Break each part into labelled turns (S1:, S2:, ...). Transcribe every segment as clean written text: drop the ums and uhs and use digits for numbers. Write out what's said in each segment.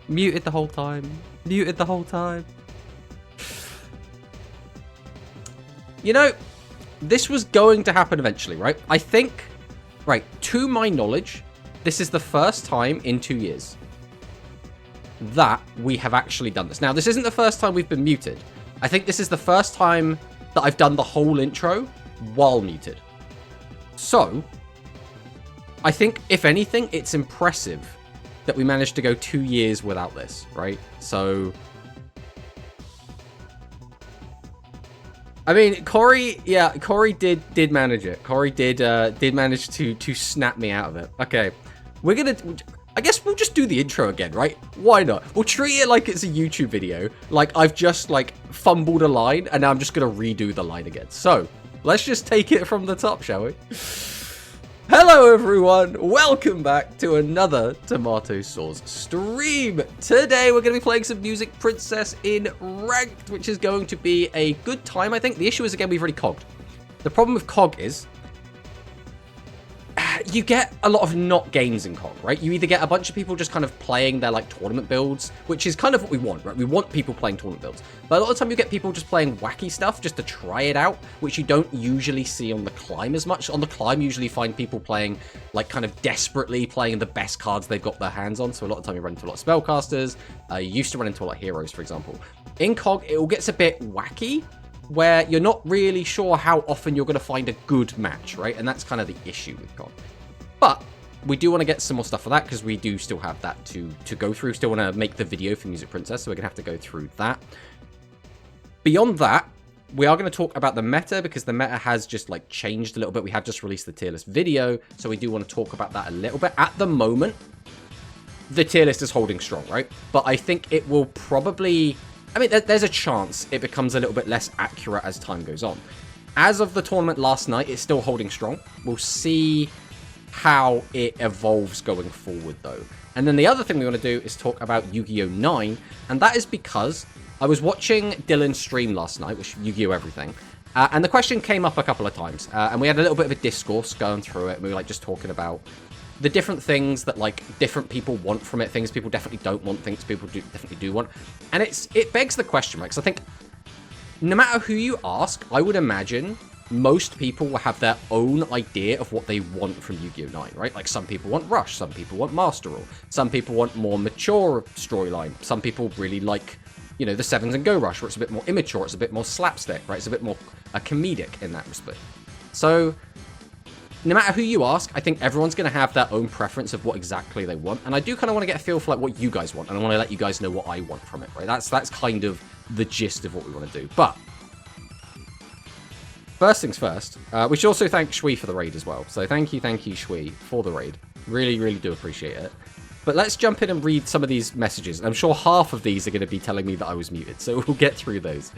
S1: Muted the whole time. Muted the whole time. You know, this was going to happen eventually, right? I think, right, to my knowledge, this is the first time in 2 years that we have actually done this. Now, this isn't the first time we've been muted. I think this is the first time that I've done the whole intro while muted. So, I think, if anything, it's impressive that we managed to go 2 years without this, right? So, I mean, Corey did manage it. Corey did manage to snap me out of it. Okay, I guess we'll just do the intro again, right? Why not? We'll treat it like it's a YouTube video. Like, I've just, like, fumbled a line, and now I'm just gonna redo the line again. So, let's just take it from the top, shall we? Hello, everyone. Welcome back to another Tomato Sauce stream. Today, we're going to be playing some Music Princess in Ranked, which is going to be a good time, I think. The issue is, again, we've already cogged. The problem with COG is you get a lot of not games in COG, right? You either get a bunch of people just kind of playing their, like, tournament builds, which is kind of what we want, right? We want people playing tournament builds. But a lot of the time you get people just playing wacky stuff just to try it out, which you don't usually see on the climb as much. On the climb, you usually find people playing, like, kind of desperately playing the best cards they've got their hands on. So a lot of the time you run into a lot of spellcasters. You used to run into a lot of heroes, for example. In COG, it all gets a bit wacky, where you're not really sure how often you're going to find a good match, right? And that's kind of the issue with COG. But we do want to get some more stuff for that, because we do still have that to go through. Still want to make the video for Music Princess, so we're going to have to go through that. Beyond that, we are going to talk about the meta, because the meta has just, like, changed a little bit. We have just released the tier list video, so we do want to talk about that a little bit. At the moment, the tier list is holding strong, right? But I think it will probably... I mean, there's a chance it becomes a little bit less accurate as time goes on. As of the tournament last night, it's still holding strong. We'll see how it evolves going forward, though. And then the other thing we want to do is talk about Yu-Gi-Oh! 9, and that is because I was watching Dylan's stream last night, which Yu-Gi-Oh! Everything, and the question came up a couple of times, and we had a little bit of a discourse going through it, and we were, like, just talking about the different things that, like, different people want from it, things people definitely don't want, things people definitely do want, and it begs the question, right? Because I think no matter who you ask, I would imagine most people will have their own idea of what they want from Yu-Gi-Oh! 9, right? Like, some people want Rush, some people want Master Rule, some people want more mature storyline, some people really like, you know, the 7s and Go Rush, where it's a bit more immature, it's a bit more slapstick, right? It's a bit more comedic in that respect. So, no matter who you ask, I think everyone's going to have their own preference of what exactly they want, and I do kind of want to get a feel for, like, what you guys want, and I want to let you guys know what I want from it, right? That's kind of the gist of what we want to do. But first things first, we should also thank Shui for the raid as well. So thank you, Shui, for the raid. Really, really do appreciate it. But let's jump in and read some of these messages. I'm sure half of these are going to be telling me that I was muted, so we'll get through those.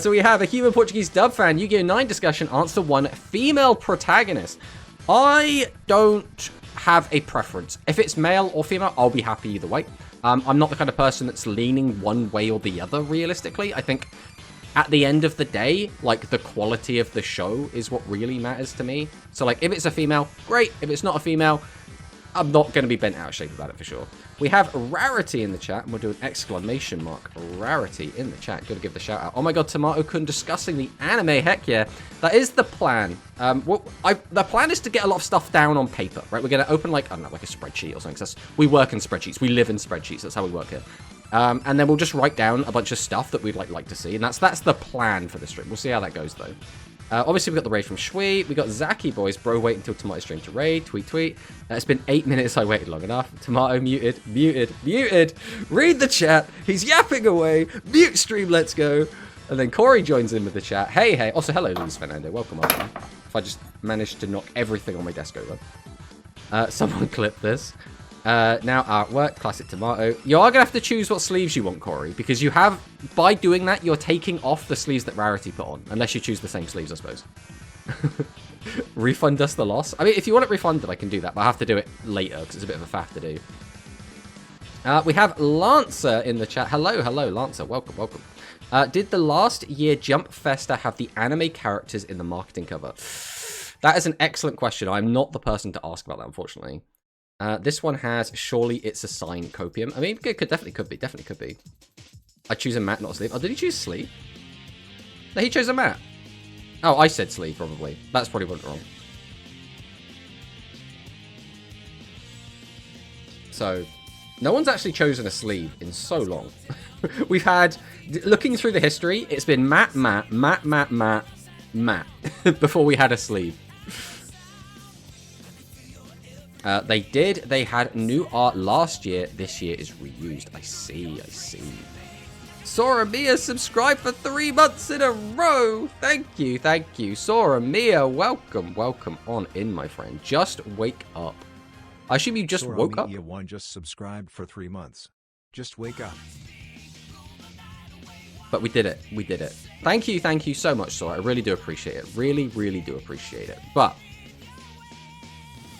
S1: So we have a human Portuguese dub fan, Yu-Gi-Oh! 9 discussion, answer 1, female protagonist. I don't have a preference. If it's male or female, I'll be happy either way. I'm not the kind of person that's leaning one way or the other, realistically. I think at the end of the day, like, the quality of the show is what really matters to me. So, like, if it's a female, great. If it's not a female, I'm not going to be bent out of shape about it for sure. We have Rarity in the chat, and we'll do an exclamation mark. Rarity in the chat. Got to give the shout out. Oh my god, Tomato-kun discussing the anime. Heck yeah. That is the plan. The plan is to get a lot of stuff down on paper, right? We're going to open, like, I don't know, like a spreadsheet or something. We work in spreadsheets. We live in spreadsheets. That's how we work here. And then we'll just write down a bunch of stuff that we'd like to see. And that's the plan for the stream. We'll see how that goes, though. Obviously, we got the raid from Shui. We got Zaki boys. Bro, wait until Tomato stream to raid. Tweet. It's been 8 minutes. I waited long enough. Tomato muted. Read the chat. He's yapping away. Mute stream. Let's go. And then Corey joins in with the chat. Hey. Also, hello, Luis Fernando. Welcome. If I just managed to knock everything on my desk over. Someone clip this. Now artwork, classic Tomato. You are going to have to choose what sleeves you want, Corey, because you have, by doing that, you're taking off the sleeves that Rarity put on, unless you choose the same sleeves, I suppose. Refund us the loss. I mean, if you want it refunded, I can do that, but I have to do it later, because it's a bit of a faff to do. We have Lancer in the chat. Hello, Lancer. Welcome. Did the last year Jump Festa have the anime characters in the marketing cover? That is an excellent question. I'm not the person to ask about that, unfortunately. This one has, surely it's a sign copium. I mean, it definitely could be. I choose a mat, not a sleeve. Oh, did he choose sleeve? No, he chose a mat. Oh, I said sleeve, probably. That's probably what wrong. So, no one's actually chosen a sleeve in so long. We've had, looking through the history, it's been mat, before we had a sleeve. They had new art last year. This year is reused. I see. Sora Mia subscribed for 3 months in a row. Thank you. Sora Mia, welcome on in, my friend. Just wake up. I assume you just woke up?
S2: Sora Mia 1 just subscribed for 3 months. Just wake up.
S1: But we did it. Thank you so much, Sora. I really do appreciate it. Really do appreciate it. But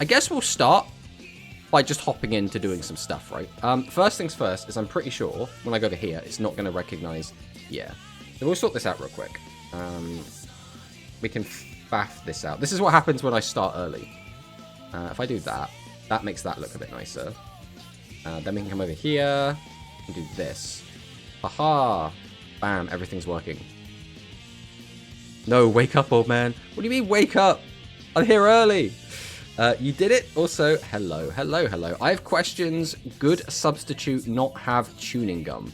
S1: I guess we'll start by just hopping into doing some stuff, right? First things first is I'm pretty sure when I go to here, it's not going to recognize... Yeah. So we'll sort this out real quick. We can faff this out. This is what happens when I start early. If I do that, that makes that look a bit nicer. Then we can come over here and do this. Haha! Bam, everything's working. No, wake up, old man. What do you mean, wake up? I'm here early. You did it. Also, hello. I have questions. Good substitute, not have tuning gum.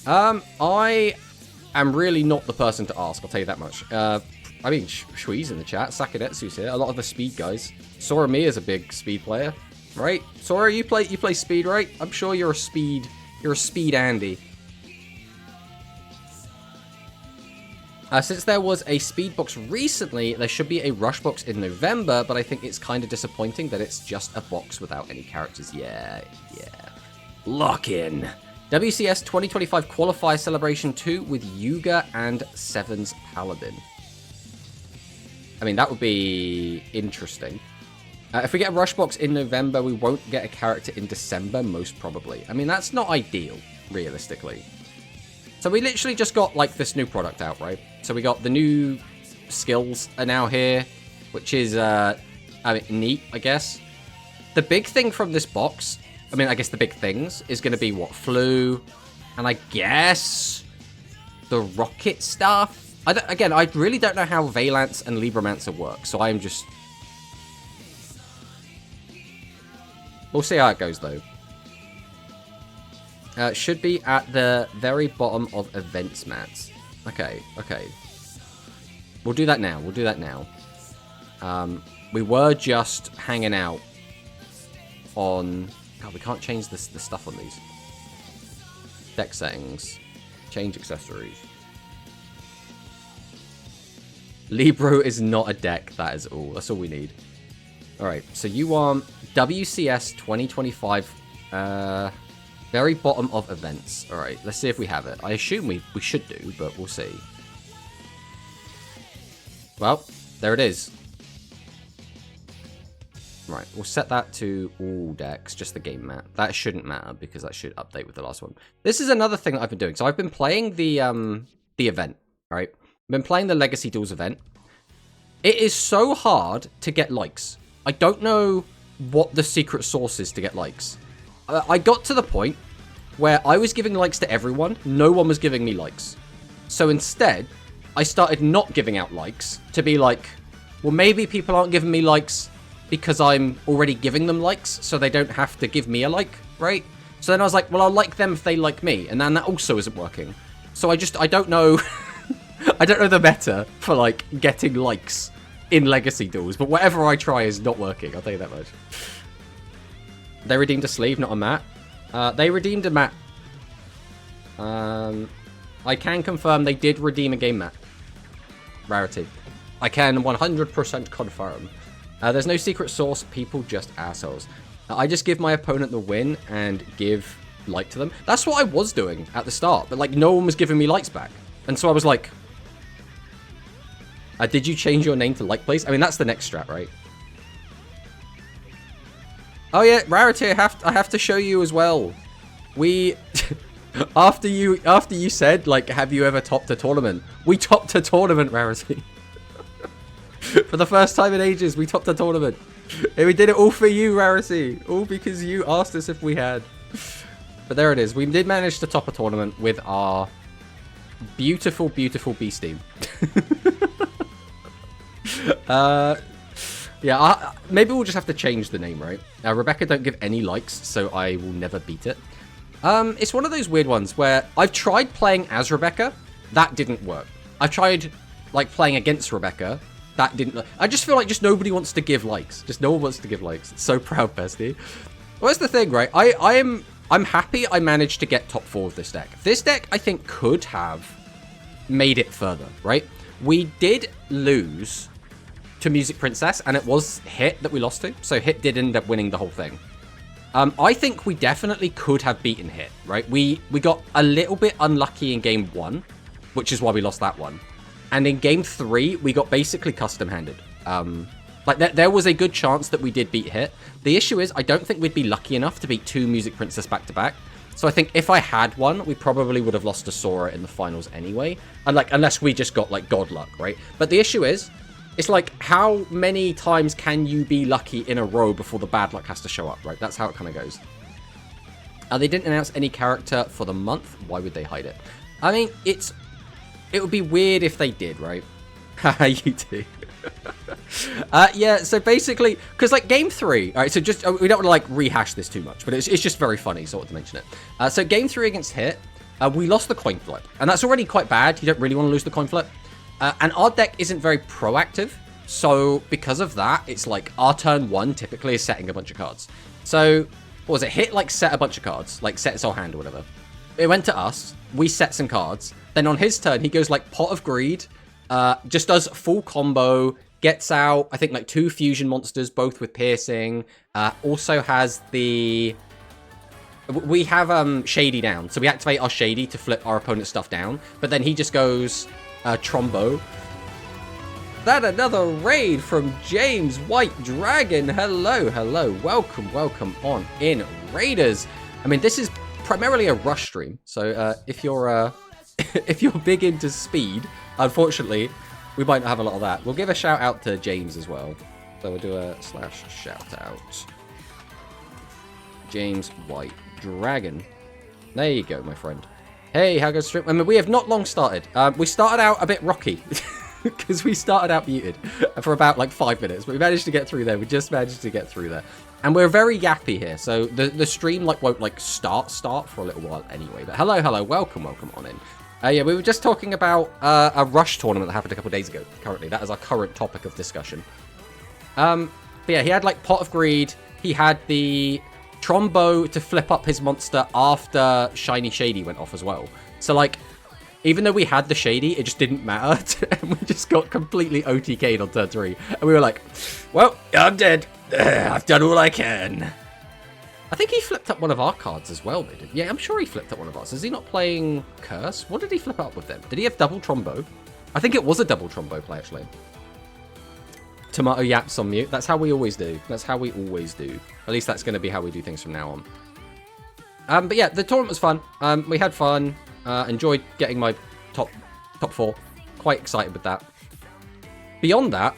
S1: I am really not the person to ask, I'll tell you that much. I mean, Shui's in the chat. Sakadetsu's here. A lot of the speed guys. Sora Mia is a big speed player, right? Sora, you play speed, right? I'm sure you're a speed Andy. Since there was a speed box recently, there should be a rush box in November, but I think it's kind of disappointing that it's just a box without any characters. Yeah. Lock in. WCS 2025 Qualifier Celebration 2 with Yuga and Seven's Paladin. I mean, that would be interesting. If we get a rush box in November, we won't get a character in December, most probably. I mean, that's not ideal, realistically. So we literally just got, like, this new product out, right? So we got the new skills are now here, which is, I mean, neat, I guess. The big thing from this box, I mean, I guess the big things, is going to be, what, Flu, and I guess the rocket stuff? Again, I really don't know how Valance and Libromancer work, so I'm just... We'll see how it goes, though. Should be at the very bottom of events mats. Okay. We'll do that now. We were just hanging out on... God, we can't change the stuff on these. Deck settings. Change accessories. Libro is not a deck, that is all. That's all we need. Alright, so you want WCS 2025... very bottom of events. Alright, let's see if we have it. I assume we should do, but we'll see. Well, there it is. Right, we'll set that to all decks, just the game mat. That shouldn't matter, because that should update with the last one. This is another thing that I've been doing. So I've been playing the event, right? I've been playing the Legacy Duels event. It is so hard to get likes. I don't know what the secret sauce is to get likes. I got to the point where I was giving likes to everyone. No one was giving me likes. So instead, I started not giving out likes to be like, well, maybe people aren't giving me likes because I'm already giving them likes, so they don't have to give me a like, right? So then I was like, well, I'll like them if they like me. And then that also isn't working. So I don't know. I don't know the meta for, like, getting likes in Legacy Duels. But whatever I try is not working. I'll tell you that much. They redeemed a sleeve, not a mat. They redeemed a mat. I can confirm they did redeem a game mat. Rarity. I can 100% confirm. There's no secret sauce. People just assholes. I just give my opponent the win and give like to them. That's what I was doing at the start. But, like, no one was giving me likes back. And so I was like... did you change your name to like place? I mean, that's the next strat, right? Oh yeah, Rarity, I have to show you as well. We after you said, like, have you ever topped a tournament? We topped a tournament, Rarity. For the first time in ages, we topped a tournament. And we did it all for you, Rarity. All because you asked us if we had. But there it is. We did manage to top a tournament with our beautiful, beautiful beast team. Yeah, maybe we'll just have to change the name, right? Rebecca don't give any likes, so I will never beat it. It's one of those weird ones where I've tried playing as Rebecca. That didn't work. I tried, like, playing against Rebecca. That didn't... I just feel like just nobody wants to give likes. Just no one wants to give likes. So proud, bestie. Well, that's the thing, right? I'm happy I managed to get top 4 of this deck. This deck, I think, could have made it further, right? We did lose to Music Princess, and it was Hit that we lost to. So Hit did end up winning the whole thing. I think we definitely could have beaten Hit, right? We got a little bit unlucky in game 1, which is why we lost that one. And in game 3, we got basically custom-handed. Like, there was a good chance that we did beat Hit. The issue is, I don't think we'd be lucky enough to beat 2 Music Princess back-to-back. So I think if I had one, we probably would have lost to Sora in the finals anyway. And, like, unless we just got, like, god luck, right? But the issue is, it's like, how many times can you be lucky in a row before the bad luck has to show up, right? That's how it kind of goes. They didn't announce any character for the month. Why would they hide it? I mean, it would be weird if they did, right? Haha, you do. Yeah, so basically, because like game 3, all right, so just, we don't want to like rehash this too much, but it's just very funny, so I want to mention it. So game 3 against Hit, we lost the coin flip, and that's already quite bad. You don't really want to lose the coin flip. And our deck isn't very proactive, so because of that, it's like our turn 1 typically is setting a bunch of cards. So, what was it? Hit like set a bunch of cards, like set its whole hand or whatever. It went to us, we set some cards, then on his turn, he goes like Pot of Greed, just does full combo, gets out, I think, like 2 fusion monsters, both with piercing. Also has the... We have Shady down, so we activate our Shady to flip our opponent's stuff down. But then he just goes Trombo. That another raid from James White Dragon. Hello, hello. Welcome, welcome on in, Raiders. I mean, this is primarily a rush stream, so if you're if you're big into speed, unfortunately, we might not have a lot of that. We'll give a shout out to James as well. So we'll do a / shout out. James White Dragon. There you go, my friend. Hey, how goes stream? I mean, we have not long started. We started out a bit rocky because we started out muted for about like 5 minutes, but we managed to get through there. We just managed to get through there. And we're very yappy here, so the stream like won't like start for a little while anyway. But hello, hello, welcome on in. Yeah, we were just talking about a Rush tournament that happened a couple of days ago. Currently, that is our current topic of discussion. But yeah, he had like Pot of Greed. He had the Trombo to flip up his monster after Shiny Shady went off as well. So like, even though we had the Shady, it just didn't matter. And we just got completely OTK'd on turn 3. And we were like, well, I'm dead. I've done all I can. I think he flipped up one of our cards as well, didn't he? Yeah, I'm sure he flipped up one of ours. Is he not playing Curse? What did he flip up with them? Did he have double Trombo? I think it was a double Trombo play, actually. Tomato yaps on mute. That's how we always do. That's how we always do. At least that's going to be how we do things from now on. But yeah, the tournament was fun. We had fun. Enjoyed getting my top 4. Quite excited with that. Beyond that,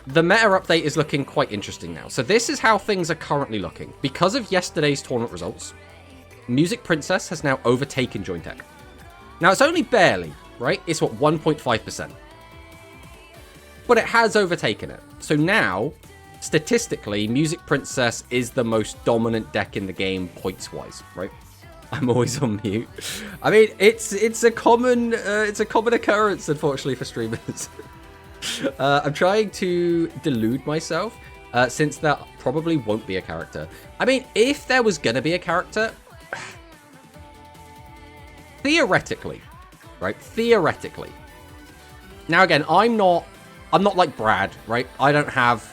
S1: the meta update is looking quite interesting now. So this is how things are currently looking. Because of yesterday's tournament results, Music Princess has now overtaken Jointech. Now, it's only barely, right? It's what, 1.5%. But it has overtaken it. So now, statistically, Music Princess is the most dominant deck in the game points-wise, right? I'm always on mute. I mean, it's a common occurrence, unfortunately, for streamers. I'm trying to delude myself, since there probably won't be a character. I mean, if there was gonna be a character, theoretically, right? Theoretically. Now again, I'm not like Brad, right? I don't have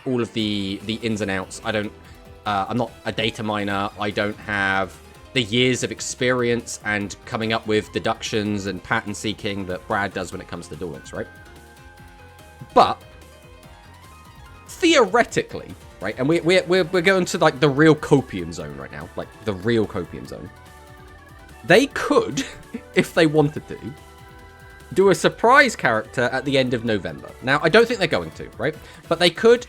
S1: all of the ins and outs. I'm not a data miner. I don't have the years of experience and coming up with deductions and pattern seeking that Brad does when it comes to Duel Links, right? But theoretically, right, and we're going to like the real copium zone right now, like the real copium zone. They could, if they wanted to, do a surprise character at the end of November. Now, I don't think they're going to, right? But they could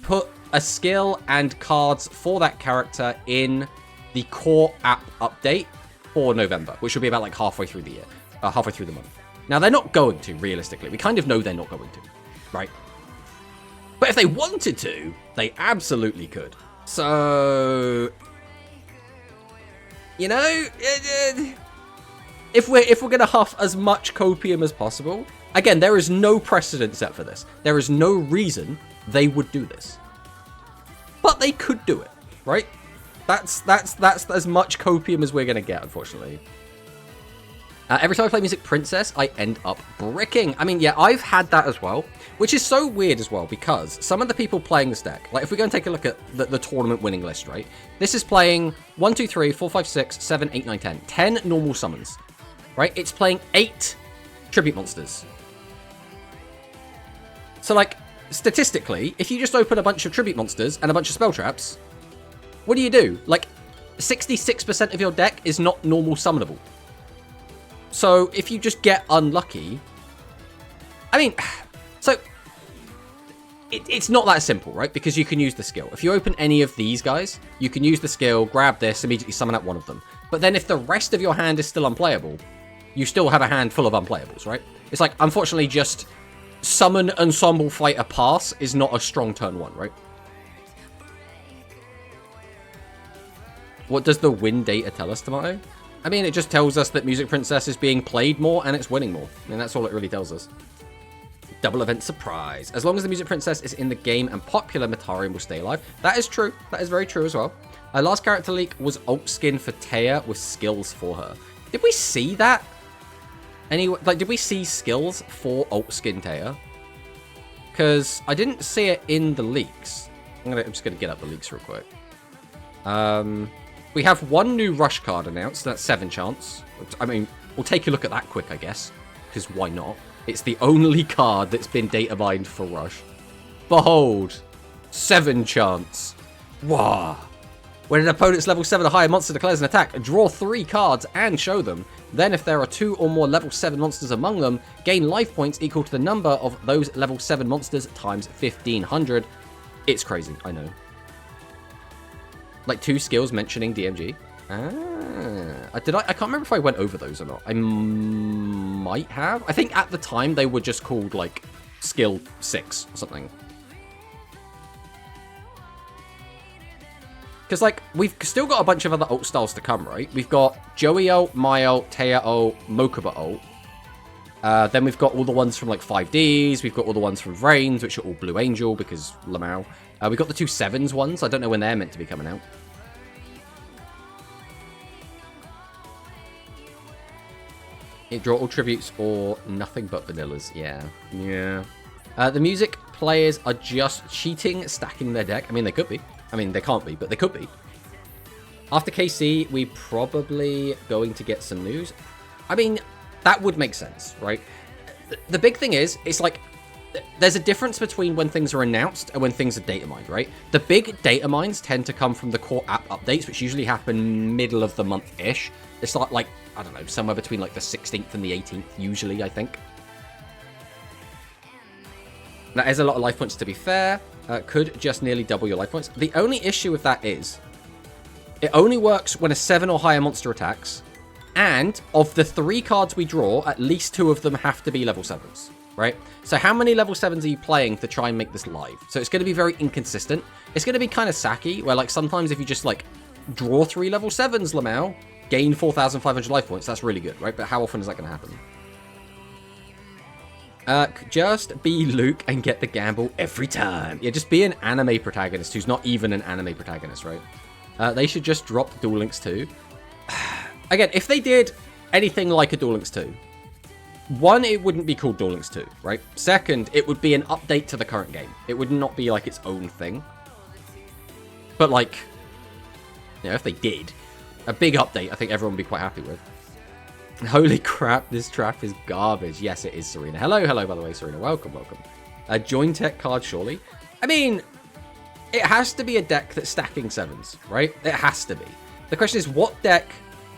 S1: put a skill and cards for that character in the core app update for November, which will be about like halfway through the year, halfway through the month. Now, they're not going to, realistically. We kind of know they're not going to, right? But if they wanted to, they absolutely could. So, you know, if we're gonna huff as much copium as possible, again, there is no precedent set for this. There is no reason they would do this, but they could do it, right? That's as much copium as we're gonna get, unfortunately. Every time I play Music Princess, I end up bricking. I mean, yeah, I've had that as well, which is so weird as well, because some of the people playing this deck, like if we go and take a look at the tournament winning list, right? This is playing 1, 2, 3, 4, 5, 6, 7, 8, 9, 10. 10 normal summons, right? It's playing 8 tribute monsters. So, like, statistically, if you just open a bunch of tribute monsters and a bunch of spell traps, what do? Like, 66% of your deck is not normal summonable. So, if you just get unlucky... I mean, so... It's not that simple, right? Because you can use the skill. If you open any of these guys, you can use the skill, grab this, immediately summon out one of them. But then if the rest of your hand is still unplayable, you still have a hand full of unplayables, right? It's like, unfortunately, just summon Ensemble Fighter Pass is not a strong turn 1, right? What does the win data tell us, Tomato? I mean, it just tells us that Music Princess is being played more and it's winning more. I mean, that's all it really tells us. Double event surprise. As long as the Music Princess is in the game and popular, Matarian will stay alive. That is true. That is very true as well. Our last character leak was alt skin for Taya with skills for her. Did we see that? Did we see skills for alt skin Taya? Because I didn't see it in the leaks. I'm just gonna get up the leaks real quick. We have one new rush card announced. That's 7 chance. I mean, we'll take a look at that quick, I guess. Because why not? It's the only card that's been data mined for rush. Behold, 7 chance. Wow. When an opponent's level 7 or higher monster declares an attack, draw 3 cards and show them. Then if there are 2 or more level 7 monsters among them, gain life points equal to the number of those level 7 monsters times 1500. It's crazy, I know. Like 2 skills mentioning DMG. I can't remember if I went over those or not. I might have. I think at the time they were just called like skill 6 or something. Because like we've still got a bunch of other ult styles to come, right? We've got Joey ult, My ult, Taya ult, Mokuba ult. Then we've got all the ones from like 5Ds. We've got all the ones from Vrains, which are all Blue Angel because Lamau. We've got the 2 7s ones. I don't know when they're meant to be coming out. It draw all tributes or nothing but vanillas. Yeah. The music players are just cheating, stacking their deck. I mean, they could be. I mean, they can't be, but they could be. After KC, we probably going to get some news. I mean, that would make sense, right? The big thing is, it's like, there's a difference between when things are announced and when things are data mined, right? The big data mines tend to come from the core app updates, which usually happen middle of the month-ish. It's like, I don't know, somewhere between like the 16th and the 18th, usually, I think. That is a lot of life points, to be fair. Could just nearly double your life points. The only issue with that is, it only works when a 7 or higher monster attacks, and of the 3 cards we draw, at least 2 of them have to be level 7s, right? So how many level 7s are you playing to try and make this live? So it's going to be very inconsistent. It's going to be kind of sacky, where like sometimes if you just like draw 3 level 7s, Lamau, gain 4,500 life points, that's really good, right? But how often is that going to happen? Just be Luke and get the gamble every time. Yeah, just be an anime protagonist who's not even an anime protagonist, right? They should just drop the Duel Links 2. Again, if they did anything like a Duel Links 2, 1, it wouldn't be called Duel Links 2, right? Second, it would be an update to the current game. It would not be like its own thing. But like, you know, if they did, a big update, I think everyone would be quite happy with. Holy crap, this trap is garbage. Yes, it is, Serena. Hello, by the way, Serena. Welcome. A join tech card, surely. I mean, it has to be a deck that's stacking 7s, right? It has to be. The question is, what deck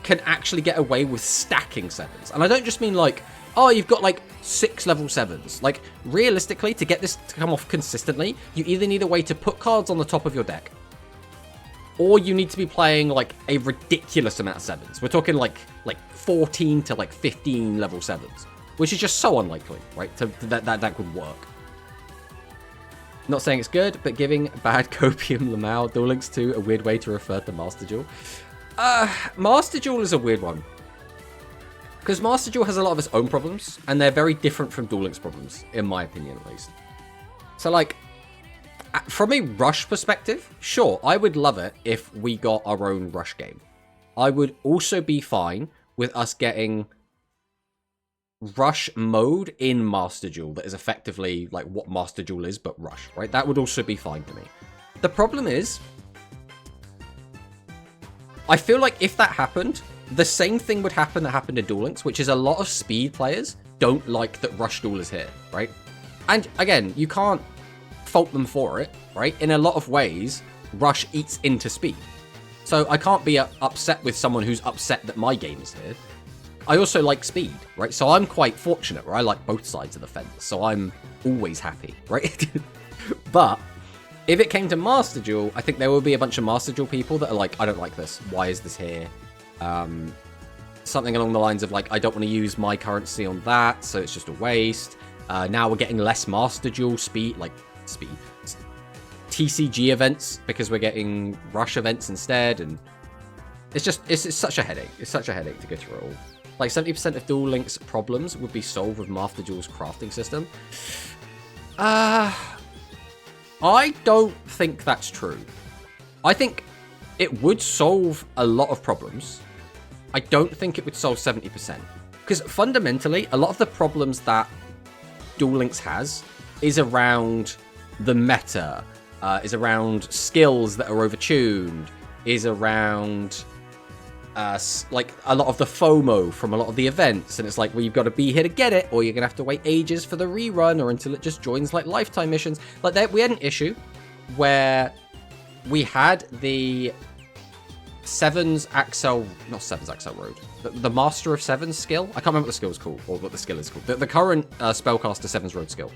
S1: can actually get away with stacking 7s? And I don't just mean like, oh, you've got like 6 level 7s. Like, realistically, to get this to come off consistently, you either need a way to put cards on the top of your deck, or you need to be playing, like, a ridiculous amount of 7s. We're talking, like 14 to, like, 15 level 7s, which is just so unlikely, right, that could work. Not saying it's good, but giving bad Copium Lamau Duel Links 2 a weird way to refer to Master Duel. Master Duel is a weird one. Because Master Duel has a lot of its own problems, and they're very different from Duel Links problems, in my opinion at least. So, like, from a Rush perspective, sure, I would love it if we got our own Rush game. I would also be fine with us getting Rush mode in Master Duel that is effectively like what Master Duel is, but Rush, right? That would also be fine to me. The problem is, I feel like if that happened, the same thing would happen that happened in Duel Links, which is a lot of speed players don't like that Rush Duel is here, right? And again, you can't fault them for it, right? In a lot of ways, Rush eats into speed. So I can't be upset with someone who's upset that my game is here. I also like speed, right? So I'm quite fortunate where I like both sides of the fence. So I'm always happy, right? But if it came to Master Duel, I think there will be a bunch of Master Duel people that are like, I don't like this. Why is this here? Something along the lines of like, I don't want to use my currency on that, so it's just a waste. Now we're getting less Master Duel TCG events because we're getting Rush events instead, and it's such a headache. It's such a headache to go through it all. Like 70% of Duel Links problems would be solved with Master Duel's crafting system. I don't think that's true. I think it would solve a lot of problems. I don't think it would solve 70%. Because fundamentally, a lot of the problems that Duel Links has is around the meta, is around skills that are overtuned, is around like a lot of the FOMO from a lot of the events, and it's like, well, you've got to be here to get it, or you're gonna have to wait ages for the rerun, or until it just joins like lifetime missions. Like that, we had an issue where we had the not Axel Road, the Master of Sevens skill. I can't remember what the skill's called, or what the skill is called. The current Spellcaster Sevens Road skill.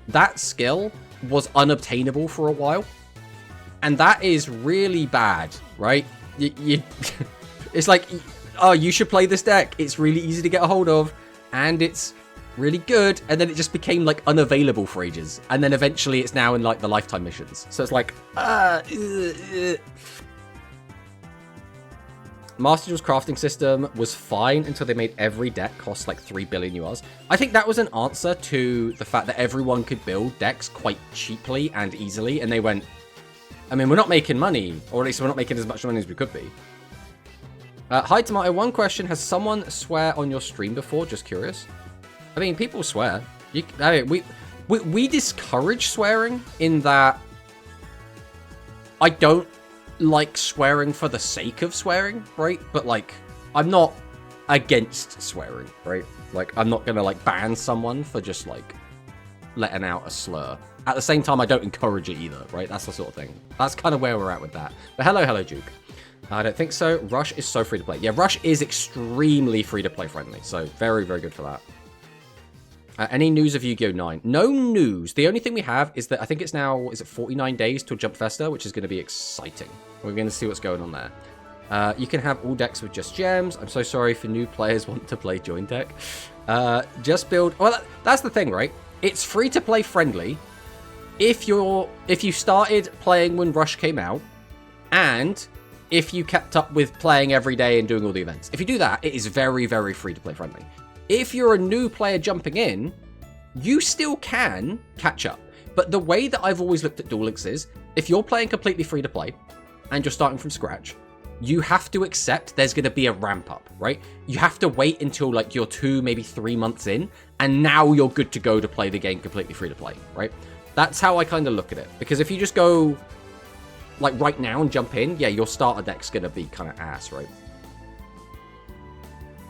S1: That skill was unobtainable for a while, and that is really bad, right? It's like, oh, you should play this deck. It's really easy to get a hold of, and it's really good. And then it just became like unavailable for ages, and then eventually it's now in like the lifetime missions. So it's like, Master Duel's crafting system was fine until they made every deck cost like 3 billion URs. I think that was an answer to the fact that everyone could build decks quite cheaply and easily, and they went, I mean, we're not making money, or at least we're not making as much money as we could be. Hi, Tomato. One question. Has someone swear on your stream before? Just curious. I mean, people swear. I mean, we discourage swearing in that I don't like swearing for the sake of swearing, right? But, like, I'm not against swearing, right? Like, I'm not going to, like, ban someone for just, like, letting out a slur. At the same time, I don't encourage it either, right? That's the sort of thing. That's kind of where we're at with that. But hello, Duke. I don't think so. Rush is so free to play. Yeah, Rush is extremely free to play friendly. So very, very good for that. Any news of Yu-Gi-Oh! 9? No news. The only thing we have is that I think it's now, is it 49 days till Jump Festa, which is going to be exciting. We're going to see what's going on there. You can have all decks with just gems. I'm so sorry for new players want to play Join Deck. Just build. Well, that's the thing, right? It's free to play friendly if you started playing when Rush came out, and if you kept up with playing every day and doing all the events. If you do that, it is very, very free to play friendly. If you're a new player jumping in, you still can catch up. But the way that I've always looked at Duel Links is, if you're playing completely free to play and you're starting from scratch, you have to accept there's going to be a ramp up, right? You have to wait until like you're 2, maybe 3 months in, and now you're good to go to play the game completely free to play, right? That's how I kind of look at it. Because if you just go like right now and jump in, yeah, your starter deck's going to be kind of ass, right?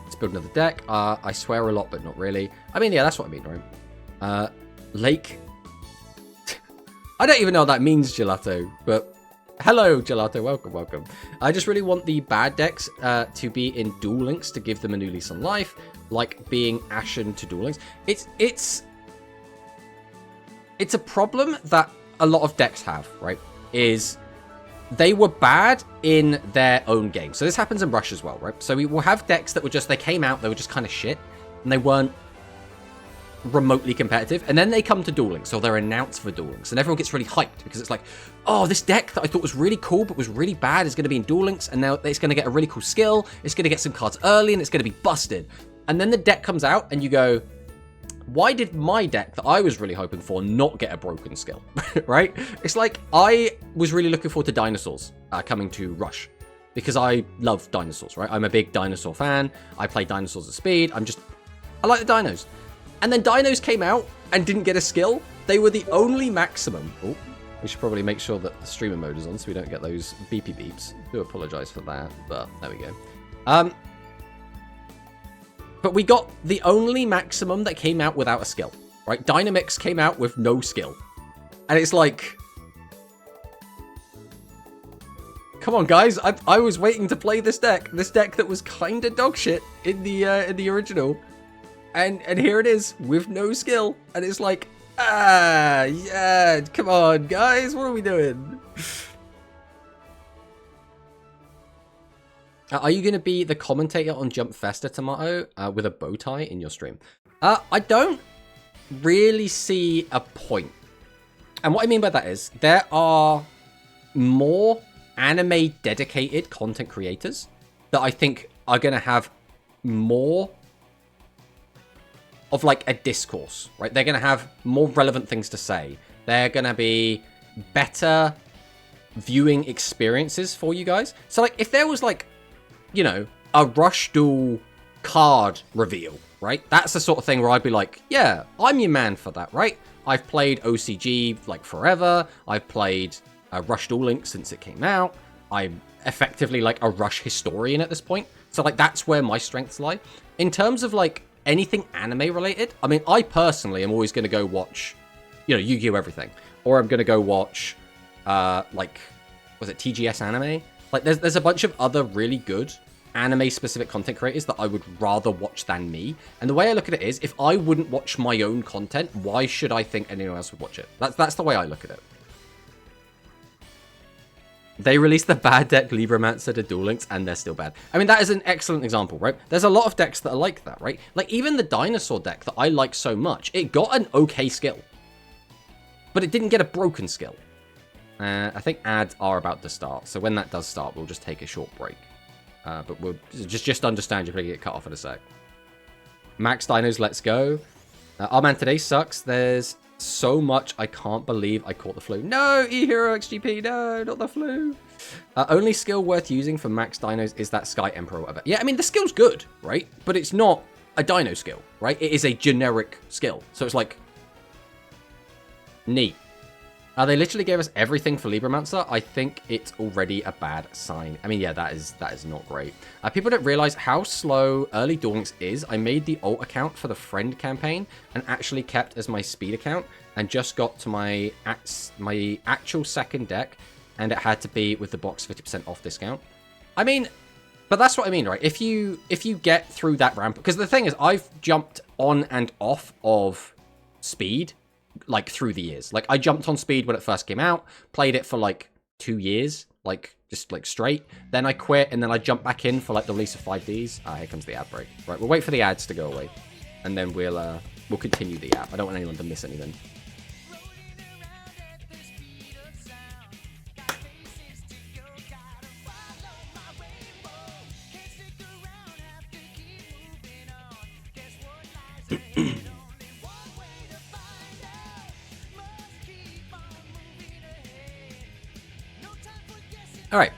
S1: Let's build another deck. I swear a lot, but not really. I mean, yeah, that's what I mean, right? Lake. I don't even know what that means, Gelato, but hello, Gelato. Welcome. I just really want the bad decks to be in Duel Links to give them a new lease on life. like being Ashen to Duel Links. It's a problem that a lot of decks have, right? Is they were bad in their own game. So this happens in Rush as well, right? So we will have decks that were just, they came out, they were just kind of shit, and they weren't remotely competitive. And then they come to Duel Links, so they're announced for Duel Links, and everyone gets really hyped because it's like, oh, this deck that I thought was really cool but was really bad is going to be in Duel Links, and now it's going to get a really cool skill, it's going to get some cards early, and it's going to be busted. And then the deck comes out, and you go, why did my deck that I was really hoping for not get a broken skill, right? It's like, I was really looking forward to dinosaurs coming to Rush, because I love dinosaurs, right? I'm a big dinosaur fan. I play dinosaurs at speed. I like the dinos. And then dinos came out and didn't get a skill. They were the only maximum. Oh, we should probably make sure that the streamer mode is on so we don't get those beepy beeps. I do apologize for that, but there we go. But we got the only maximum that came out without a skill, right? Dynamix came out with no skill. And it's like, come on, guys. I was waiting to play this deck that was kind of dog shit in the original. And here it is with no skill. And it's like, yeah, come on, guys. What are we doing? Are you going to be the commentator on Jump Festa, Tomato, with a bow tie in your stream? I don't really see a point. And what I mean by that is, there are more anime-dedicated content creators that I think are going to have more of like a discourse, right? They're going to have more relevant things to say. They're going to be better viewing experiences for you guys. So like, if there was like, you know, a Rush Duel card reveal, right? That's the sort of thing where I'd be like, yeah, I'm your man for that, right? I've played OCG like forever. I've played Rush Duel Links since it came out. I'm effectively like a Rush historian at this point. So like, that's where my strengths lie. In terms of like anything anime related, I mean, I personally am always going to go watch, you know, Yu-Gi-Oh! Everything. Or I'm going to go watch, like, was it TGS Anime? Like, there's a bunch of other really good anime-specific content creators that I would rather watch than me. And the way I look at it is, if I wouldn't watch my own content, why should I think anyone else would watch it? That's the way I look at it. They released the bad deck Libromancer to Duel Links, and they're still bad. I mean, that is an excellent example, right? There's a lot of decks that are like that, right? Like, even the dinosaur deck that I like so much, it got an okay skill. But it didn't get a broken skill. I think ads are about to start, so when that does start, we'll just take a short break. But we'll just understand you're going to get cut off in a sec. Max Dinos, let's go. Oh man, today sucks. There's so much I can't believe I caught the flu. No, eHero XGP, no, not the flu. Only skill worth using for Max Dinos is that Sky Emperor or whatever. Yeah, I mean, the skill's good, right? But it's not a dino skill, right? It is a generic skill. So it's like, neat. They literally gave us everything for Libromancer. I think it's already a bad sign. I mean, yeah, that is not great. People don't realize how slow early Duel Links is. I made the alt account for the friend campaign and actually kept as my speed account and just got to my actual second deck, and it had to be with the box 50% off discount. I mean, but that's what I mean, right? If you get through that ramp, because the thing is, I've jumped on and off of speed like through the years. Like, I jumped on speed when it first came out, played it for like 2 years, like just like straight. Then I quit, and then I jumped back in for like the release of 5Ds. Here comes the ad break. Right, we'll wait for the ads to go away, and then we'll continue the app. I don't want anyone to miss anything. All right,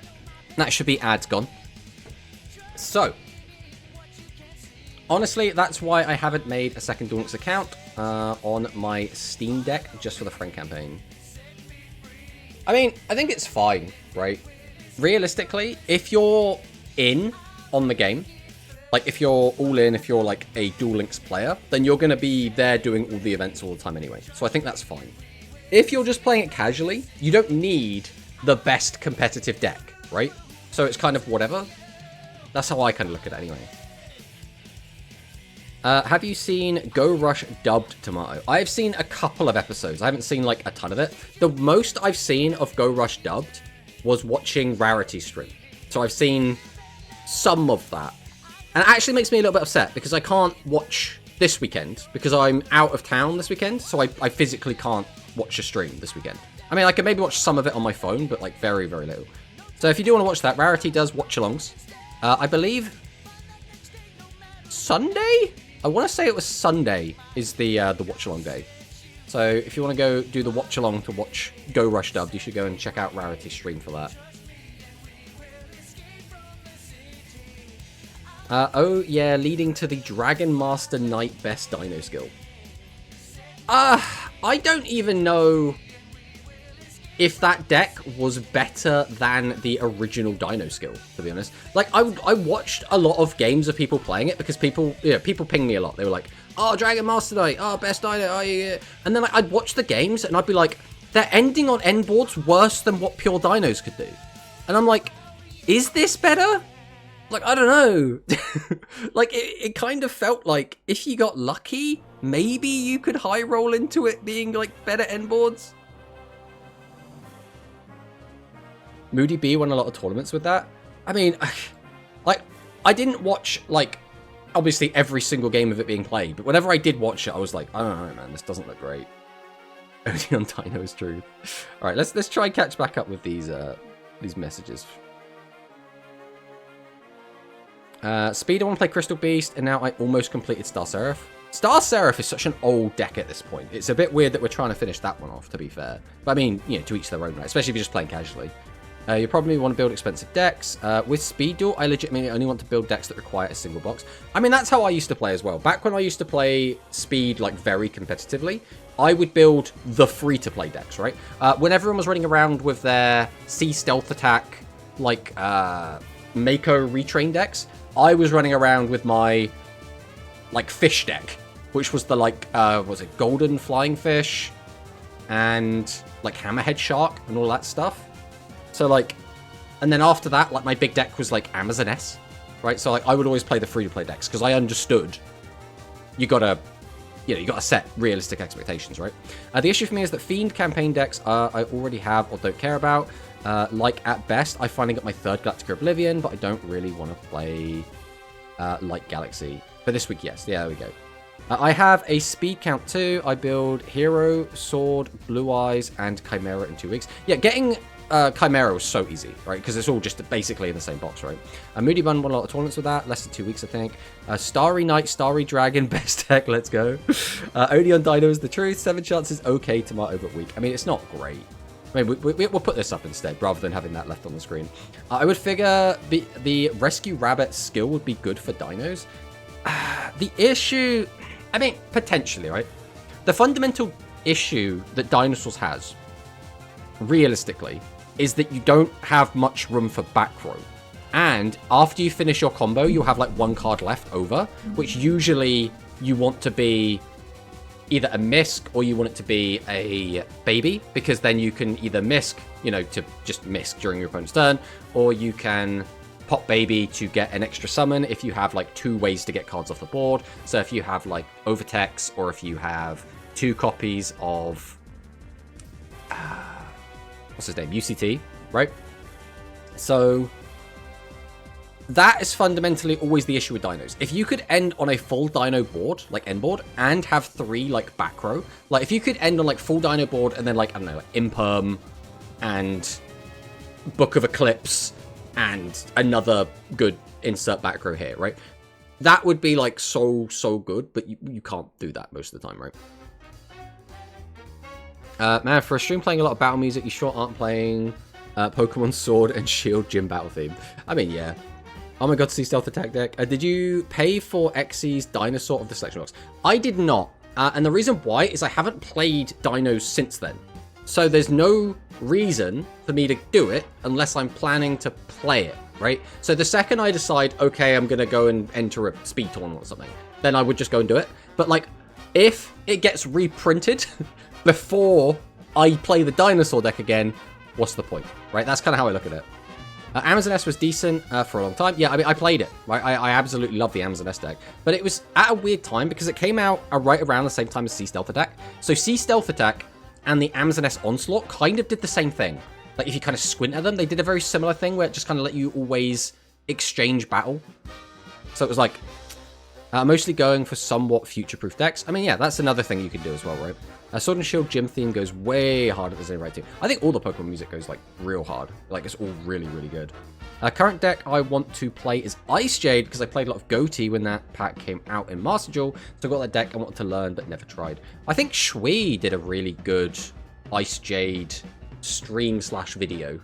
S1: that should be ads gone. So, honestly, that's why I haven't made a second Duel Links account on my Steam Deck just for the friend campaign. I mean, I think it's fine, right? Realistically, if you're in on the game, like if you're all in, if you're like a Duel Links player, then you're going to be there doing all the events all the time anyway. So I think that's fine. If you're just playing it casually, you don't need the best competitive deck, right? So it's kind of whatever. That's how I kind of look at it anyway. Have you seen Go Rush dubbed Tomato? I've seen a couple of episodes. I haven't seen like a ton of it. The most I've seen of Go Rush dubbed was watching Rarity stream. So I've seen some of that. And it actually makes me a little bit upset because I can't watch this weekend because I'm out of town this weekend. So I physically can't watch a stream this weekend. I mean, I could maybe watch some of it on my phone, but like very, very little. So if you do want to watch that, Rarity does watch-alongs. I believe Sunday? I want to say it was Sunday is the watch-along day. So if you want to go do the watch-along to watch Go Rush dubbed, you should go and check out Rarity's stream for that. Oh yeah, leading to the Dragon Master Knight best dino skill. I don't even know if that deck was better than the original dino skill, to be honest. Like, I watched a lot of games of people playing it because people ping me a lot. They were like, oh, Dragon Master Knight, oh, best dino, oh, yeah. And then like, I'd watch the games and I'd be like, they're ending on end boards worse than what pure dinos could do. And I'm like, is this better? Like, I don't know. Like, it kind of felt like if you got lucky, maybe you could high roll into it being like better end boards. Moody B won a lot of tournaments with that. I mean, like, I didn't watch, like, obviously every single game of it being played, but whenever I did watch it, I was like, I don't know, man, this doesn't look great. Only on Dino is true. All right, let's try and catch back up with these messages. Speed, I want to play Crystal Beast, and now I almost completed Star Seraph. Star Seraph is such an old deck at this point. It's a bit weird that we're trying to finish that one off, to be fair. But I mean, you know, to each their own, right? Especially if you're just playing casually. You probably want to build expensive decks. With Speed Duel, I legitimately only want to build decks that require a single box. I mean, that's how I used to play as well. Back when I used to play Speed, like, very competitively, I would build the free-to-play decks, right? When everyone was running around with their Sea Stealth Attack, like, Mako retrain decks, I was running around with my, like, fish deck, which was the, like, was it Golden Flying Fish and, like, Hammerhead Shark and all that stuff. So, like, and then after that, like, my big deck was, like, Amazoness, right? So, like, I would always play the free-to-play decks, because I understood you gotta set realistic expectations, right? The issue for me is that Fiend campaign decks I already have or don't care about. Like, at best, I finally got my third Galactic Oblivion, but I don't really want to play Light Galaxy. For this week, yes. Yeah, there we go. I have a speed count too. I build Hero, Sword, Blue Eyes, and Chimera in 2 weeks. Yeah, getting Chimera was so easy, right? Because it's all just basically in the same box, right? Moody Bun won a lot of tournaments with that. Less than 2 weeks, I think. Starry Knight, Starry Dragon, best deck. Let's go. Only on Dino is the truth. 7 chances, okay. Tomato, but weak. I mean, it's not great. I mean, we'll put this up instead, rather than having that left on the screen. I would figure the Rescue Rabbit skill would be good for dinos. The issue... I mean, potentially, right? The fundamental issue that Dinosaurs has, realistically, is that you don't have much room for back row. And after you finish your combo, you'll have like 1 card left over, which usually you want to be either a Misk or you want it to be a Baby, because then you can either Misk, you know, to just Misk during your opponent's turn, or you can pop Baby to get an extra summon if you have like 2 ways to get cards off the board. So if you have like Overtex, or if you have 2 copies of what's his name, UCT, right? So that is fundamentally always the issue with dinos. If you could end on a full dino board, like end board, and have 3 like back row, like if you could end on like full dino board and then like, I don't know, like Imperm and Book of Eclipse and another good insert back row here, right? That would be like so good, but you can't do that most of the time, right? Man, for a stream playing a lot of battle music, you sure aren't playing Pokemon Sword and Shield Gym battle theme. I mean, yeah. Oh my god, Sea Stealth Attack deck. Did you pay for Xy's Dinosaur of the Selection Box? I did not. And the reason why is I haven't played Dinos since then. So there's no reason for me to do it unless I'm planning to play it, right? So the second I decide, okay, I'm going to go and enter a speed tournament or something, then I would just go and do it. But like, if it gets reprinted before I play the Dinosaur deck again, what's the point, right? That's kind of how I look at it. Amazon S was decent for a long time. Yeah, I mean, I played it. Right? I absolutely love the Amazon S deck. But it was at a weird time because it came out right around the same time as Sea Stealth Attack. So Sea Stealth Attack and the Amazon S Onslaught kind of did the same thing. Like, if you kind of squint at them, they did a very similar thing where it just kind of let you always exchange battle. So it was like, mostly going for somewhat future-proof decks. I mean, yeah, that's another thing you can do as well, right? Sword and Shield Gym theme goes way harder than there's any right to. I think all the Pokemon music goes, like, real hard. Like, it's all really, really good. Current deck I want to play is Ice Jade, because I played a lot of Goatee when that pack came out in Master Duel. So I got that deck I wanted to learn, but never tried. I think Shui did a really good Ice Jade stream/video.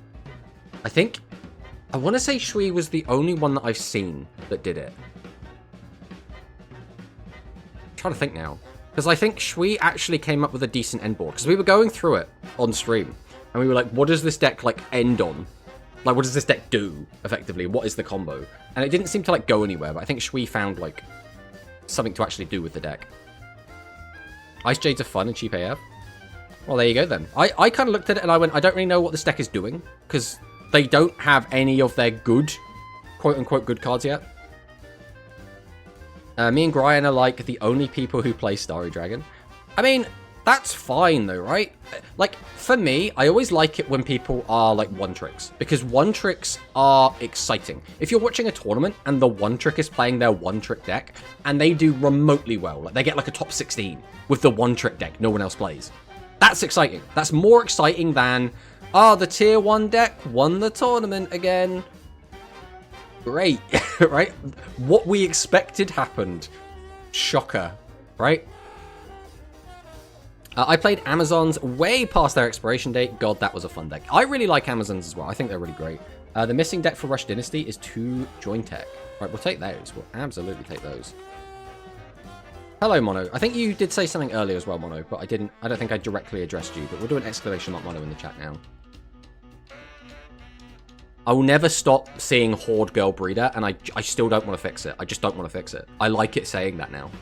S1: I want to say Shui was the only one that I've seen that did it. I'm trying to think now. Because I think Shui actually came up with a decent end board. Because we were going through it on stream. And we were like, what does this deck, like, end on? Like, what does this deck do, effectively? What is the combo? And it didn't seem to, like, go anywhere. But I think Shui found, like, something to actually do with the deck. Ice Jades are fun and cheap AF. Well, there you go, then. I kind of looked at it and I went, I don't really know what this deck is doing. Because they don't have any of their good, quote-unquote, good cards yet. Me and Brian are like the only people who play Starry Dragon. I mean, that's fine though, right? Like, for me, I always like it when people are like one-tricks. Because one-tricks are exciting. If you're watching a tournament and the one-trick is playing their one-trick deck, and they do remotely well, like they get like a top 16 with the one-trick deck no one else plays. That's exciting. That's more exciting than, the tier 1 deck won the tournament again. Great, right? What we expected happened. Shocker, right? I played Amazons way past their expiration date. God, that was a fun deck. I really like Amazons as well. I think they're really great. The missing deck for Rush Dynasty is 2 Join Tech. Right, we'll take those. We'll absolutely take those. Hello, Mono. I think you did say something earlier as well, Mono, but I don't think I directly addressed you, but we'll do an exclamation mark Mono in the chat now. I will never stop seeing Horde Girl Breeder, and I still don't want to fix it. I just don't want to fix it. I like it saying that now.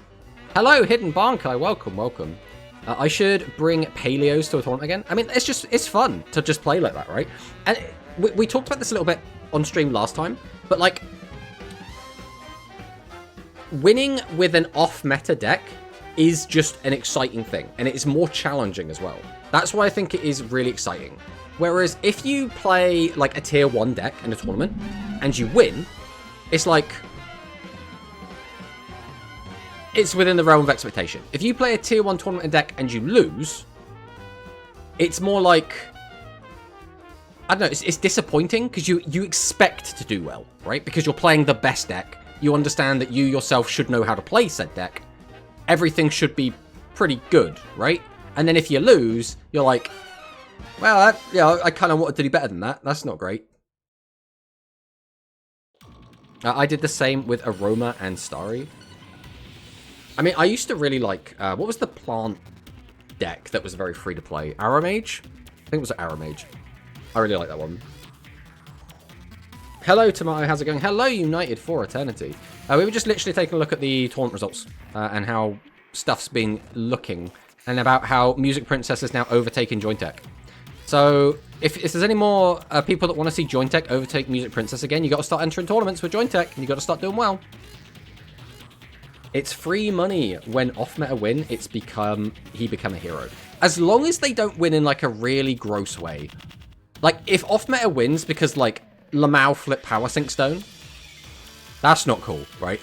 S1: Hello, Hidden Barnkai. Welcome, welcome. I should bring Paleos to a tournament again. I mean, it's fun to just play like that, right? And we talked about this a little bit on stream last time, but like, winning with an off-meta deck is just an exciting thing, and it is more challenging as well. That's why I think it is really exciting. Whereas if you play like a tier 1 deck in a tournament and you win, it's like, it's within the realm of expectation. If you play a tier 1 tournament deck and you lose, it's more like, I don't know, it's disappointing because you expect to do well, right? Because you're playing the best deck. You understand that you yourself should know how to play said deck. Everything should be pretty good, right? And then if you lose, you're like, well, I kind of wanted to do better than that. That's not great. I did the same with Aroma and Starry. I mean, I used to really like, what was the plant deck that was very free to play? Aramage? I think it was Aramage. I really like that one. Hello, Tomato. How's it going? Hello, United for Eternity. We were just literally taking a look at the tournament results and how stuff's been looking, and about how Music Princess is now overtaking Join Tech. So, if there's any more people that want to see Join Tech overtake Music Princess again, you got to start entering tournaments with Join Tech, and you got to start doing well. It's free money. When off-meta win, he become a hero. As long as they don't win in like a really gross way. Like, if off-meta wins because like Lamau flip Power Sync Stone, that's not cool, right?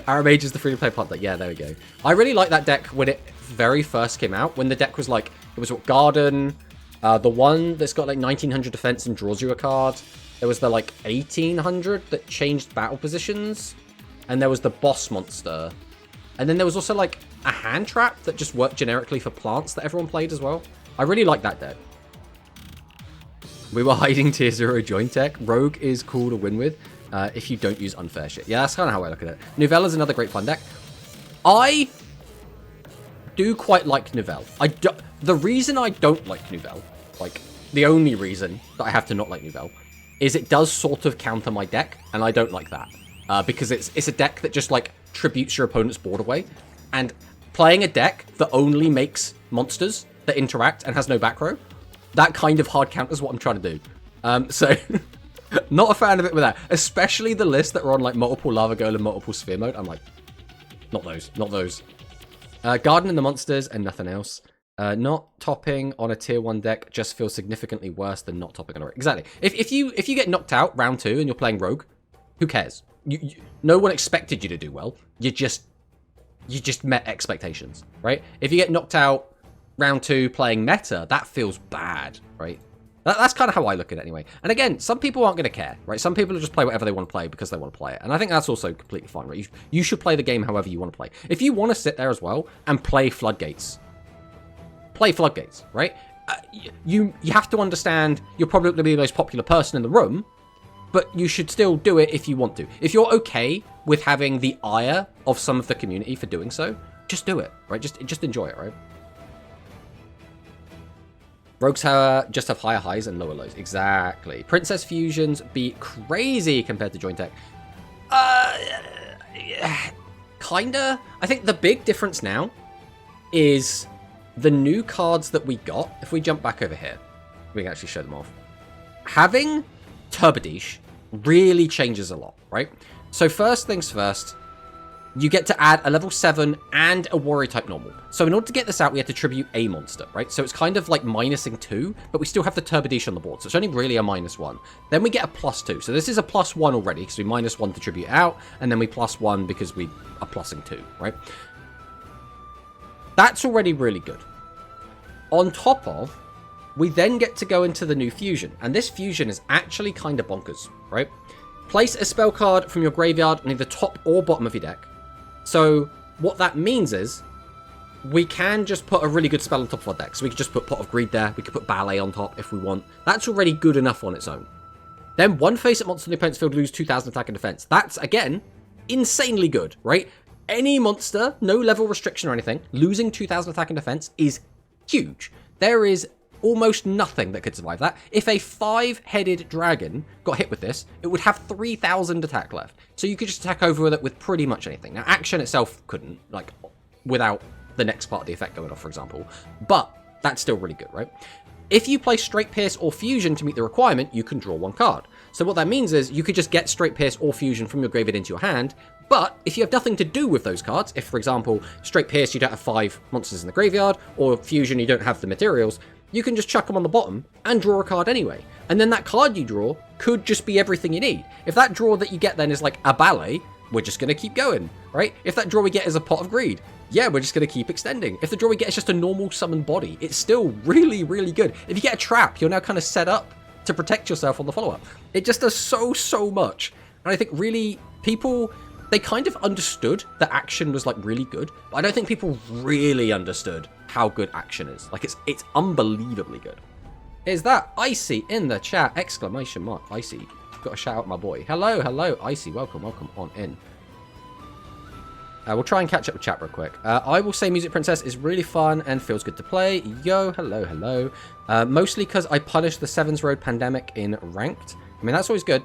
S1: Aramage is the free-to-play plant deck. Yeah, there we go. I really like that deck when it very first came out, when the deck was like, it was what, Garden, the one that's got like 1900 defense and draws you a card. There was the like 1800 that changed battle positions, and there was the boss monster, and then there was also like a hand trap that just worked generically for plants that everyone played as well. I really like that deck. We were hiding tier 0 Join Tech. Rogue is cool to win with if you don't use unfair shit. Yeah, that's kind of how I look at it. Nouvelle is another great fun deck. I do quite like Nouvelle. The reason I don't like Nouvelle, like the only reason that I have to not like Nouvelle, is it does sort of counter my deck, and I don't like that. Because it's a deck that just like tributes your opponent's board away, and playing a deck that only makes monsters that interact and has no back row, that kind of hard counters what I'm trying to do. So not a fan of it with that. Especially the list that are on like multiple Lava Girl and multiple Sphere mode. I'm like, not those, not those. Gardening the monsters and nothing else. Not topping on a tier 1 deck just feels significantly worse than not topping on a... Exactly. If you get knocked out round 2 and you're playing Rogue, who cares? No one expected you to do well. You just met expectations, right? If you get knocked out round 2 playing meta, that feels bad, right? That's kind of how I look at it anyway. And again, some people aren't going to care, right? Some people will just play whatever they want to play because they want to play it. And I think that's also completely fine, right? You should play the game however you want to play. If you want to sit there as well and play Floodgates, play Floodgates, right? You have to understand you're probably going to be the most popular person in the room, but you should still do it if you want to. If you're okay with having the ire of some of the community for doing so, just do it, right? Just enjoy it, right? Rogues just have higher highs and lower lows. Exactly. Princess fusions be crazy compared to joint deck. Kinda. I think the big difference now is the new cards that we got. If we jump back over here, we can actually show them off. Having Turbadish really changes a lot, right? So first things first, you get to add a level 7 and a warrior type normal. So in order to get this out, we had to tribute a monster, right? So it's kind of like minusing 2, but we still have the Turbadish on the board. So it's only really a -1. Then we get a +2. So this is a +1 already, because we -1 to tribute out, and then we +1 because we are plussing 2, right? That's already really good. On top of, we then get to go into the new fusion. And this fusion is actually kind of bonkers, right? Place a spell card from your graveyard on either top or bottom of your deck. So what that means is we can just put a really good spell on top of our deck. So we could just put Pot of Greed there. We could put Ballet on top if we want. That's already good enough on its own. Then one face at monster in the opponent's field lose 2,000 attack and defense. That's, again, insanely good, right? Any monster, no level restriction or anything, losing 2,000 attack and defense is huge. There is almost nothing that could survive that. If a 5-headed dragon got hit with this, it would have 3,000 attack left. So you could just attack over with it with pretty much anything. Now, action itself couldn't, like, without the next part of the effect going off, for example. But that's still really good, right? If you play Straight Pierce or Fusion to meet the requirement, you can draw 1 card. So what that means is you could just get Straight Pierce or Fusion from your graveyard into your hand. But if you have nothing to do with those cards, if, for example, Straight Pierce, you don't have 5 monsters in the graveyard, or Fusion, you don't have the materials, you can just chuck them on the bottom and draw a card anyway. And then that card you draw could just be everything you need. If that draw that you get then is like a Ballet, we're just going to keep going, right? If that draw we get is a Pot of Greed, yeah, we're just going to keep extending. If the draw we get is just a normal summoned body, it's still really, really good. If you get a trap, you're now kind of set up to protect yourself on the follow-up. It just does so much. And I think really people, they kind of understood that action was like really good, but I don't think people really understood how good action is. Like it's unbelievably good. Is that Icy in the chat? Exclamation mark. Icy. Got to shout out my boy. Hello, Icy. Welcome on in. We'll try and catch up with chat real quick. I will say Music Princess is really fun and feels good to play. Yo, hello. Mostly because I punished the Sevens Road Pandemic in Ranked. I mean, that's always good.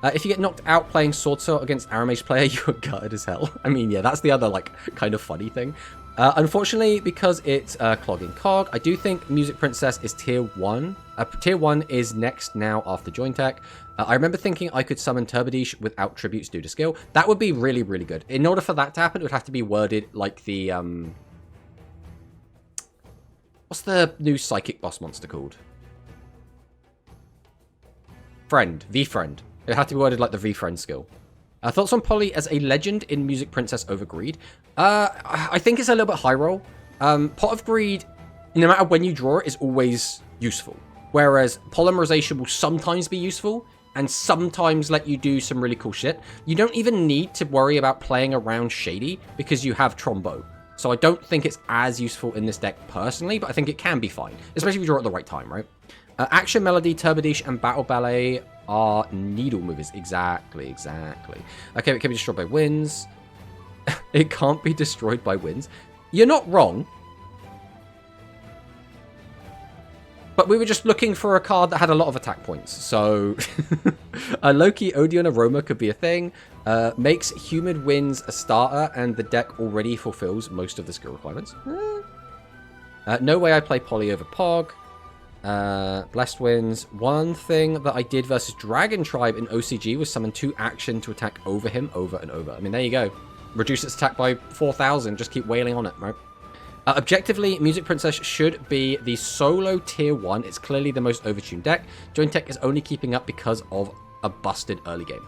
S1: If you get knocked out playing Sword Sword against Aramage player, you are gutted as hell. I mean, yeah, that's the other, like, kind of funny thing. Unfortunately, because it's clogging cog, I do think Music Princess is tier 1. Tier 1 is next now after Joint Tech. I remember thinking I could summon Turbadish without tributes due to skill. That would be really, really good. In order for that to happen, it would have to be worded like the... What's the new psychic boss monster called? V-Friend. It had to be worded like the V-Friend skill. Thoughts on Polly as a legend in Music Princess over Greed? I think it's a little bit high roll. Pot of Greed, no matter when you draw it, is always useful. Whereas Polymerization will sometimes be useful and sometimes let you do some really cool shit. You don't even need to worry about playing around Shady because you have Trombo. So I don't think it's as useful in this deck personally, but I think it can be fine, especially if you draw it at the right time, right? Action Melody, Turbadish, and Battle Ballet are needle movers. Exactly. Okay, it can be destroyed by winds. It can't be destroyed by winds. You're not wrong. But we were just looking for a card that had a lot of attack points. So, Loki, Odeon, Aroma could be a thing. Makes Humid Winds a starter, and the deck already fulfills most of the skill requirements. No way I play Poly over Pog. Blessed wins. One thing that I did versus Dragon Tribe in OCG was summon 2 action to attack over him over and over. I mean, there you go. Reduce its attack by 4,000. Just keep wailing on it, right? Objectively, Music Princess should be the solo tier 1. It's clearly the most overtuned deck. Joint Tech is only keeping up because of a busted early game.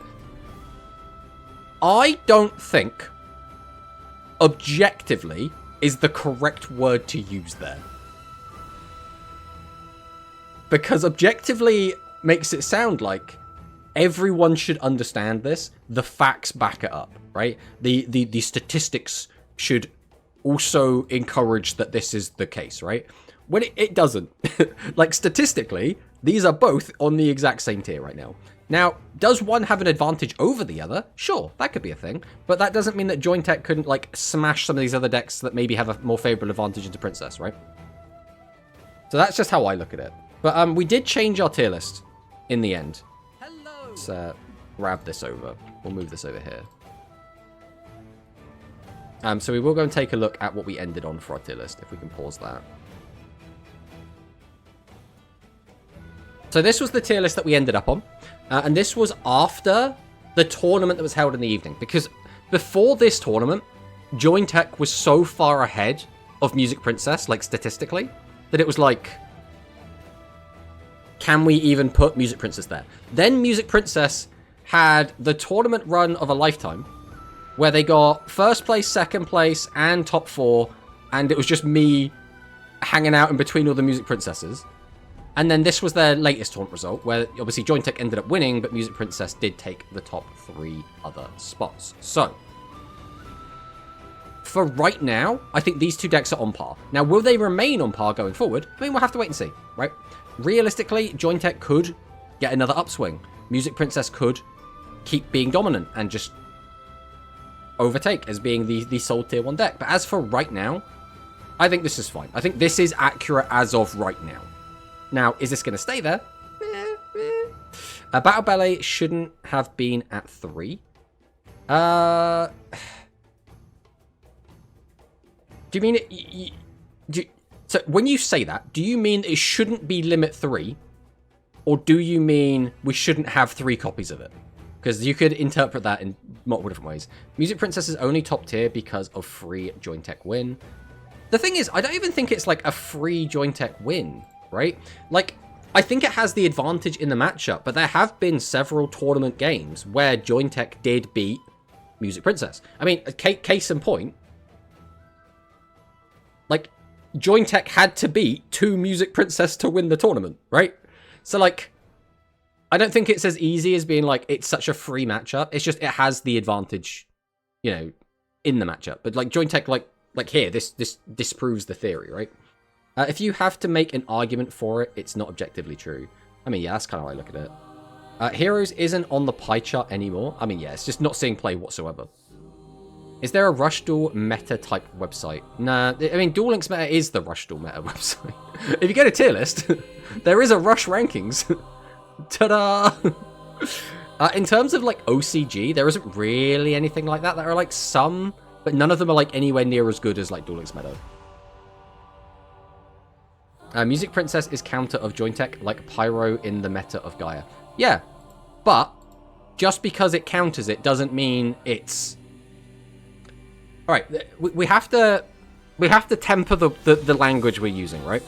S1: I don't think objectively is the correct word to use there. Because objectively makes it sound like everyone should understand this. The facts back it up, right? The statistics should also encourage that this is the case, right? When it doesn't. Like, statistically, these are both on the exact same tier right now. Now, does one have an advantage over the other? Sure, that could be a thing. But that doesn't mean that Joint Tech couldn't, like, smash some of these other decks that maybe have a more favorable advantage into Princess, right? So that's just how I look at it. But we did change our tier list in the end. Hello. Let's grab this over. We'll move this over here. So we will go and take a look at what we ended on for our tier list, if we can pause that. So this was the tier list that we ended up on. And this was after the tournament that was held in the evening. Because before this tournament, Joint Tech was so far ahead of Music Princess, like statistically, that it was like, can we even put Music Princess there? Then Music Princess had the tournament run of a lifetime, where they got first place, second place, and top 4, and it was just me hanging out in between all the Music Princesses. And then this was their latest tournament result, where obviously Joint Tech ended up winning, but Music Princess did take the top 3 other spots. So, for right now, I think these 2 decks are on par. Now, will they remain on par going forward? I mean, we'll have to wait and see, right? Realistically, Joint Tech could get another upswing. Music Princess could keep being dominant and just overtake as being the sole tier 1 deck. But as for right now, I think this is fine. I think this is accurate as of right now. Now, is this going to stay there? Battle Ballet shouldn't have been at 3. Do you mean it... So, when you say that, do you mean it shouldn't be limit 3? Or do you mean we shouldn't have 3 copies of it? Because you could interpret that in multiple different ways. Music Princess is only top tier because of free Joint Tech win. The thing is, I don't even think it's like a free Joint Tech win, right? Like, I think it has the advantage in the matchup, but there have been several tournament games where Joint Tech did beat Music Princess. I mean, case in point, like, Joint Tech had to beat 2 Music Princess to win the tournament, right? So, like, I don't think it's as easy as being like, it's such a free matchup. It's just, it has the advantage, you know, in the matchup. But like Joint Tech, like here, this disproves the theory, right? If you have to make an argument for it, it's not objectively true. I mean, yeah, that's kind of how I look at it. Heroes isn't on the pie chart anymore. I mean, yeah, it's just not seeing play whatsoever. Is there a Rush Duel meta type website? Nah, I mean, Duel Links meta is the Rush Duel meta website. If you go to tier list, there is a Rush rankings. Ta-da! In terms of, like, OCG, there isn't really anything like that. There are, like, some, but none of them are, like, anywhere near as good as, like, Duel Links meta. Music Princess is counter of Joint Tech, like Pyro in the meta of Gaia. Yeah, but just because it counters it doesn't mean it's... Alright, we have to temper the language we're using, right?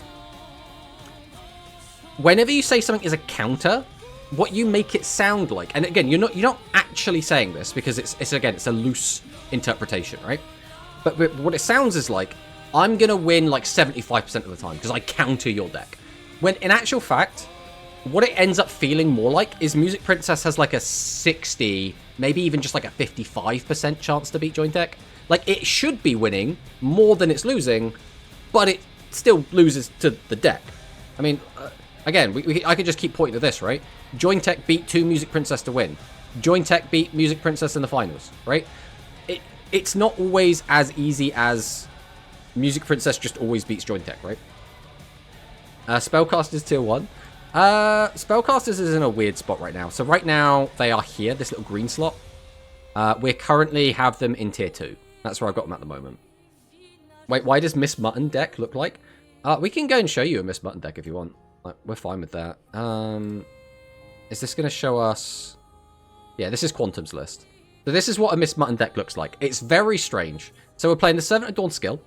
S1: Whenever you say something is a counter, what you make it sound like, and again, you're not actually saying this because it's a loose interpretation, right? But what it sounds is like, I'm gonna win like 75% of the time because I counter your deck. When in actual fact, what it ends up feeling more like is Music Princess has like a 60, maybe even just like a 55% chance to beat Joint Tech. Like, it should be winning more than it's losing, but it still loses to the deck. I mean, again, I could just keep pointing to this, right? Joint Tech beat 2 Music Princess to win. Joint Tech beat Music Princess in the finals, right? It's not always as easy as Music Princess just always beats Joint Tech, right? Spellcasters tier 1. Spellcasters is in a weird spot right now. So right now, they are here, this little green slot. We currently have them in tier 2. That's where I've got them at the moment. Wait, why does Miss Mutton deck look like? We can go and show you a Miss Mutton deck if you want. Like, we're fine with that. Is this going to show us... Yeah, this is Quantum's list. So this is what a Miss Mutton deck looks like. It's very strange. So we're playing the Servant of Dawn skill.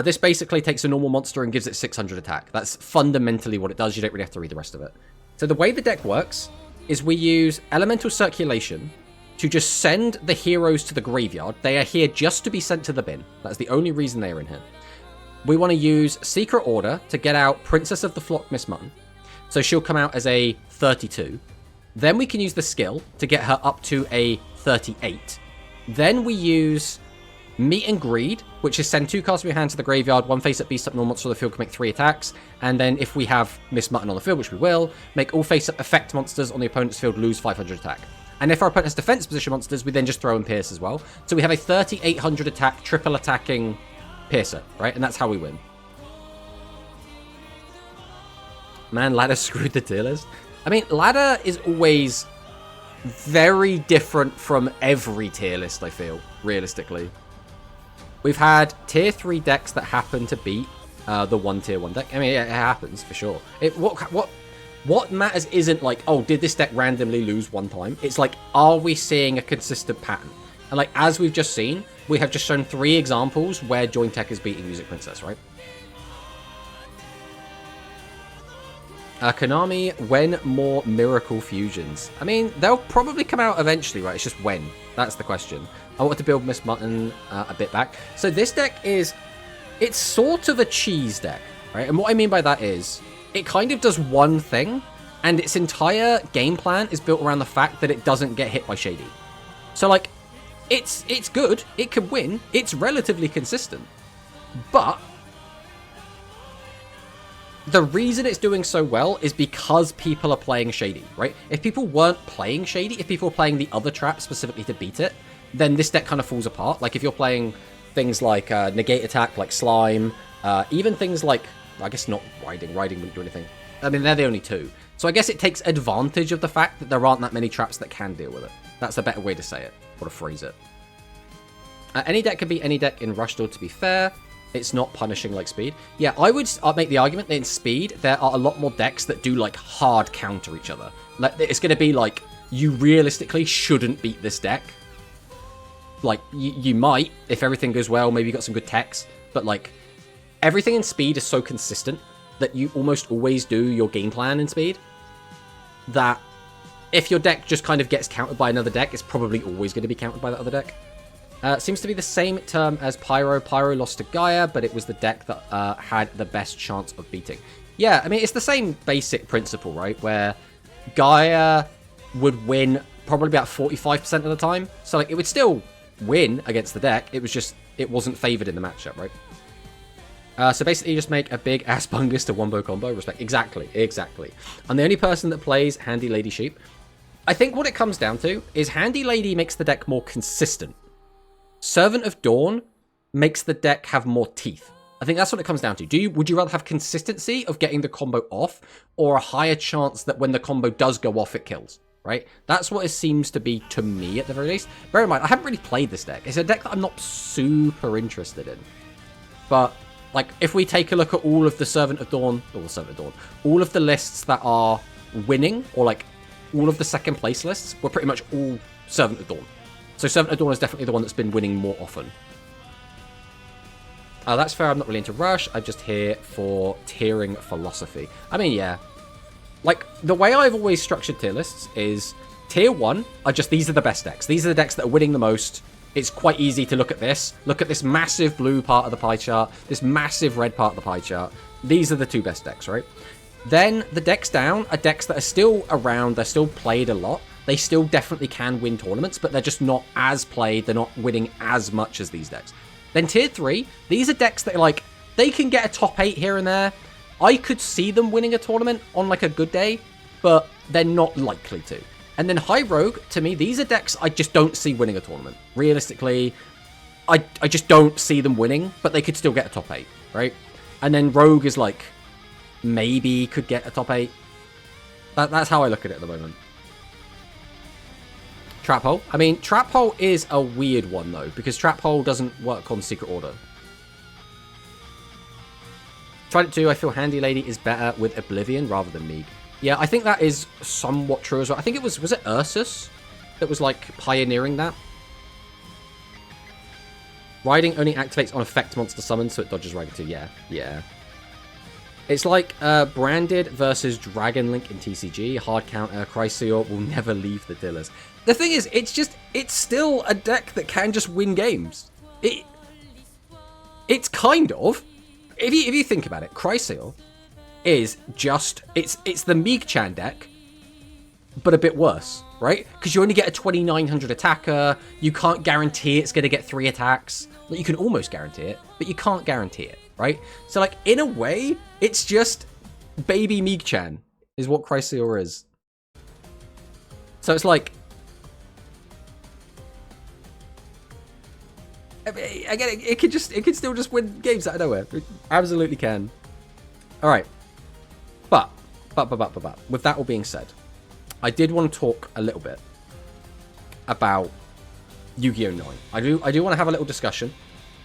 S1: This basically takes a normal monster and gives it 600 attack. That's fundamentally what it does. You don't really have to read the rest of it. So the way the deck works is we use Elemental Circulation to just send the heroes to the graveyard. They are here just to be sent to the bin. That's the only reason they are in here. We want to use Secret Order to get out Princess of the Flock Miss Mutton. So she'll come out as a 32. Then we can use the skill to get her up to a 38. Then we use Meat and Greed, which is send 2 cards from your hand to the graveyard, 1 face-up beast-up normal monster on the field can make 3 attacks. And then if we have Miss Mutton on the field, which we will, make all face-up effect monsters on the opponent's field lose 500 attack. And if our opponent has defense position monsters, we then just throw in Pierce as well. So we have a 3,800 attack, triple attacking Piercer, right? And that's how we win. Man, Ladder screwed the tier list. I mean, Ladder is always very different from every tier list, I feel, realistically. We've had tier 3 decks that happen to beat the 1 tier 1 deck. I mean, yeah, it happens, for sure. What matters isn't like, oh, did this deck randomly lose one time? It's like, are we seeing a consistent pattern? And like, as we've just seen, we have just shown 3 examples where Joint Tech is beating Music Princess, right? Konami, when more Miracle Fusions? I mean, they'll probably come out eventually, right? It's just when. That's the question. I want to build Miss Mutton a bit back. So this deck is... It's sort of a cheese deck, right? And what I mean by that is, it kind of does one thing, and its entire game plan is built around the fact that it doesn't get hit by Shady. So, like, it's good. It can win. It's relatively consistent. But... the reason it's doing so well is because people are playing Shady, right? If people weren't playing Shady, if people were playing the other trap specifically to beat it, then this deck kind of falls apart. Like, if you're playing things like Negate Attack, like Slime, even things like, I guess not Riding. Riding wouldn't do anything. I mean, they're the only 2. So I guess it takes advantage of the fact that there aren't that many traps that can deal with it. That's a better way to say it, or to phrase it. Any deck can beat any deck in Rush Duel, to be fair. It's not punishing like Speed. Yeah, I would make the argument that in Speed, there are a lot more decks that do, like, hard counter each other. Like, it's going to be, like, you realistically shouldn't beat this deck. Like, you might, if everything goes well, maybe you got some good techs. But, like, everything in Speed is so consistent that you almost always do your game plan in Speed. That if your deck just kind of gets countered by another deck, it's probably always going to be countered by that other deck. Seems to be the same term as Pyro. Pyro lost to Gaia, but it was the deck that had the best chance of beating. Yeah, I mean, it's the same basic principle, right? Where Gaia would win probably about 45% of the time. So, like, it would still win against the deck. It was just, it wasn't favored in the matchup, right? So basically, you just make a big ass bungus to wombo combo. Respect. Exactly. I'm the only person that plays Handy Lady Sheep. I think what it comes down to is Handy Lady makes the deck more consistent. Servant of Dawn makes the deck have more teeth. I think that's what it comes down to. Would you rather have consistency of getting the combo off, or a higher chance that when the combo does go off, it kills, right? That's what it seems to be to me, at the very least. Bear in mind, I haven't really played this deck. It's a deck that I'm not super interested in. But, like, if we take a look at all of the Servant of Dawn, all of the lists that are winning, or, like, all of the second place lists, were pretty much all Servant of Dawn. So Servant of Dawn is definitely the one that's been winning more often. That's fair, I'm not really into Rush. I'm just here for tiering philosophy. I mean, yeah. Like, the way I've always structured tier lists is tier 1 are just, these are the best decks. These are the decks that are winning the most. It's quite easy to look at this. Look at this massive blue part of the pie chart, this massive red part of the pie chart. These are the 2 best decks, right? Then the decks down are decks that are still around, they're still played a lot. They still definitely can win tournaments, but they're just not as played. They're not winning as much as these decks. Then tier 3, these are decks that are like, they can get a top 8 here and there. I could see them winning a tournament on like a good day, but they're not likely to. And then High Rogue, to me, these are decks I just don't see winning a tournament. Realistically, I just don't see them winning, but they could still get a top 8, right? And then Rogue is like, maybe could get a top 8. That's how I look at it at the moment. Trap Hole. I mean, Trap Hole is a weird one, though, because Trap Hole doesn't work on Secret Order. Tried it too. I feel Handy Lady is better with Oblivion rather than Meek. Yeah, I think that is somewhat true as well. I think it was it Ursus that was like pioneering that? Riding only activates on effect monster summons, so it dodges Raga too. Yeah, yeah. It's like Branded versus Dragon Link in TCG. Hard counter, Chrysaor will never leave the dealers. The thing is, it's still a deck that can just win games. It's kind of, if you think about it, Chrysaor is just, it's the Meek-chan deck, but a bit worse, right? Because you only get a 2900 attacker, you can't guarantee it's going to get 3 attacks. Like, you can almost guarantee it, but you can't guarantee it, right? So, like, in a way, it's just baby Meek-chan is what Chrysaor is. So it's like, again, it could still just win games out of nowhere. It absolutely can. All right, but with that all being said, I did want to talk a little bit about Yu-Gi-Oh! 9. I do want to have a little discussion,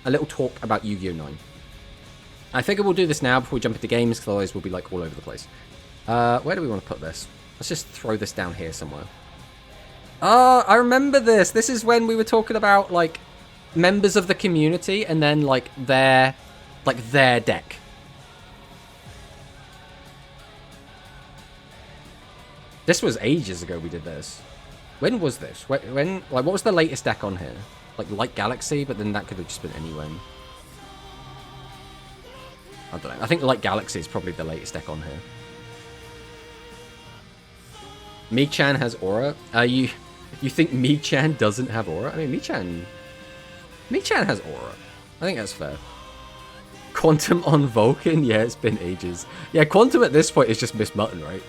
S1: a little talk about Yu-Gi-Oh! 9. I figure we'll do this now before we jump into games, because otherwise we'll be like all over the place. Where do we want to put this? Let's just throw this down here somewhere. Oh, I remember this. This is when we were talking about like members of the community and then like their deck. This was ages ago we did this. When was this? When like, what was the latest deck on here? Like Light Galaxy, but then that could have just been anyone. I don't know. I think Light Galaxy is probably the latest deck on here. Meek-chan has aura. You think Meek-chan doesn't have aura? I mean, Meek-chan has aura. I think that's fair. Quantum on Vulcan? Yeah, it's been ages. Yeah, Quantum at this point is just Miss Mutton, right?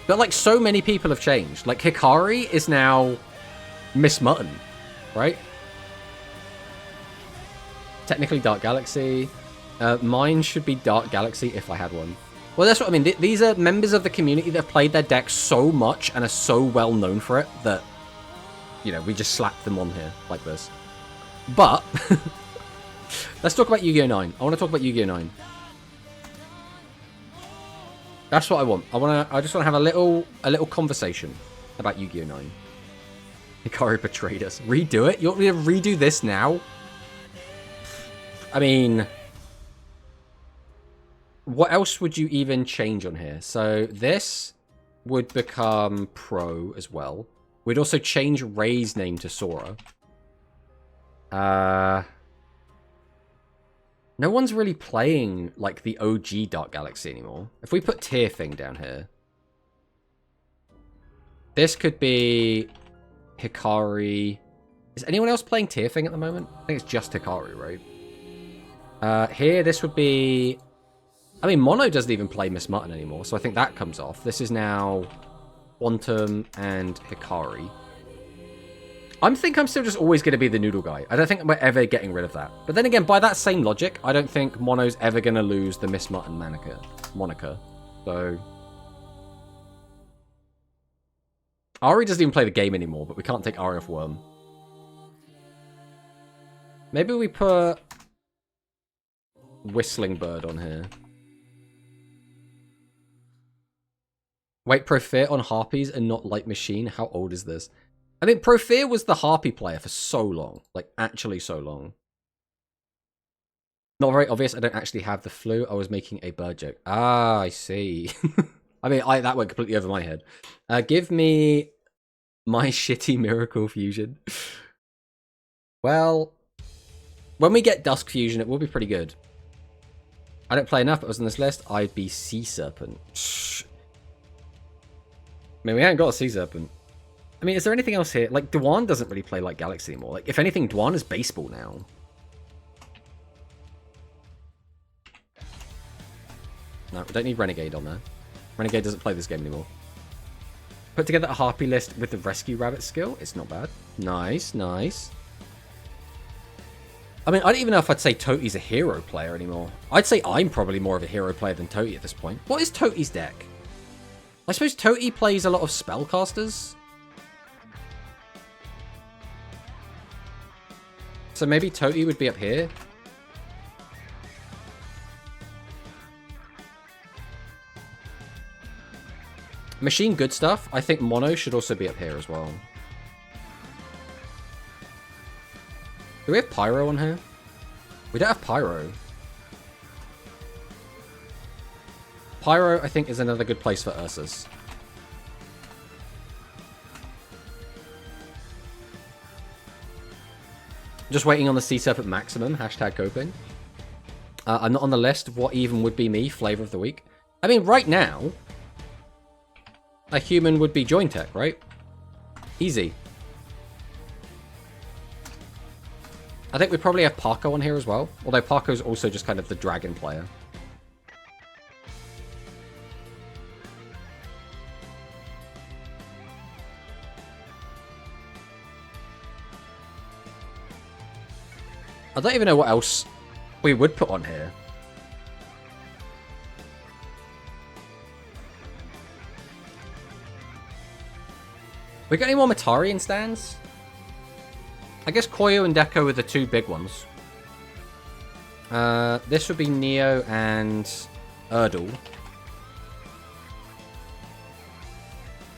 S1: But like so many people have changed. Like Hikari is now Miss Mutton, right? Technically Dark Galaxy. Mine should be Dark Galaxy if I had one. Well, that's what I mean. These are members of the community that have played their deck so much and are so well known for it that, you know, we just slap them on here like this. But let's talk about Yu-Gi-Oh! 9. I want to talk about Yu-Gi-Oh! 9. That's what I want. I just want to have a little conversation about Yu-Gi-Oh! 9. Hikari betrayed us. Redo it? You want me to redo this now? I mean, what else would you even change on here? So this would become Pro as well. We'd also change Ray's name to Sora. No one's really playing, like, the OG Dark Galaxy anymore. If we put Tier Thing down here, this could be Hikari. Is anyone else playing Tier Thing at the moment? I think it's just Hikari, right? Here, this would be... I mean, Mono doesn't even play Miss Mutton anymore, so I think that comes off. This is now Quantum and Hikari. I think I'm still just always going to be the noodle guy. I don't think we're ever getting rid of that. But then again, by that same logic, I don't think Mono's ever going to lose the Miss Mutton moniker. So... Ari doesn't even play the game anymore, but we can't take Ari off Worm. Maybe we put Whistling Bird on here. Wait, Profeer on Harpies and not Light Machine? How old is this? I mean, Profeer was the Harpy player for so long. Like, actually so long. Not very obvious, I don't actually have the flu. I was making a bird joke. Ah, I see. I mean, that went completely over my head. Give me my shitty Miracle Fusion. Well, when we get Dusk Fusion, it will be pretty good. I don't play enough, but it was on this list. I'd be Sea Serpent. Shh. I mean, we haven't got a Sea Serpent. I mean, is there anything else here? Like, Dwan doesn't really play like Galaxy anymore. Like, if anything, Dwan is baseball now. No, we don't need Renegade on there. Renegade doesn't play this game anymore. Put together a Harpy list with the Rescue Rabbit skill. It's not bad. Nice, nice. I mean, I don't even know if I'd say Toti's a hero player anymore. I'd say I'm probably more of a hero player than Toti at this point. What is Toti's deck? I suppose Toti plays a lot of spellcasters. So maybe Toti would be up here. Machine good stuff. I think mono should also be up here as well. Do we have pyro on here? We don't have pyro. Pyro, I think, is another good place for Ursus. Just waiting on the C-Surf at maximum. Hashtag coping. I'm not on the list of what even would be me, flavor of the week. I mean, right now, a human would be Join Tech, right? Easy. I think we probably have Parko on here as well. Although Parko's also just kind of the dragon player. I don't even know what else we would put on here. We got any more Matarian stands? I guess Koyo and Deco are the two big ones. This would be Neo and Erdal.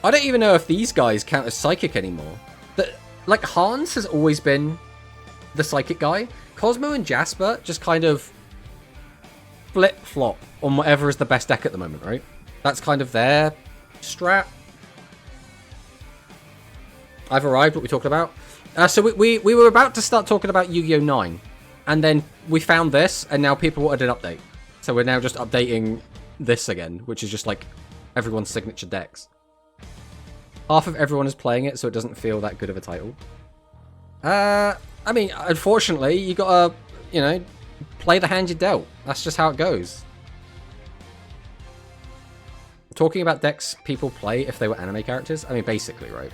S1: I don't even know if these guys count as Psychic anymore. Like, Hans has always been the Psychic guy. Cosmo and Jasper just kind of flip-flop on whatever is the best deck at the moment, right? That's kind of their strat. I've arrived, what we talked about. So we were about to start talking about Yu-Gi-Oh! 9. And then we found this, and now people wanted an update. So we're now just updating this again, which is just like everyone's signature decks. Half of everyone is playing it, so it doesn't feel that good of a title. I mean, unfortunately, you gotta, you know, play the hand you dealt. That's just how it goes. Talking about decks people play if they were anime characters, I mean, basically, right?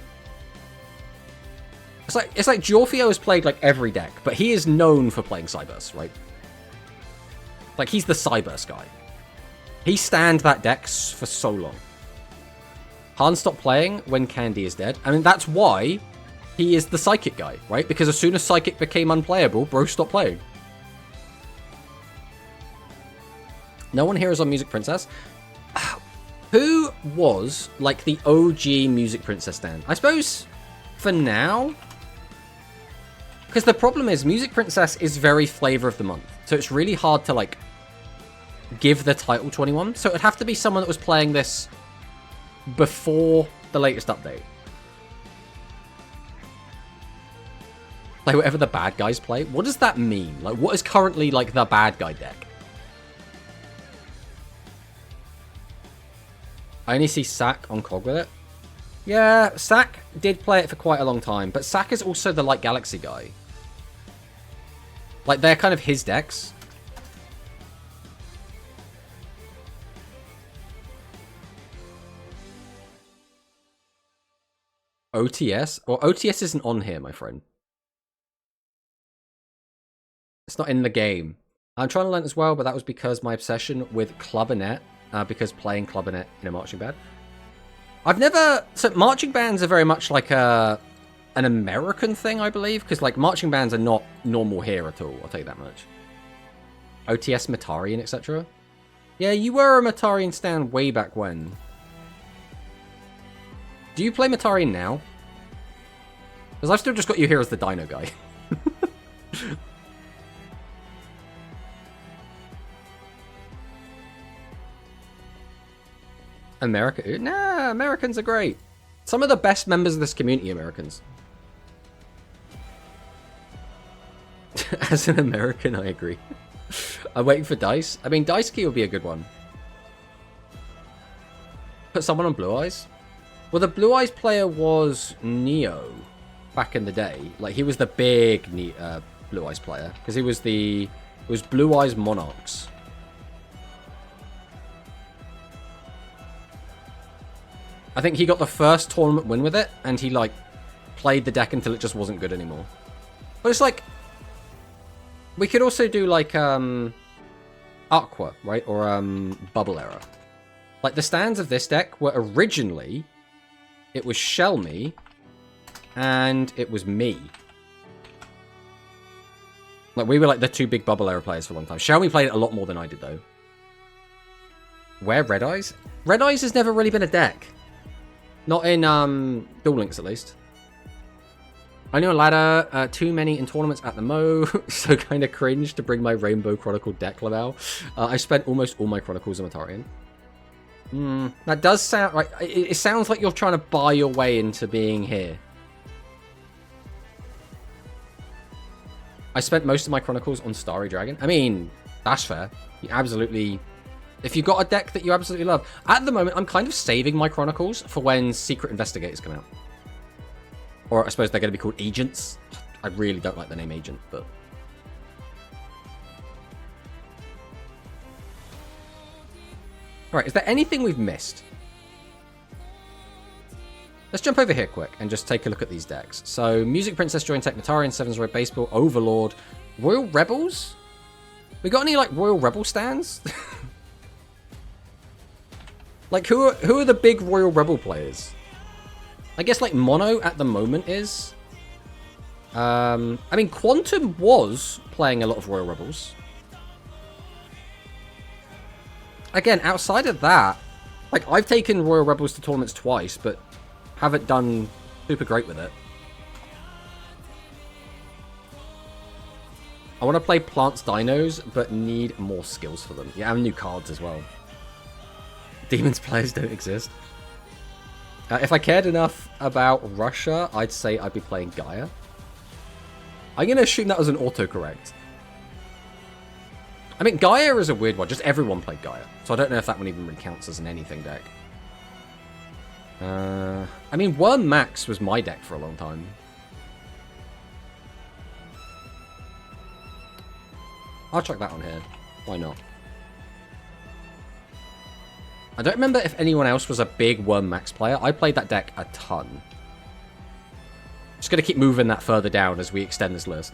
S1: It's like Giorfio has played like every deck, but he is known for playing Cyburst, right? Like, he's the Cyburst guy. He stanned that deck for so long. Han stopped playing when Candy is dead. I mean, that's why he is the Psychic guy, right? Because as soon as Psychic became unplayable, bro stopped playing. No one here is on Music Princess. Who was, like, the OG Music Princess stand? I suppose, for now... Because the problem is, Music Princess is very flavor of the month. So it's really hard to, like, give the title to anyone. So it'd have to be someone that was playing this before the latest update. Like, whatever the bad guys play. What does that mean? Like, what is currently, like, the bad guy deck? I only see Sack on COG with it. Yeah, Sack did play it for quite a long time. But Sack is also the Light Galaxy guy. Like, they're kind of his decks. OTS? Or OTS isn't on here, my friend. It's not in the game. I'm trying to learn as well, but that was because my obsession with Clubbernet, because playing Clubbernet in a marching band. I've never... So marching bands are very much like an American thing, I believe, because like marching bands are not normal here at all, I'll tell you that much. OTS, Matarian, etc. Yeah, you were a Matarian stan way back when. Do you play Matarian now? Because I've still just got you here as the Dino guy. America? Nah, Americans are great. Some of the best members of this community, Americans. As an American, I agree. I'm waiting for Dice. I mean, Dice Key would be a good one. Put someone on Blue Eyes? Well, the Blue Eyes player was Neo back in the day. Like, he was the big Blue Eyes player. Because he was it was Blue Eyes Monarchs. I think he got the first tournament win with it, and he, like, played the deck until it just wasn't good anymore. But it's like... We could also do, like, Aqua, right? Or, Bubble Era. Like, the stands of this deck were originally... It was Shelmy, and it was me. Like, we were, like, the two big Bubble Era players for a long time. Shelmy played it a lot more than I did, though. Where Red Eyes? Red Eyes has never really been a deck. Not in Duel Links, at least. I know a ladder, too many in tournaments at the Mo, so kind of cringe to bring my Rainbow Chronicle deck, Laval. I spent almost all my Chronicles on Matarian. That does sound... Right, it sounds like you're trying to buy your way into being here. I spent most of my Chronicles on Starry Dragon. I mean, that's fair. You absolutely... If you've got a deck that you absolutely love... At the moment, I'm kind of saving my Chronicles for when Secret Investigators come out. Or I suppose they're going to be called Agents. I really don't like the name Agent, but... Alright, is there anything we've missed? Let's jump over here quick and just take a look at these decks. So, Music Princess, Join Tech, Natarian, Sevens Red Baseball, Overlord, Royal Rebels? We got any, like, Royal Rebel stands? Like, who are the big Royal Rebel players? I guess, like, Mono at the moment is. I mean, Quantum was playing a lot of Royal Rebels. Again, outside of that, like, I've taken Royal Rebels to tournaments twice, but haven't done super great with it. I want to play Plants Dinos, but need more skills for them. Yeah, and new cards as well. Demons players don't exist. If I cared enough about Russia, I'd say I'd be playing Gaia. I'm going to assume that was an autocorrect. I mean, Gaia is a weird one. Just everyone played Gaia. So I don't know if that one even really counts as an anything deck. I mean, Worm Max was my deck for a long time. I'll check that on here. Why not? I don't remember if anyone else was a big Worm Max player. I played that deck a ton. Just going to keep moving that further down as we extend this list.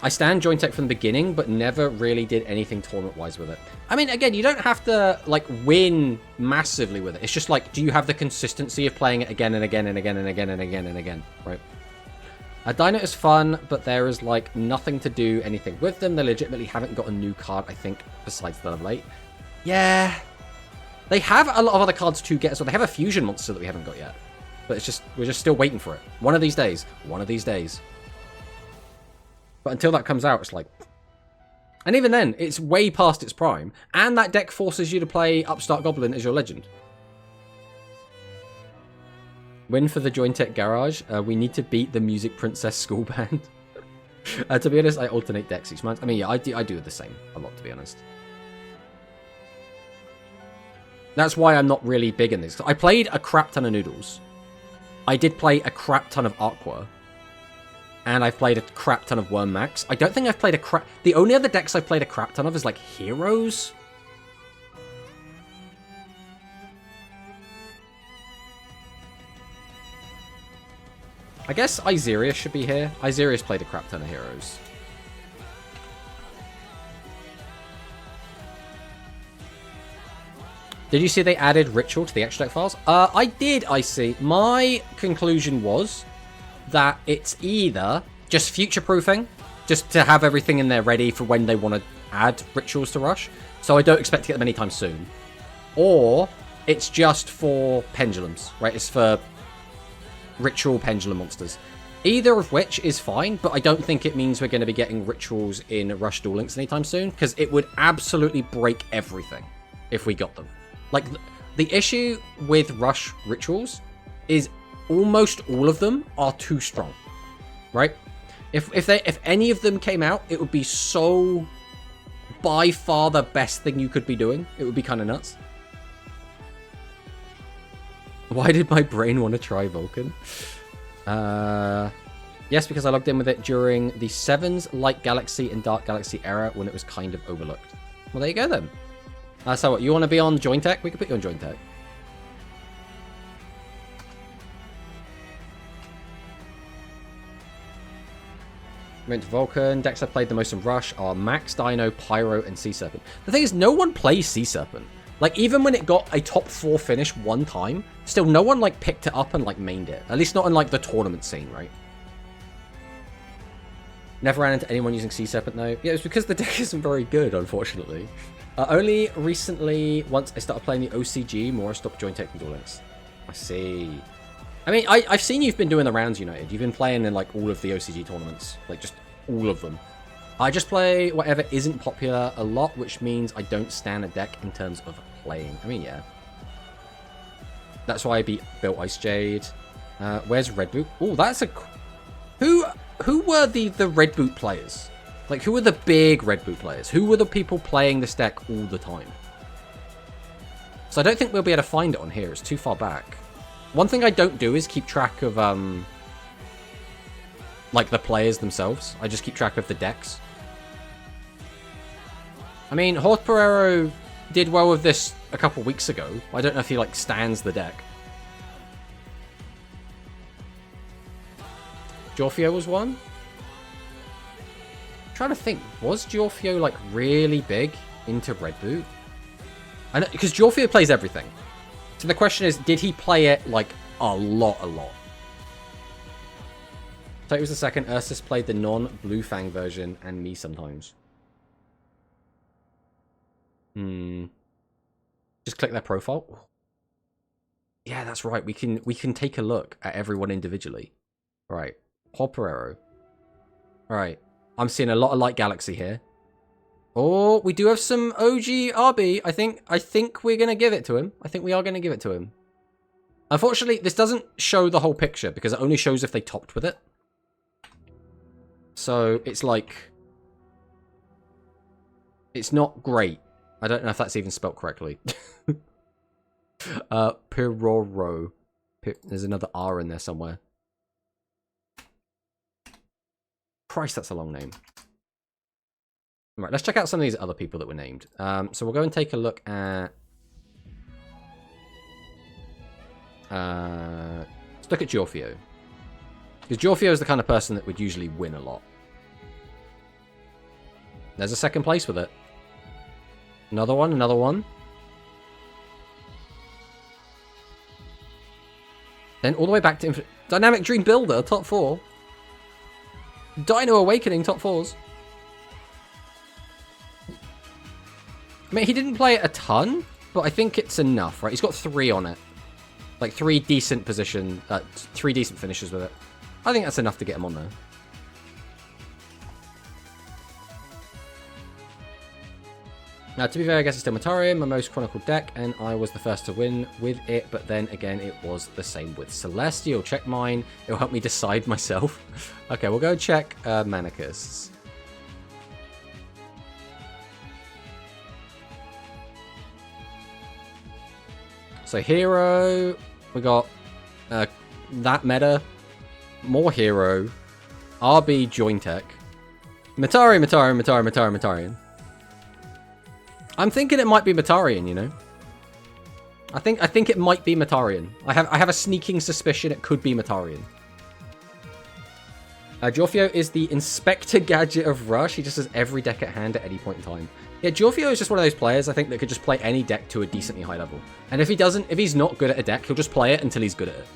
S1: I stand Joint Tech from the beginning, but never really did anything tournament-wise with it. I mean, again, you don't have to, like, win massively with it. It's just like, do you have the consistency of playing it again and again and again and again and again and again, right? Dino is fun, but there is, like, nothing to do anything with them. They legitimately haven't got a new card, I think, besides the of late. Yeah. They have a lot of other cards to get as well. They have a fusion monster that we haven't got yet. But it's just, we're just still waiting for it. One of these days. One of these days. But until that comes out, it's like... And even then, it's way past its prime. And that deck forces you to play Upstart Goblin as your legend. Win for the Jointech Garage. We need to beat the Music Princess school band. To be honest, I alternate decks each month. I mean, yeah, I do the same a lot, to be honest. That's why I'm not really big in this. I played a crap ton of Noodles. I did play a crap ton of Aqua. And I've played a crap ton of Worm Max. I don't think I've played a crap... The only other decks I've played a crap ton of is, like, Heroes. I guess Iserius should be here. Iserius played a crap ton of Heroes. Did you see they added Ritual to the extra deck files? I did, I see. My conclusion was that it's either just future-proofing, just to have everything in there ready for when they want to add Rituals to Rush, so I don't expect to get them anytime soon. Or it's just for Pendulums, right? It's for Ritual Pendulum monsters. Either of which is fine, but I don't think it means we're going to be getting Rituals in Rush Duel Links anytime soon, because it would absolutely break everything if we got them. Like, the issue with Rush Rituals is almost all of them are too strong, right? If any of them came out, it would be so by far the best thing you could be doing. It would be kind of nuts. Why did my brain want to try Vulcan? Yes, because I logged in with it during the Sevens, Light Galaxy, and Dark Galaxy era when it was kind of overlooked. Well, there you go then. So what, you want to be on Joint Tech? We can put you on Joint Tech. Went to Vulcan. Decks I played the most in Rush are Max, Dino, Pyro, and Sea Serpent. The thing is, no one plays Sea Serpent. Like, even when it got a top 4 finish one time, still no one, like, picked it up and, like, mained it. At least not in, like, the tournament scene, right? Never ran into anyone using Sea Serpent, though. Yeah, it's because the deck isn't very good, unfortunately. Only recently, once I started playing the OCG, more I stopped joint taking Duel Links. I see. I mean, I've seen you've been doing the rounds, United. You've been playing in, like, all of the OCG tournaments. Like, just all of them. I just play whatever isn't popular a lot, which means I don't stand a deck in terms of playing. I mean, yeah. That's why I built Ice Jade. Where's Red Boot? Oh, that's a... Who were the Red Boot players? Like, who were the big Red Boot players? Who were the people playing this deck all the time? So I don't think we'll be able to find it on here. It's too far back. One thing I don't do is keep track of, like, the players themselves. I just keep track of the decks. I mean, Horse Pereiro did well with this a couple weeks ago. I don't know if he, like, stands the deck. Giorfio was one? I'm trying to think. Was Giorfio, like, really big into Red Boot? I know, because Giorfio plays everything. So the question is, did he play it, like, a lot? So it was the second. Ursus played the non-Blue Fang version, and me sometimes. Just click their profile. Yeah, that's right. We can take a look at everyone individually. Right. Hod Pereiro. Right. I'm seeing a lot of Light Galaxy here. Oh, we do have some OG RB. I think we're gonna give it to him. I think we are gonna give it to him. Unfortunately, this doesn't show the whole picture because it only shows if they topped with it. So it's like, it's not great. I don't know if that's even spelt correctly. Piroro. There's another R in there somewhere. Christ, that's a long name. Right, let's check out some of these other people that were named. So we'll go and take a look at... let's look at Giorfio. Because Giorfio is the kind of person that would usually win a lot. There's a second place with it. Another one, another one. Then all the way back to Dynamic Dream Builder, top 4. Dino Awakening, top 4s. I mean, he didn't play it a ton, but I think it's enough, right? He's got 3 on it. Like, 3 decent position, 3 decent finishes with it. I think that's enough to get him on there. Now, to be fair, I guess it's still Matarian, my most chronicled deck, and I was the first to win with it, but then again, it was the same with Celestial. Check mine. It'll help me decide myself. Okay, we'll go check Manicus. So Hero, we got that meta, more Hero, RB Jointech, Matarian. I'm thinking it might be Matarian, you know. I think it might be Matarian. I have a sneaking suspicion it could be Matarian. Giorfio is the Inspector Gadget of Rush. He just has every deck at hand at any point in time. Yeah, Giorfio is just one of those players, I think, that could just play any deck to a decently high level. And if he's not good at a deck, he'll just play it until he's good at it.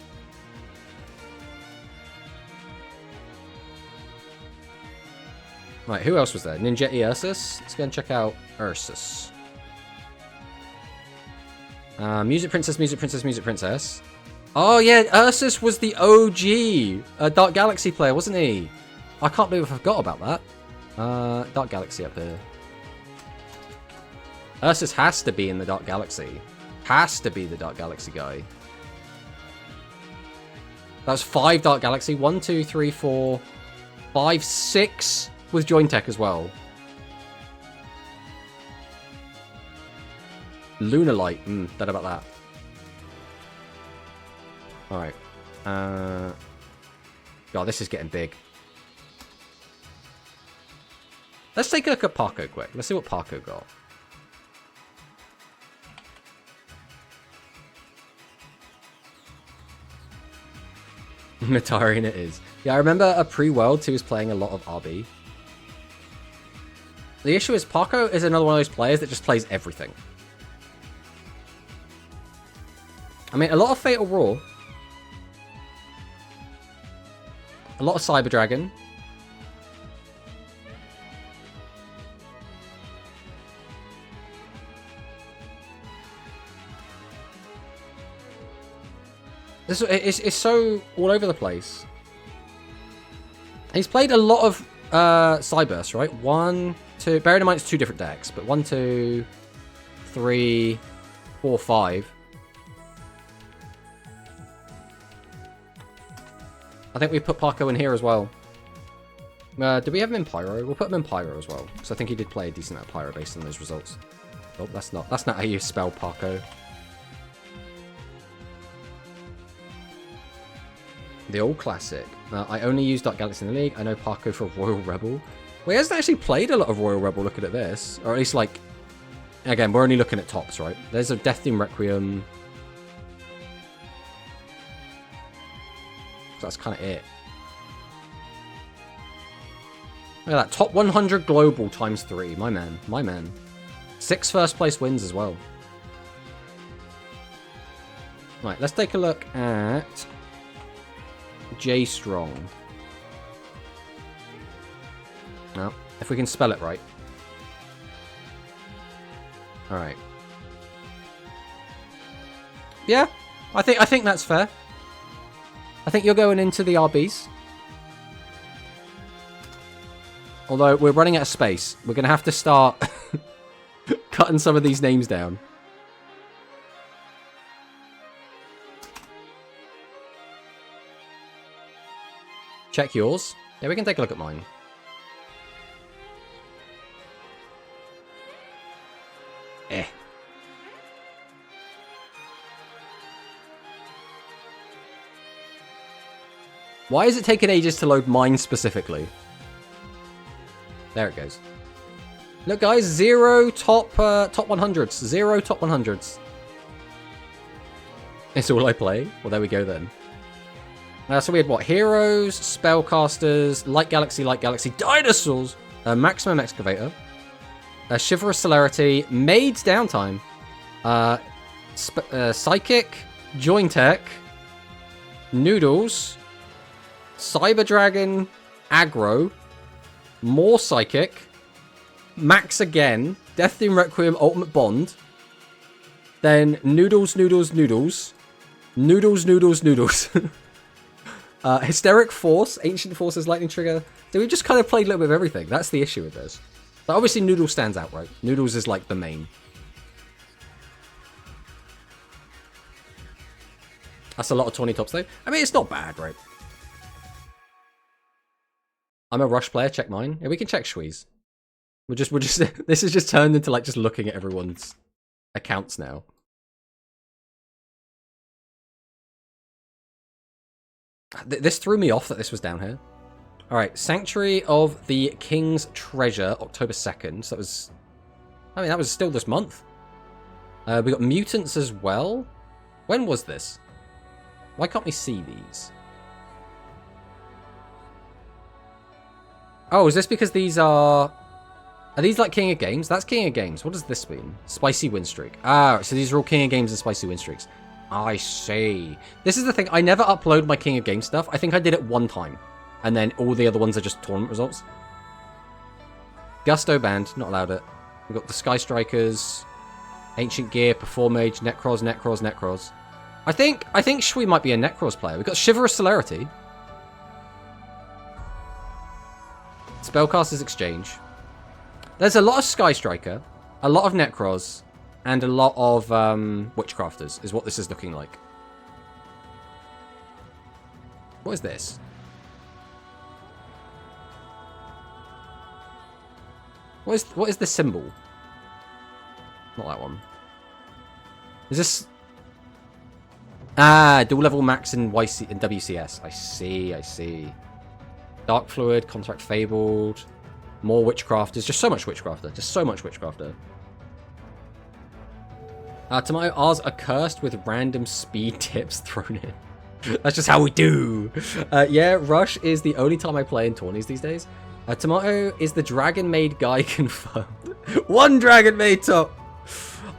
S1: Right, who else was there? Ninja Ursus? Let's go and check out Ursus. Music Princess. Oh yeah, Ursus was the OG Dark Galaxy player, wasn't he? I can't believe I forgot about that. Dark Galaxy up here. Ursus has to be in the Dark Galaxy. Has to be the Dark Galaxy guy. That's 5 Dark Galaxy. 1, 2, 3, 4, 5, 6 with Jointech as well. Lunalight. Don't know about that. Alright. God, this is getting big. Let's take a look at Parko quick. Let's see what Parko got. Matarian it is. Yeah, I remember a pre-World who was playing a lot of RB. The issue is Parko is another one of those players that just plays everything. I mean, a lot of Fatal Roar. A lot of Cyber Dragon. It's so all over the place. He's played a lot of Cyburst, right? 1, 2. Bearing in mind it's 2 different decks, but 1, 2, 3, 4, 5. I think we put Parko in here as well. Do we have him in Pyro? We'll put him in Pyro as well. So I think he did play a decent amount of Pyro based on those results. Oh, that's not how you spell Parko. The old classic. I only use Dark Galaxy in the League. I know Parko for Royal Rebel. Well, he hasn't actually played a lot of Royal Rebel looking at this. Or at least, like... Again, we're only looking at tops, right? There's a Death Doom Requiem. So that's kind of it. Look at that. Top 100 global times 3. My man. My man. 6 first place wins as well. Right, let's take a look at... J Strong. Now, if we can spell it right. Alright. Yeah, I think that's fair. I think you're going into the RBs. Although we're running out of space. We're going to have to start cutting some of these names down. Check yours. Yeah, we can take a look at mine. Eh. Why is it taking ages to load mine specifically? There it goes. Look, guys, 0 top 100s. 0 top 100s. It's all I play. Well, there we go then. So we had what? Heroes, Spellcasters, Light Galaxy, Dinosaurs, Maximum Excavator, Chivalrous Celerity, Maid's Downtime, Psychic, Join Tech, Noodles, Cyber Dragon, Aggro, more Psychic, Max again, Death Doom Requiem, Ultimate Bond, then Noodles. Hysteric Force, Ancient Forces, Lightning Trigger. So we've just kind of played a little bit of everything. That's the issue with this. But obviously Noodles stands out, right? Noodles is like the main. That's a lot of 20 tops though. I mean, it's not bad, right? I'm a Rush player, check mine. Yeah, we can check Shwee's. We're just, this has just turned into like just looking at everyone's accounts now. This threw me off that this was down here. Alright, Sanctuary of the King's Treasure, October 2nd. So that was... I mean, that was still this month. We got Mutants as well. When was this? Why can't we see these? Oh, is this because these are... Are these like King of Games? That's King of Games. What does this mean? Spicy Win Streak. Ah, so these are all King of Games and Spicy Win Streaks. I see. This is the thing. I never upload my King of Games stuff. I think I did it one time. And then all the other ones are just tournament results. Gusto banned. Not allowed it. We've got the Sky Strikers. Ancient Gear. Perform Mage. Necros. I think Shui might be a Necros player. We've got Chivalrous Celerity. Spellcasters Exchange. There's a lot of Sky Striker. A lot of Necros. And a lot of Witchcrafters is what this is looking like. What is this? What is this symbol? Not that one. Is this... Ah, dual level max in YC in WCS. I see. Dark Fluid, Contract Fabled, more Witchcrafters. Just so much Witchcrafter. Tomato, ours are cursed with random speed tips thrown in. That's just how we do. Yeah, Rush is the only time I play in tourneys these days. Tomato is the Dragon Maid guy confirmed. One Dragon Maid top.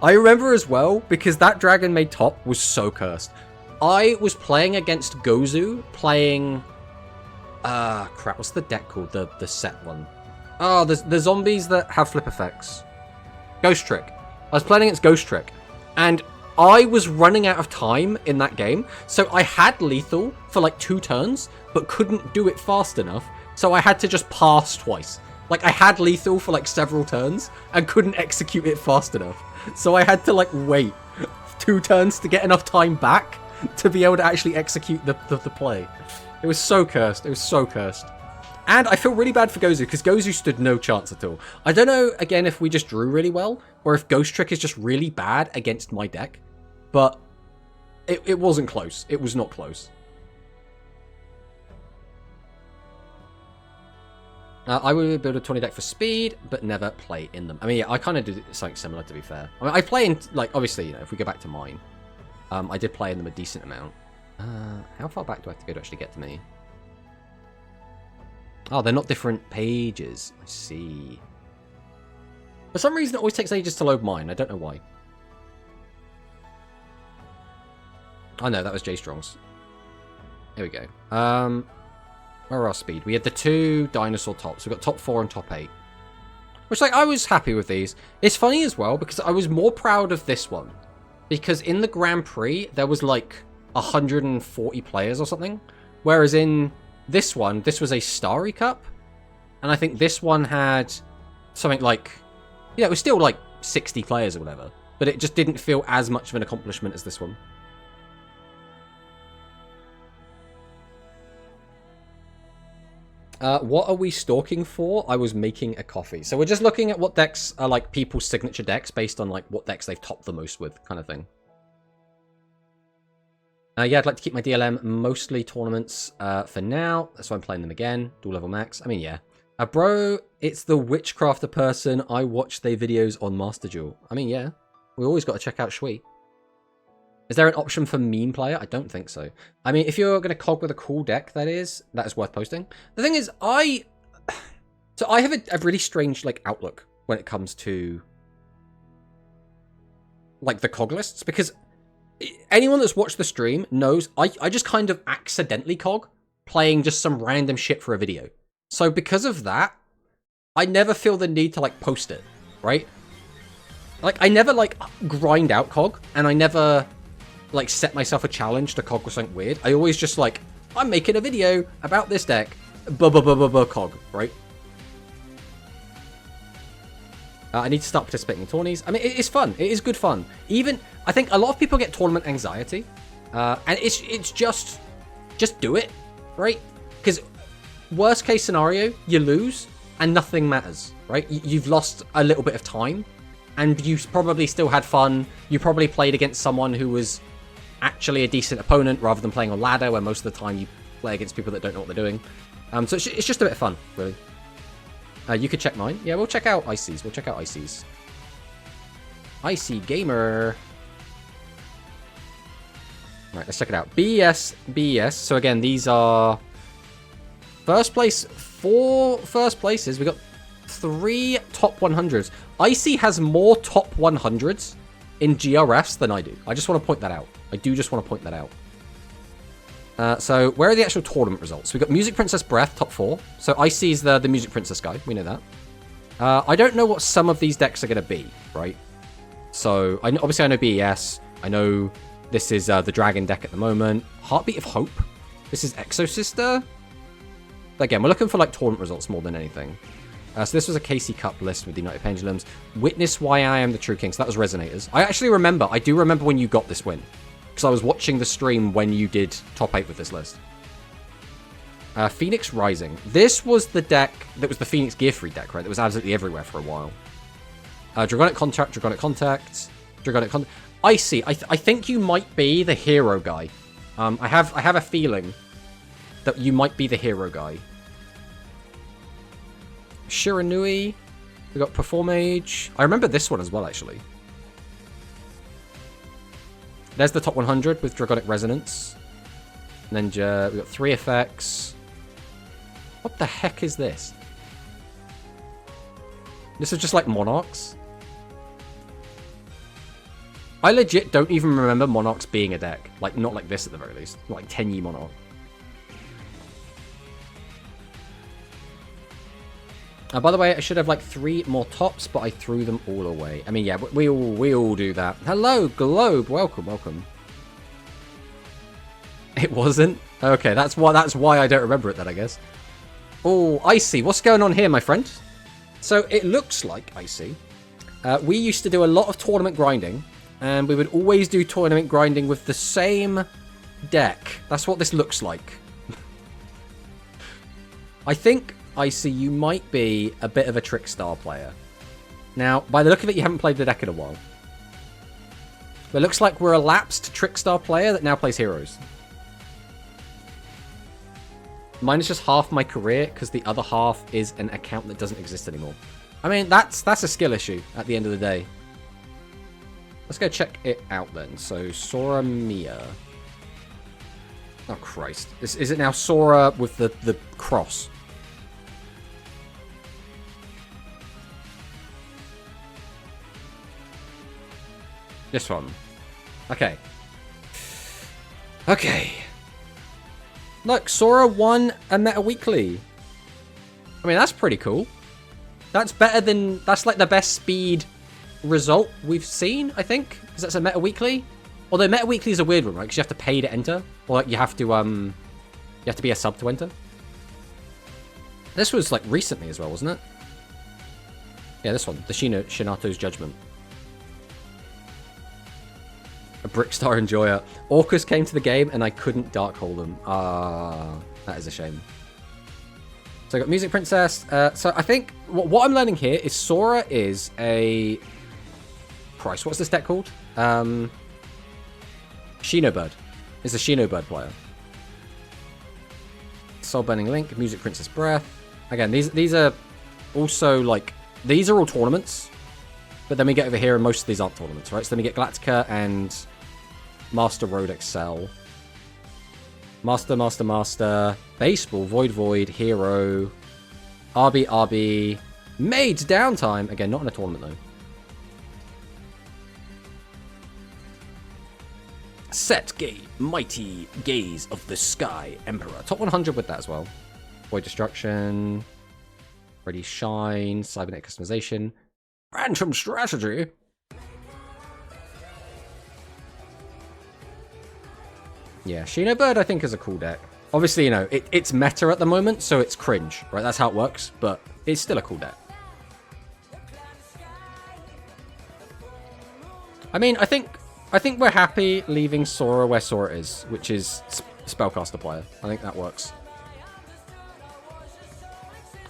S1: I remember as well, because that Dragon Maid top was so cursed. I was playing against Gozu, playing... crap, what's the deck called? The set one. Oh, the zombies that have flip effects. Ghost Trick. I was playing against Ghost Trick. And I was running out of time in that game, so I had lethal for like 2 turns, but couldn't do it fast enough, so I had to just pass twice. Like, I had lethal for like several turns, and couldn't execute it fast enough. So I had to like wait 2 turns to get enough time back to be able to actually execute the play. It was so cursed. It was so cursed. And I feel really bad for Gozu, because Gozu stood no chance at all. I don't know, again, if we just drew really well, or if Ghost Trick is just really bad against my deck. But it wasn't close. It was not close. I would build a 20 deck for speed, but never play in them. I mean, yeah, I kind of did something similar, to be fair. I mean, I play in, like, obviously, you know, if we go back to mine, I did play in them a decent amount. How far back do I have to go to actually get to me? Oh, they're not different pages. I see. For some reason, it always takes ages to load mine. I don't know why. Oh, no, that was J Strong's. Here we go. Where are our speed? We had the 2 dinosaur tops. We've got top 4 and top 8. Which, like, I was happy with these. It's funny as well, because I was more proud of this one. Because in the Grand Prix, there was, like, 140 players or something. Whereas in this one, this was a Starry Cup. And I think this one had something like... Yeah, it was still, like, 60 players or whatever. But it just didn't feel as much of an accomplishment as this one. What are we stalking for? I was making a coffee. So we're just looking at what decks are like people's signature decks based on like what decks they've topped the most with, kind of thing. Yeah, I'd like to keep my DLM mostly tournaments for now. That's why I'm playing them again. Dual level max. I mean, yeah. Bro, it's the Witchcrafter person. I watch their videos on Master Duel. I mean, yeah. We always got to check out Shui. Is there an option for meme player? I don't think so. I mean, if you're going to cog with a cool deck, that is worth posting. The thing is, I have a really strange, like, outlook when it comes to, like, the cog lists, because anyone that's watched the stream knows I just kind of accidentally cog playing just some random shit for a video. So because of that, I never feel the need to, like, post it, right? Like, I never, like, grind out cog, and I never... like set myself a challenge to cog with something weird. I always just like, I'm making a video about this deck, cog, right? I need to start participating in tourneys. I mean, it is fun. It is good fun. Even, I think a lot of people get tournament anxiety, and it's just do it, right? Because worst case scenario, you lose and nothing matters, right? You've lost a little bit of time, and you probably still had fun. You probably played against someone who was actually a decent opponent rather than playing on ladder, where most of the time you play against people that don't know what they're doing. So it's just a bit of fun, really. You could check mine. Yeah, we'll check out Icy's. We'll check out Icy's. Icy Gamer. Right, let's check it out. BES. So again, these are first place, 4 first places. We got 3 top 100s. Icy has more top 100s in GRFs than I do. I just want to point that out. I do just want to point that out. So, where are the actual tournament results? We got Music Princess Breath, top 4. So, Icy's the Music Princess guy. We know that. I don't know what some of these decks are going to be, right? So, obviously I know BES. I know this is the Dragon deck at the moment. Heartbeat of Hope. This is Exosister. Again, we're looking for, like, tournament results more than anything. So this was a KC Cup list with the United Pendulums. Witness Why I Am the True King. So that was Resonators. I do remember when you got this win. Because I was watching the stream when you did top 8 with this list. Phoenix Rising. This was the deck that was the Phoenix Gear-free deck, right? That was absolutely everywhere for a while. Dragonic Contact. Icy. I think you might be the hero guy. I have a feeling that you might be the hero guy. Shiranui. We got Performage. I remember this one as well, actually. There's the top 100 with Dragonic Resonance. Ninja. We got 3 effects. What the heck is this? This is just like Monarchs. I legit don't even remember Monarchs being a deck. Like, not like this at the very least. Not like 10-Yi Monarch. By the way, I should have like 3 more tops, but I threw them all away. I mean, yeah, we all do that. Hello, Globe. Welcome, welcome. It wasn't? Okay, that's why I don't remember it then, I guess. Oh, Icy. What's going on here, my friend? So it looks like, Icy, we used to do a lot of tournament grinding, and we would always do tournament grinding with the same deck. That's what this looks like. I think, Icy, you might be a bit of a Trickstar player. Now, by the look of it, you haven't played the deck in a while. But it looks like we're a lapsed Trickstar player that now plays Heroes. Mine is just half my career, because the other half is an account that doesn't exist anymore. I mean, that's a skill issue at the end of the day. Let's go check it out then. So, Sora Mia. Oh, Christ. Is it now Sora with the cross? This one. Okay. Okay. Look, Sora won a Meta Weekly. I mean, that's pretty cool. That's better than... That's like the best speed result we've seen, I think. Because that's a Meta Weekly. Although Meta Weekly is a weird one, right? Because you have to pay to enter. Or like, you have to be a sub to enter. This was like recently as well, wasn't it? Yeah, this one. The Shinato's Judgment. A Brickstar Enjoyer. Orcus came to the game and I couldn't Darkhold them. Ah, that is a shame. So I got Music Princess. So I think what I'm learning here is Sora is a... Christ, what's this deck called? Shinobird. It's a Shinobird player. Soul Burning Link, Music Princess Breath. Again, these are also like... These are all tournaments. But then we get over here and most of these aren't tournaments, right? So then we get Galactica and Master Road Excel. Master. Baseball, Void, Hero. RB. Maids Downtime. Again, not in a tournament though. Set Gate, Mighty Gaze of the Sky Emperor. Top 100 with that as well. Void Destruction. Ready Shine. Cybernetic Customization. Phantom Strategy. Yeah, Shinobird I think is a cool deck. Obviously, you know, it's meta at the moment, so it's cringe, right? That's how it works, but it's still a cool deck. I mean, I think we're happy leaving Sora where Sora is, which is Spellcaster player. I think that works.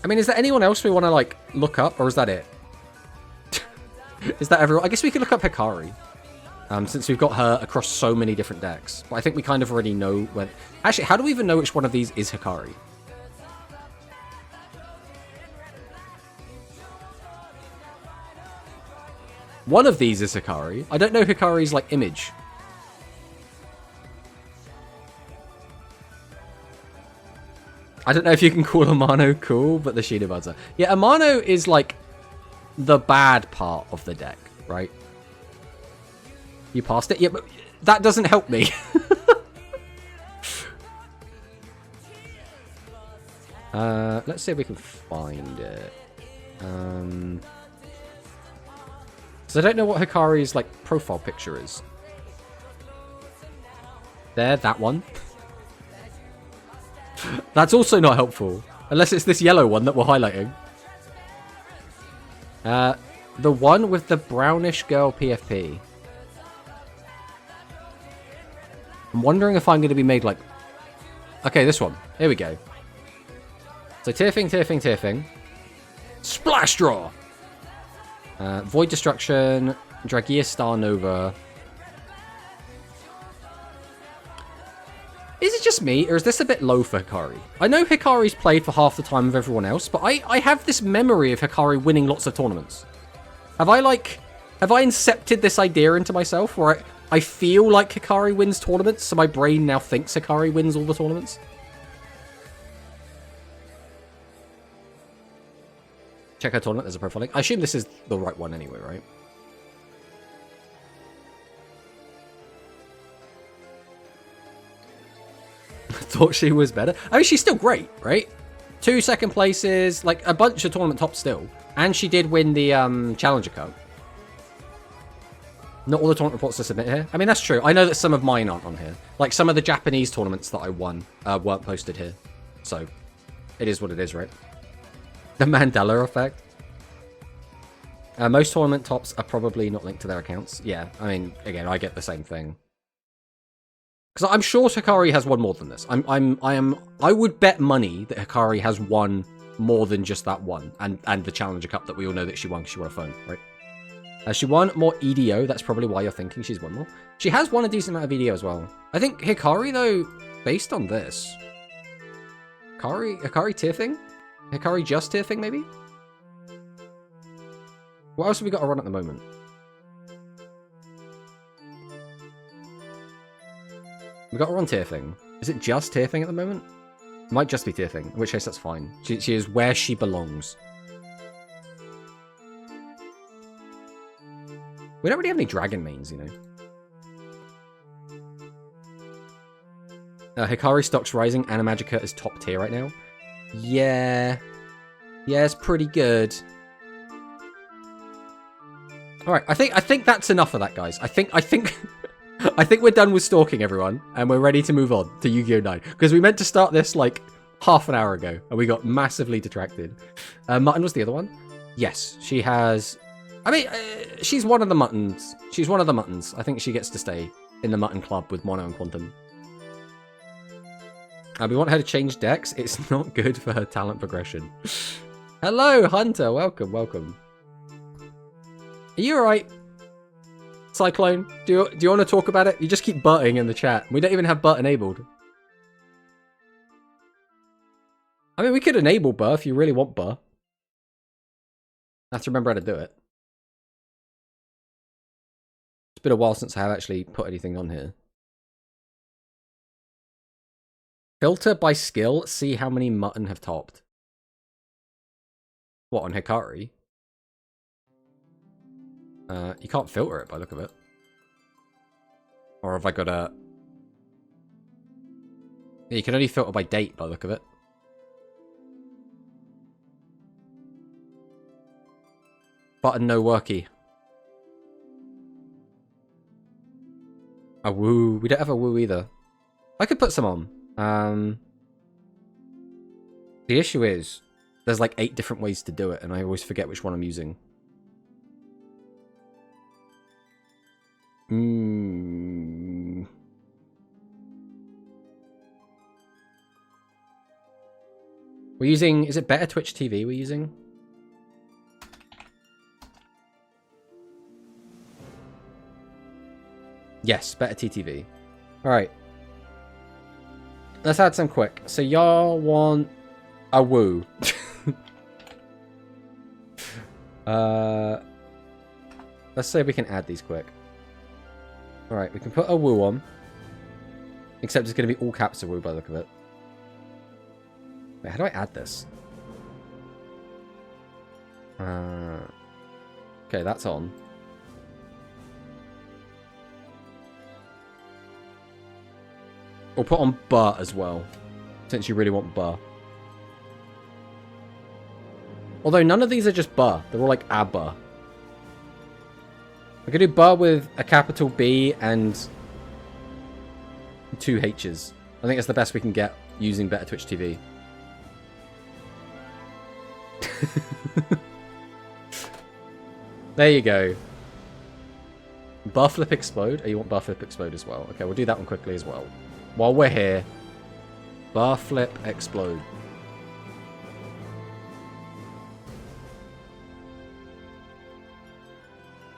S1: I mean, is there anyone else we want to, like, look up, or is that it? Is that everyone? I guess we could look up Hikari. Since we've got her across so many different decks. But I think we kind of already know when... Actually, how do we even know which one of these is Hikari? One of these is Hikari. I don't know Hikari's, like, image. I don't know if you can call Amano cool, but the Shinobuds are. Yeah, Amano is, like, the bad part of the deck, right? You passed it? Yeah, but that doesn't help me. Let's see if we can find it. So I don't know what Hikari's, like, profile picture is. There, that one. That's also not helpful. Unless it's this yellow one that we're highlighting. The one with the brownish girl PFP. I'm wondering if I'm going to be made like... Okay, this one. Here we go. So Tearfing. Splash Draw! Void Destruction. Dragia Star Nova. Is it just me, or is this a bit low for Hikari? I know Hikari's played for half the time of everyone else, but I have this memory of Hikari winning lots of tournaments. Have I incepted this idea into myself, where I feel like Hikari wins tournaments, so my brain now thinks Hikari wins all the tournaments? Check her tournament, there's a profile link. I assume this is the right one anyway, right? Thought she was better. I mean, she's still great, right? 2 second places, like a bunch of tournament tops still. And she did win the Challenger Cup. Not all the tournament reports to submit here. I mean, that's true. I know that some of mine aren't on here. Like, some of the Japanese tournaments that I won weren't posted here. So, it is what it is, right? The Mandela effect. Most tournament tops are probably not linked to their accounts. Yeah, I mean, again, I get the same thing. Because I'm sure Hikari has won more than this. I would bet money that Hikari has won more than just that one. And the Challenger Cup that we all know that she won because she won a phone, right? She won more EDO. That's probably why you're thinking she's won more. She has won a decent amount of EDO as well. I think Hikari, though, based on this... Hikari tier thing? Hikari just tier thing, maybe? What else have we got to run at the moment? We got to run tier thing. Is it just tier thing at the moment? It might just be tier thing, in which case that's fine. She is where she belongs. We don't really have any dragon mains, you know. Hikari stock's rising. Animagica is top tier right now. Yeah. Yeah, it's pretty good. Alright, I think that's enough of that, guys. I think I think we're done with stalking everyone, and we're ready to move on to Yu-Gi-Oh! 9. Because we meant to start this, like, half an hour ago, and we got massively detracted. Mutton was the other one? Yes, she has... I mean, she's one of the muttons. She's one of the muttons. I think she gets to stay in the mutton club with Mono and Quantum. We want her to change decks. It's not good for her talent progression. Hello, Hunter. Welcome, welcome. Are you alright? Cyclone, do you want to talk about it? You just keep butting in the chat. We don't even have butt enabled. I mean, we could enable butt if you really want butt. I have to remember how to do it. It's been a while since I have actually put anything on here. Filter by skill, see how many mutton have topped. What, on Hikari? You can't filter it by the look of it. Or have I got a... Yeah, you can only filter by date by the look of it. Button no worky. A woo. We don't have a woo either. I could put some on. The issue is, there's like 8 different ways to do it, and I always forget which one I'm using. We're using... Is it Better Twitch TV we're using? Yes, Better TTV. Alright. Let's add some quick. So y'all want a woo. Let's say we can add these quick. Alright, we can put a woo on. Except it's going to be all caps of woo by the look of it. Wait, how do I add this? Okay, that's on. We'll put on bar as well, since you really want bar. Although none of these are just bar. They're all like a bar. I could do bar with a capital B and 2 H's. I think that's the best we can get using Better Twitch TV. There you go. Bar flip explode. Oh, you want bar flip explode as well? Okay, we'll do that one quickly as well. While we're here, bar flip explode.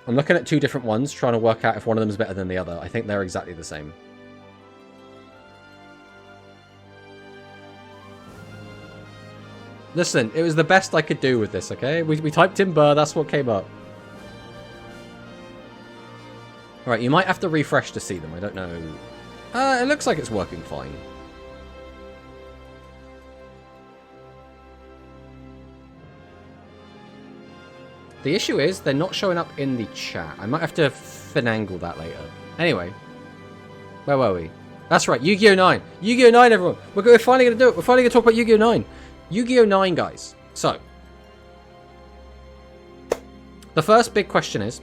S1: I'm looking at 2 different ones, trying to work out if one of them is better than the other. I think they're exactly the same. Listen, it was the best I could do with this, okay? We typed in bar, that's what came up. Alright, you might have to refresh to see them, I don't know. It looks like it's working fine. The issue is, they're not showing up in the chat. I might have to finagle that later. Anyway. Where were we? That's right, Yu-Gi-Oh! 9. Yu-Gi-Oh! 9, everyone! We're finally going to do it. We're finally going to talk about Yu-Gi-Oh! 9. Yu-Gi-Oh! 9, guys. So, the first big question is,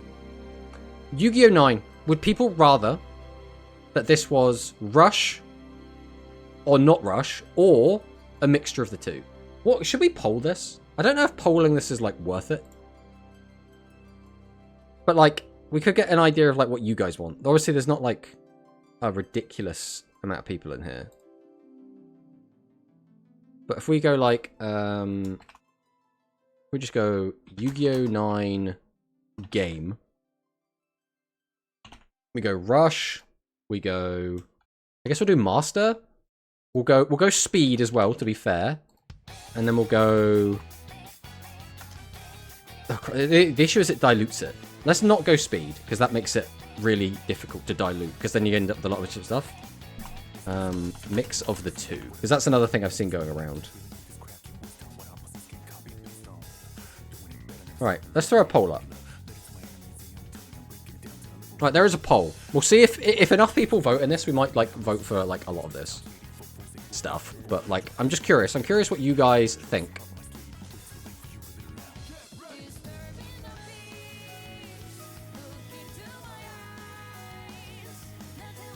S1: Yu-Gi-Oh! 9, would people rather that this was Rush or not Rush, or a mixture of the two? What, should we poll this? I don't know if polling this is, like, worth it. But, like, we could get an idea of, like, what you guys want. Obviously, there's not, like, a ridiculous amount of people in here. But if we go, like, we just go Yu-Gi-Oh! 9 game. We go Rush. We go... I guess we'll do Master. We'll go Speed as well, to be fair. And then we'll go... Oh, the issue is it dilutes it. Let's not go Speed, because that makes it really difficult to dilute, because then you end up with a lot of stuff. Mix of the two, because that's another thing I've seen going around. Alright, let's throw a poll up. Right, there is a poll. We'll see if enough people vote in this, we might, like, vote for, like, a lot of this stuff. But, like, I'm just curious. I'm curious what you guys think.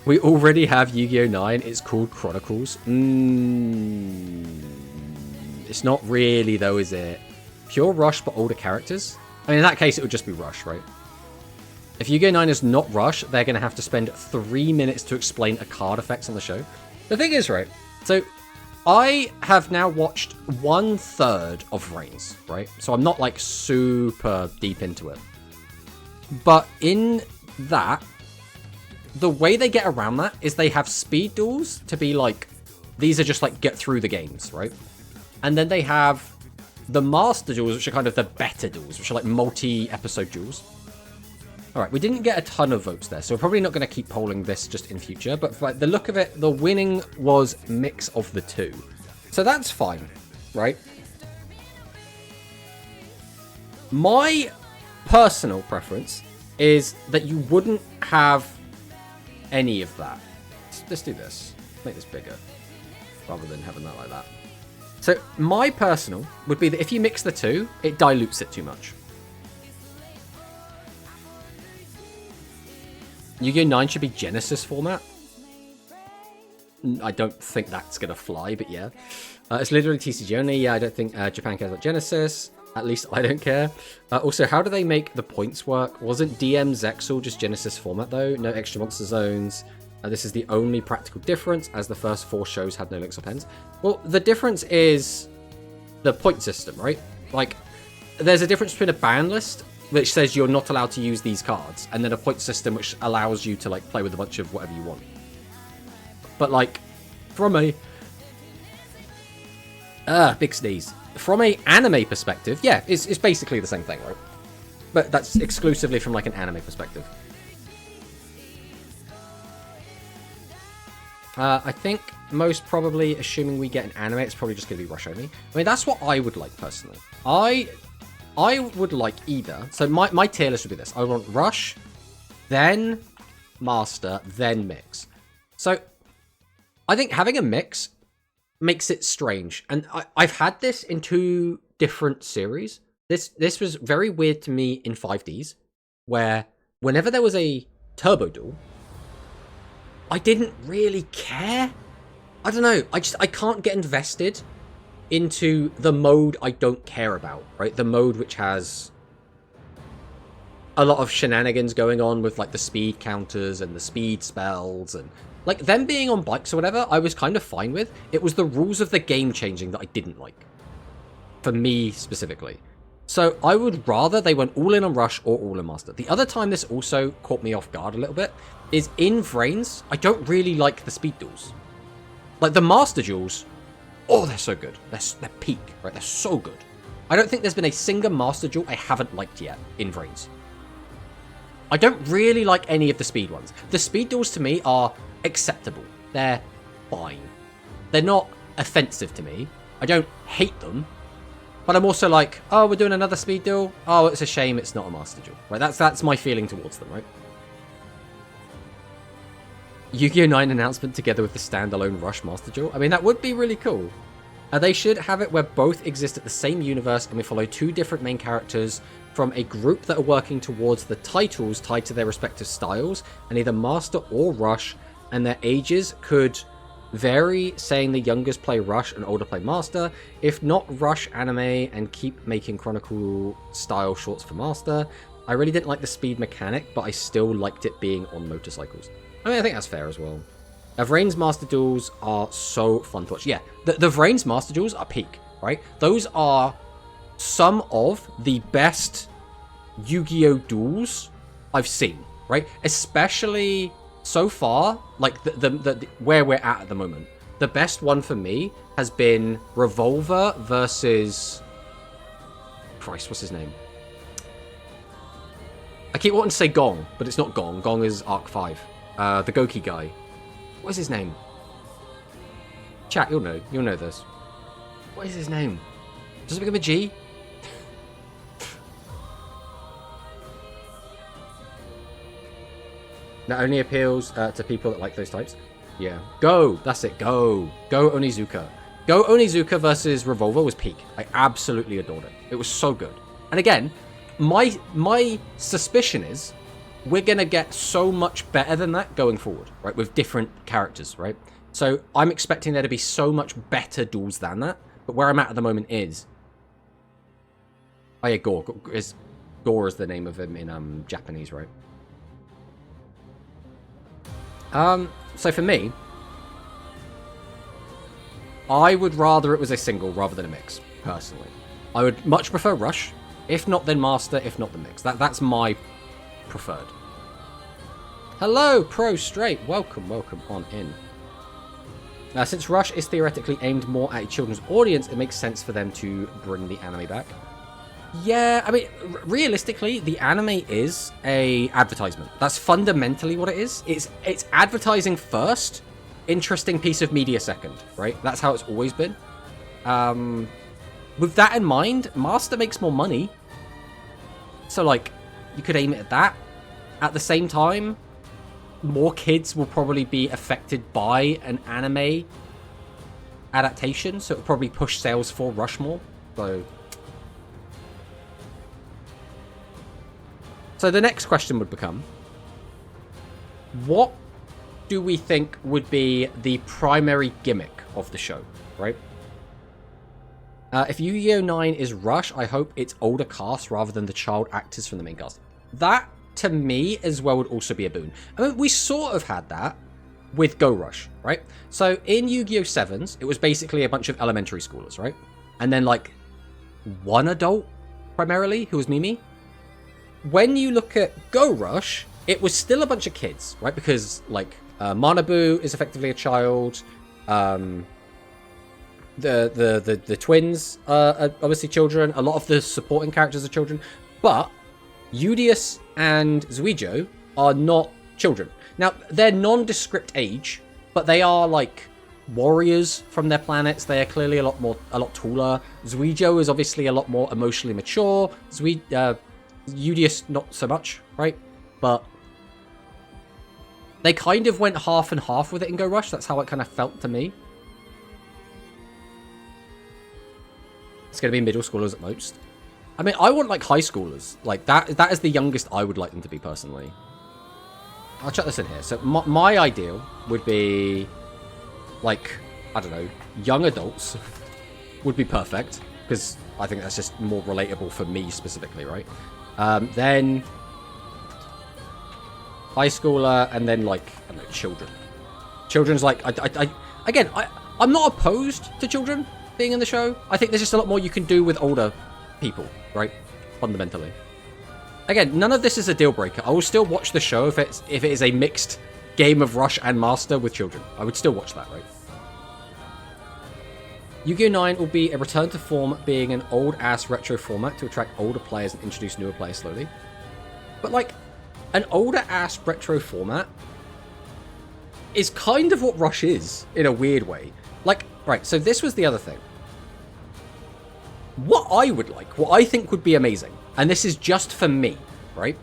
S1: We already have Yu-Gi-Oh! 9. It's called Chronicles. It's not really, though, is it? Pure Rush, but older characters? I mean, in that case, it would just be Rush, right? If Yu-Gi-Oh! 9 is not Rush, they're going to have to spend 3 minutes to explain a card effects on the show. The thing is, right? So, I have now watched 1/3 of Reigns, right? So I'm not, like, super deep into it. But in that... the way they get around that is they have speed duels to be like, these are just like get through the games, right? And then they have the master duels, which are kind of the better duels, which are like multi-episode duels. Alright, we didn't get a ton of votes there, so we're probably not going to keep polling this just in future, but for the look of it, the winning was mix of the two. So that's fine, right? My personal preference is that you wouldn't have any of that. Let's do this. Make this bigger, rather than having that like that. So my personal would be that if you mix the two, it dilutes it too much. Yu-Gi-Oh! 9 should be Genesis format. I don't think that's going to fly, but yeah. It's literally TCG only. Yeah, I don't think Japan cares about Genesis. At least I don't care. Also, how do they make the points work? Wasn't DM Zexal just Genesis format, though? No extra monster zones. This is the only practical difference, as the first 4 shows had no links or pens. Well, the difference is the point system, right? Like, there's a difference between a ban list, which says you're not allowed to use these cards, and then a point system which allows you to, like, play with a bunch of whatever you want. But, like, from a... big sneeze. From a anime perspective, yeah, it's basically the same thing, right? But that's exclusively from, like, an anime perspective. I think most probably, assuming we get an anime, it's probably just going to be Rush only. I mean, that's what I would like, personally. I would like either... So my tier list would be this. I want Rush, then Master, then Mix. So I think having a mix makes it strange. And I've had this in 2 different series. This was very weird to me in 5Ds, where whenever there was a Turbo Duel, I didn't really care. I don't know. I can't get invested into the mode I don't care about, right? The mode which has a lot of shenanigans going on with, like, the speed counters and the speed spells and, like, them being on bikes or whatever, I was kind of fine with. It was the rules of the game changing that I didn't like. For me, specifically. So, I would rather they went all in on Rush or all in Master. The other time this also caught me off guard a little bit is in Vrains, I don't really like the speed duels. Like, the Master duels, oh, they're so good. They're peak, right? They're so good. I don't think there's been a single Master duel I haven't liked yet in Vrains. I don't really like any of the speed ones. The speed duels to me are acceptable. They're fine. They're not offensive to me. I don't hate them. But I'm also like, oh, we're doing another speed duel? Oh, it's a shame it's not a Master duel. Right? That's my feeling towards them, right? Yu-Gi-Oh! 9 announcement together with the standalone Rush Master duel. I mean, that would be really cool. They should have it where both exist at the same universe and we follow two different main characters from a group that are working towards the titles tied to their respective styles, and either Master or Rush, and their ages could vary, saying the youngest play Rush and older play Master. If not, Rush anime and keep making Chronicle style shorts for Master. I really didn't like the speed mechanic, but I still liked it being on motorcycles. I mean, I think that's fair as well. Vrain's Master Duels are so fun to watch. Yeah, the Vrain's Master Duels are peak, right? Those are some of the best Yu-Gi-Oh! Duels I've seen, right? Especially so far, like the where we're at the moment. The best one for me has been Revolver versus... Christ, what's his name? I keep wanting to say Gong, but it's not Gong. Gong is Arc 5. The Goki guy. What is his name? Chat, you'll know this. What is his name? Does it begin with G? That only appeals to people that like those types. Yeah. Go! That's it. Go! Go Onizuka. Go Onizuka versus Revolver was peak. I absolutely adored it. It was so good. And again, my suspicion is we're going to get so much better than that going forward, right? With different characters, right? So I'm expecting there to be so much better duels than that. But where I'm at the moment is... Oh yeah, Gore. Gore is the name of him in Japanese, right? So for me, I would rather it was a single rather than a mix, personally. I would much prefer Rush. If not, then Master. If not, the mix. That's my preferred. Hello, Pro Straight. Welcome on in. Since Rush is theoretically aimed more at a children's audience, it makes sense for them to bring the anime back. Yeah, I mean, realistically, the anime is a advertisement. That's fundamentally what it is. It's advertising first, interesting piece of media second, right? That's how it's always been. With that in mind, Master makes more money. So, like, you could aim it at that. At the same time, more kids will probably be affected by an anime adaptation, so it'll probably push sales for Rush more. So the next question would become, what do we think would be the primary gimmick of the show, right? If Yu-Gi-Oh! 9 is Rush, I hope it's older cast rather than the child actors from the main cast. That, to me, as well, would also be a boon. I mean, we sort of had that with Go Rush, right? So in Yu-Gi-Oh! 7s, it was basically a bunch of elementary schoolers, right? And then, like, one adult, primarily, who was Mimi. When you look at Go Rush, it was still a bunch of kids, right? Because, like, Manabu is effectively a child. The twins are obviously children. A lot of the supporting characters are children. But YUGIOH and YUGIOH are not children. Now, they're nondescript age, but they are, like, warriors from their planets. They are clearly a lot taller. YUGIOH is obviously a lot more emotionally mature. YUGIOH not so much, right? But they kind of went half and half with it in Go Rush. That's how it kind of felt to me. It's going to be middle schoolers at most. I mean, I want, like, high schoolers. Like, that is the youngest I would like them to be, personally. I'll chuck this in here. So, my ideal would be, like, I don't know, young adults would be perfect. Because I think that's just more relatable for me, specifically, right? Then high schooler, and then, like, I don't know, children. Children's, like, I'm not opposed to children being in the show. I think there's just a lot more you can do with older people, right? Fundamentally. Again, none of this is a deal breaker. I will still watch the show if it is a mixed game of Rush and Master with children. I would still watch that, right? Yu-Gi-Oh! 9 will be a return to form, being an old-ass retro format to attract older players and introduce newer players slowly. But, like, an older-ass retro format is kind of what Rush is, in a weird way. Like, right, so this was the other thing. What I would like, what I think would be amazing, and this is just for me, right,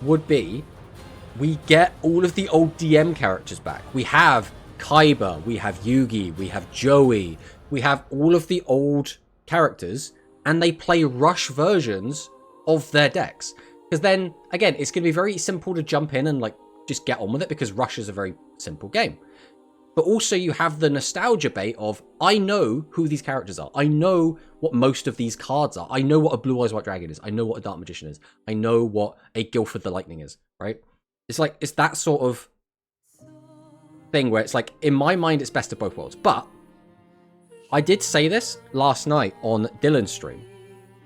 S1: would be we get all of the old DM characters back. We have Kaiba, we have Yugi, we have Joey, we have all of the old characters, and they play Rush versions of their decks. Because then, again, it's going to be very simple to jump in and like just get on with it, because Rush is a very simple game. But also you have the nostalgia bait of, I know who these characters are. I know what most of these cards are. I know what a Blue Eyes White Dragon is. I know what a Dark Magician is. I know what a Guilford the Lightning is, right? It's like, it's that sort of thing where it's like, in my mind, it's best of both worlds. But I did say this last night on Dylan's stream,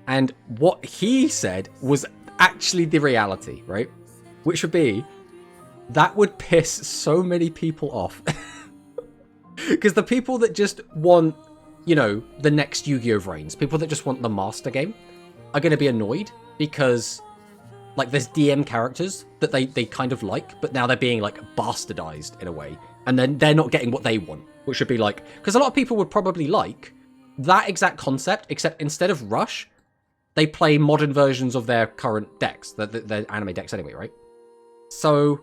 S1: and what he said was actually the reality, right? Which would be, that would piss so many people off. Because the people that just want, you know, the next Yu-Gi-Oh! Reigns, people that just want the master game, are going to be annoyed because, like, there's DM characters that they kind of like, but now they're being, like, bastardized in a way. And then they're not getting what they want, which would be like, because a lot of people would probably like that exact concept, except instead of Rush, they play modern versions of their current decks, their anime decks anyway, right? So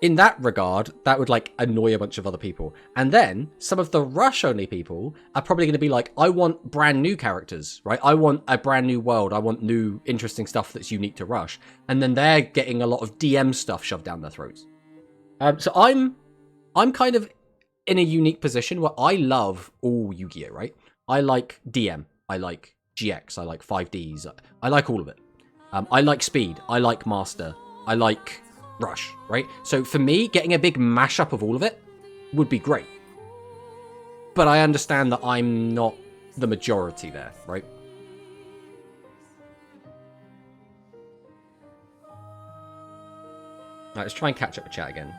S1: in that regard, that would like annoy a bunch of other people. And then some of the Rush only people are probably going to be like, I want brand new characters, right? I want a brand new world. I want new interesting stuff that's unique to Rush. And then they're getting a lot of DM stuff shoved down their throats. So I'm kind of in a unique position where I love all Yu-Gi-Oh, right? I like DM. I like GX. I like 5Ds. I like all of it. I like Speed. I like Master. I like Rush, right? So for me, getting a big mashup of all of it would be great. But I understand that I'm not the majority there, right? Alright, let's try and catch up with chat again.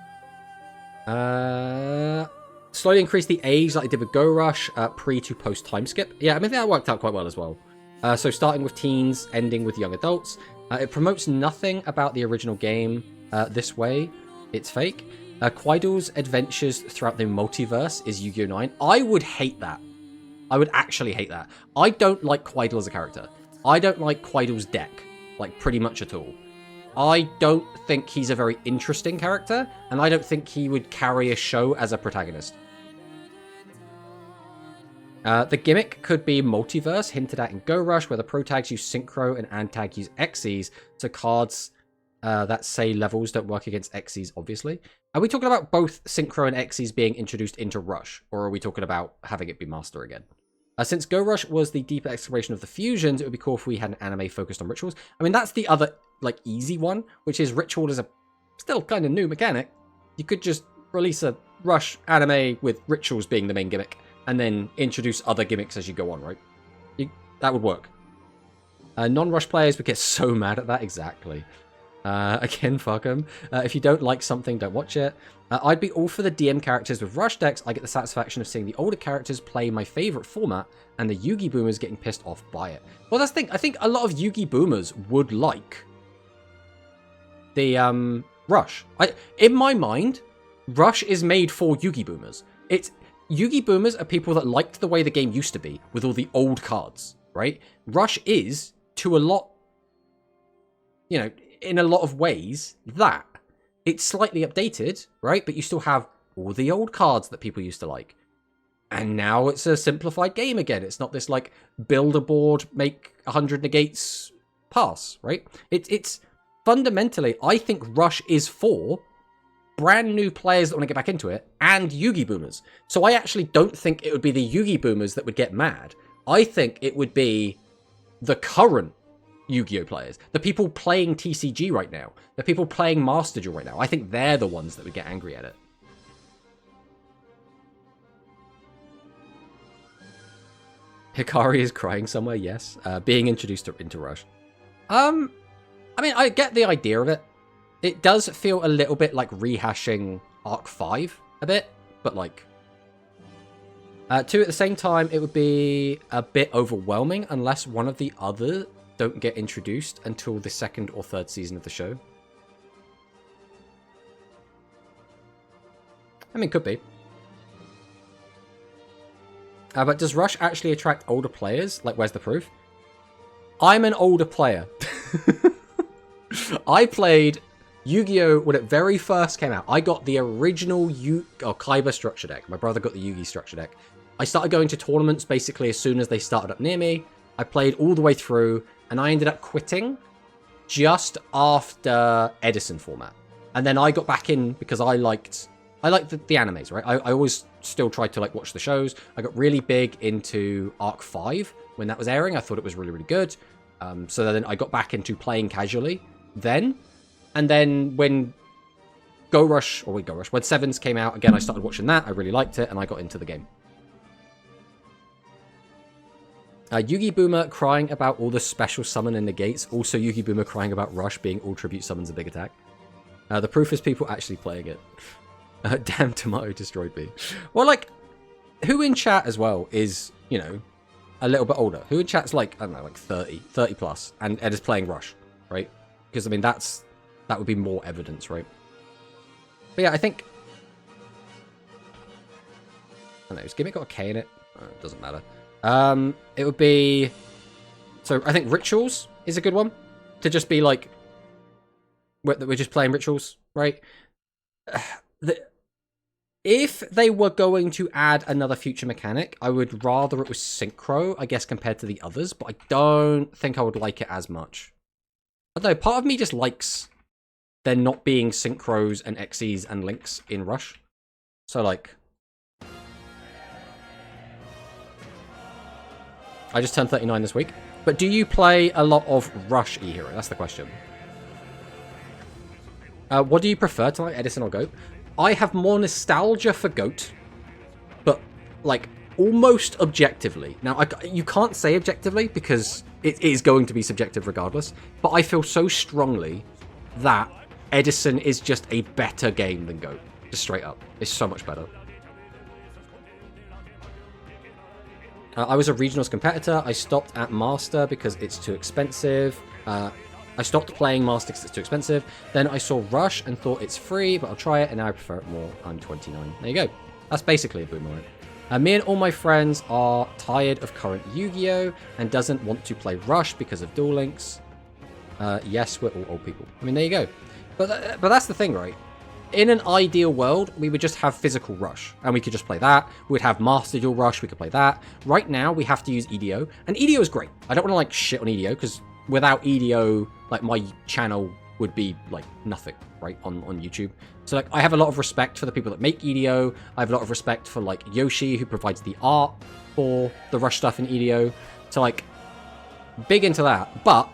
S1: Slowly increase the age like they did with Go Rush, pre to post time skip. Yeah, I mean, that worked out quite well as well. So starting with teens, ending with young adults. It promotes nothing about the original game this way. It's fake. Quidle's adventures throughout the multiverse is Yu-Gi-Oh! 9. I would hate that. I would actually hate that. I don't like Quidle as a character. I don't like Quidle's deck, like, pretty much at all. I don't think he's a very interesting character, and I don't think he would carry a show as a protagonist. The gimmick could be multiverse, hinted at in Go Rush, where the pro tags use Synchro and Antag use Xyz, so cards that say levels don't work against Xyz, obviously. Are we talking about both Synchro and Xyz being introduced into Rush, or are we talking about having it be Master again? Since Go Rush was the deeper exploration of the fusions, it would be cool if we had an anime focused on rituals. I mean, that's the other, like, easy one, which is Ritual is a still kind of new mechanic. You could just release a Rush anime with rituals being the main gimmick, and then introduce other gimmicks as you go on, right? That would work. Non-Rush players would get so mad at that, exactly. Again, fuck them. If you don't like something, don't watch it. I'd be all for the DM characters with Rush decks. I get the satisfaction of seeing the older characters play my favorite format, and the Yugi boomers getting pissed off by it. Well, that's the thing. I think a lot of Yugi boomers would like the Rush. In my mind, Rush is made for Yugi boomers. Yugi boomers are people that liked the way the game used to be, with all the old cards, right? Rush is, to a lot, you know, in a lot of ways, that. It's slightly updated, right? But you still have all the old cards that people used to like. And now it's a simplified game again. It's not this, like, build a board, make 100 negates, pass, right? It's fundamentally, I think Rush is for brand new players that want to get back into it, and Yugi boomers. So I actually don't think it would be the Yugi boomers that would get mad. I think it would be the current Yu-Gi-Oh! Players. The people playing TCG right now. The people playing Master Duel right now. I think they're the ones that would get angry at it. Hikari is crying somewhere, yes. Being introduced into Rush. I mean, I get the idea of it. It does feel a little bit like rehashing Arc 5 a bit, but like... 2 at the same time, it would be a bit overwhelming unless one of the other don't get introduced until the 2nd or 3rd season of the show. I mean, could be. But does Rush actually attract older players? Like, where's the proof? I'm an older player. I played Yu-Gi-Oh! When it very first came out. I got the original Kaiba structure deck. My brother got the Yugi structure deck. I started going to tournaments basically as soon as they started up near me. I played all the way through, and I ended up quitting just after Edison format. And then I got back in because I liked the animes, right? I always still tried to like watch the shows. I got really big into Arc 5 when that was airing. I thought it was really, really good. So then I got back into playing casually then. And then when when Sevens came out, again, I started watching that. I really liked it, and I got into the game. Yugi Boomer crying about all the special summon and negates. Also, Yugi Boomer crying about Rush being all tribute summons a big attack. The proof is people actually playing it. Damn, Tomato destroyed me. Well, like, who in chat as well is, you know, a little bit older? Who in chat's like, I don't know, like 30 plus, and is playing Rush, right? Because, I mean, that would be more evidence, right? But yeah, I think... I don't know, has Gimmick got a K in it? It doesn't matter. It would be... So, I think Rituals is a good one. To just be like... We're just playing Rituals, right? If they were going to add another future mechanic, I would rather it was Synchro, I guess, compared to the others. But I don't think I would like it as much. I don't know, part of me just likes there not being Synchros and Xyz and Links in Rush. So, like... I just turned 39 this week. But do you play a lot of Rush E-Hero? That's the question. What do you prefer to like, Edison or Goat? I have more nostalgia for Goat, but like almost objectively. Now, you can't say objectively because it is going to be subjective regardless, but I feel so strongly that Edison is just a better game than Goat. Just straight up. It's so much better. I was a regionals competitor. I stopped at Master because it's too expensive. I stopped playing Master because it's too expensive. Then I saw Rush and thought it's free, but I'll try it, and now I prefer it more. I'm 29. There you go. That's basically a boomerang. Me and all my friends are tired of current Yu-Gi-Oh! And doesn't want to play Rush because of Duel Links. Yes, we're all old people. I mean, there you go. But that's the thing, right? In an ideal world, we would just have physical Rush, and we could just play that. We'd have Master Duel Rush, we could play that. Right now, we have to use EDO, and EDO is great. I don't want to, like, shit on EDO, because without EDO, like, my channel would be, like, nothing, right, on YouTube. So, like, I have a lot of respect for the people that make EDO. I have a lot of respect for, like, Yoshi, who provides the art for the Rush stuff in EDO. So, like, big into that. But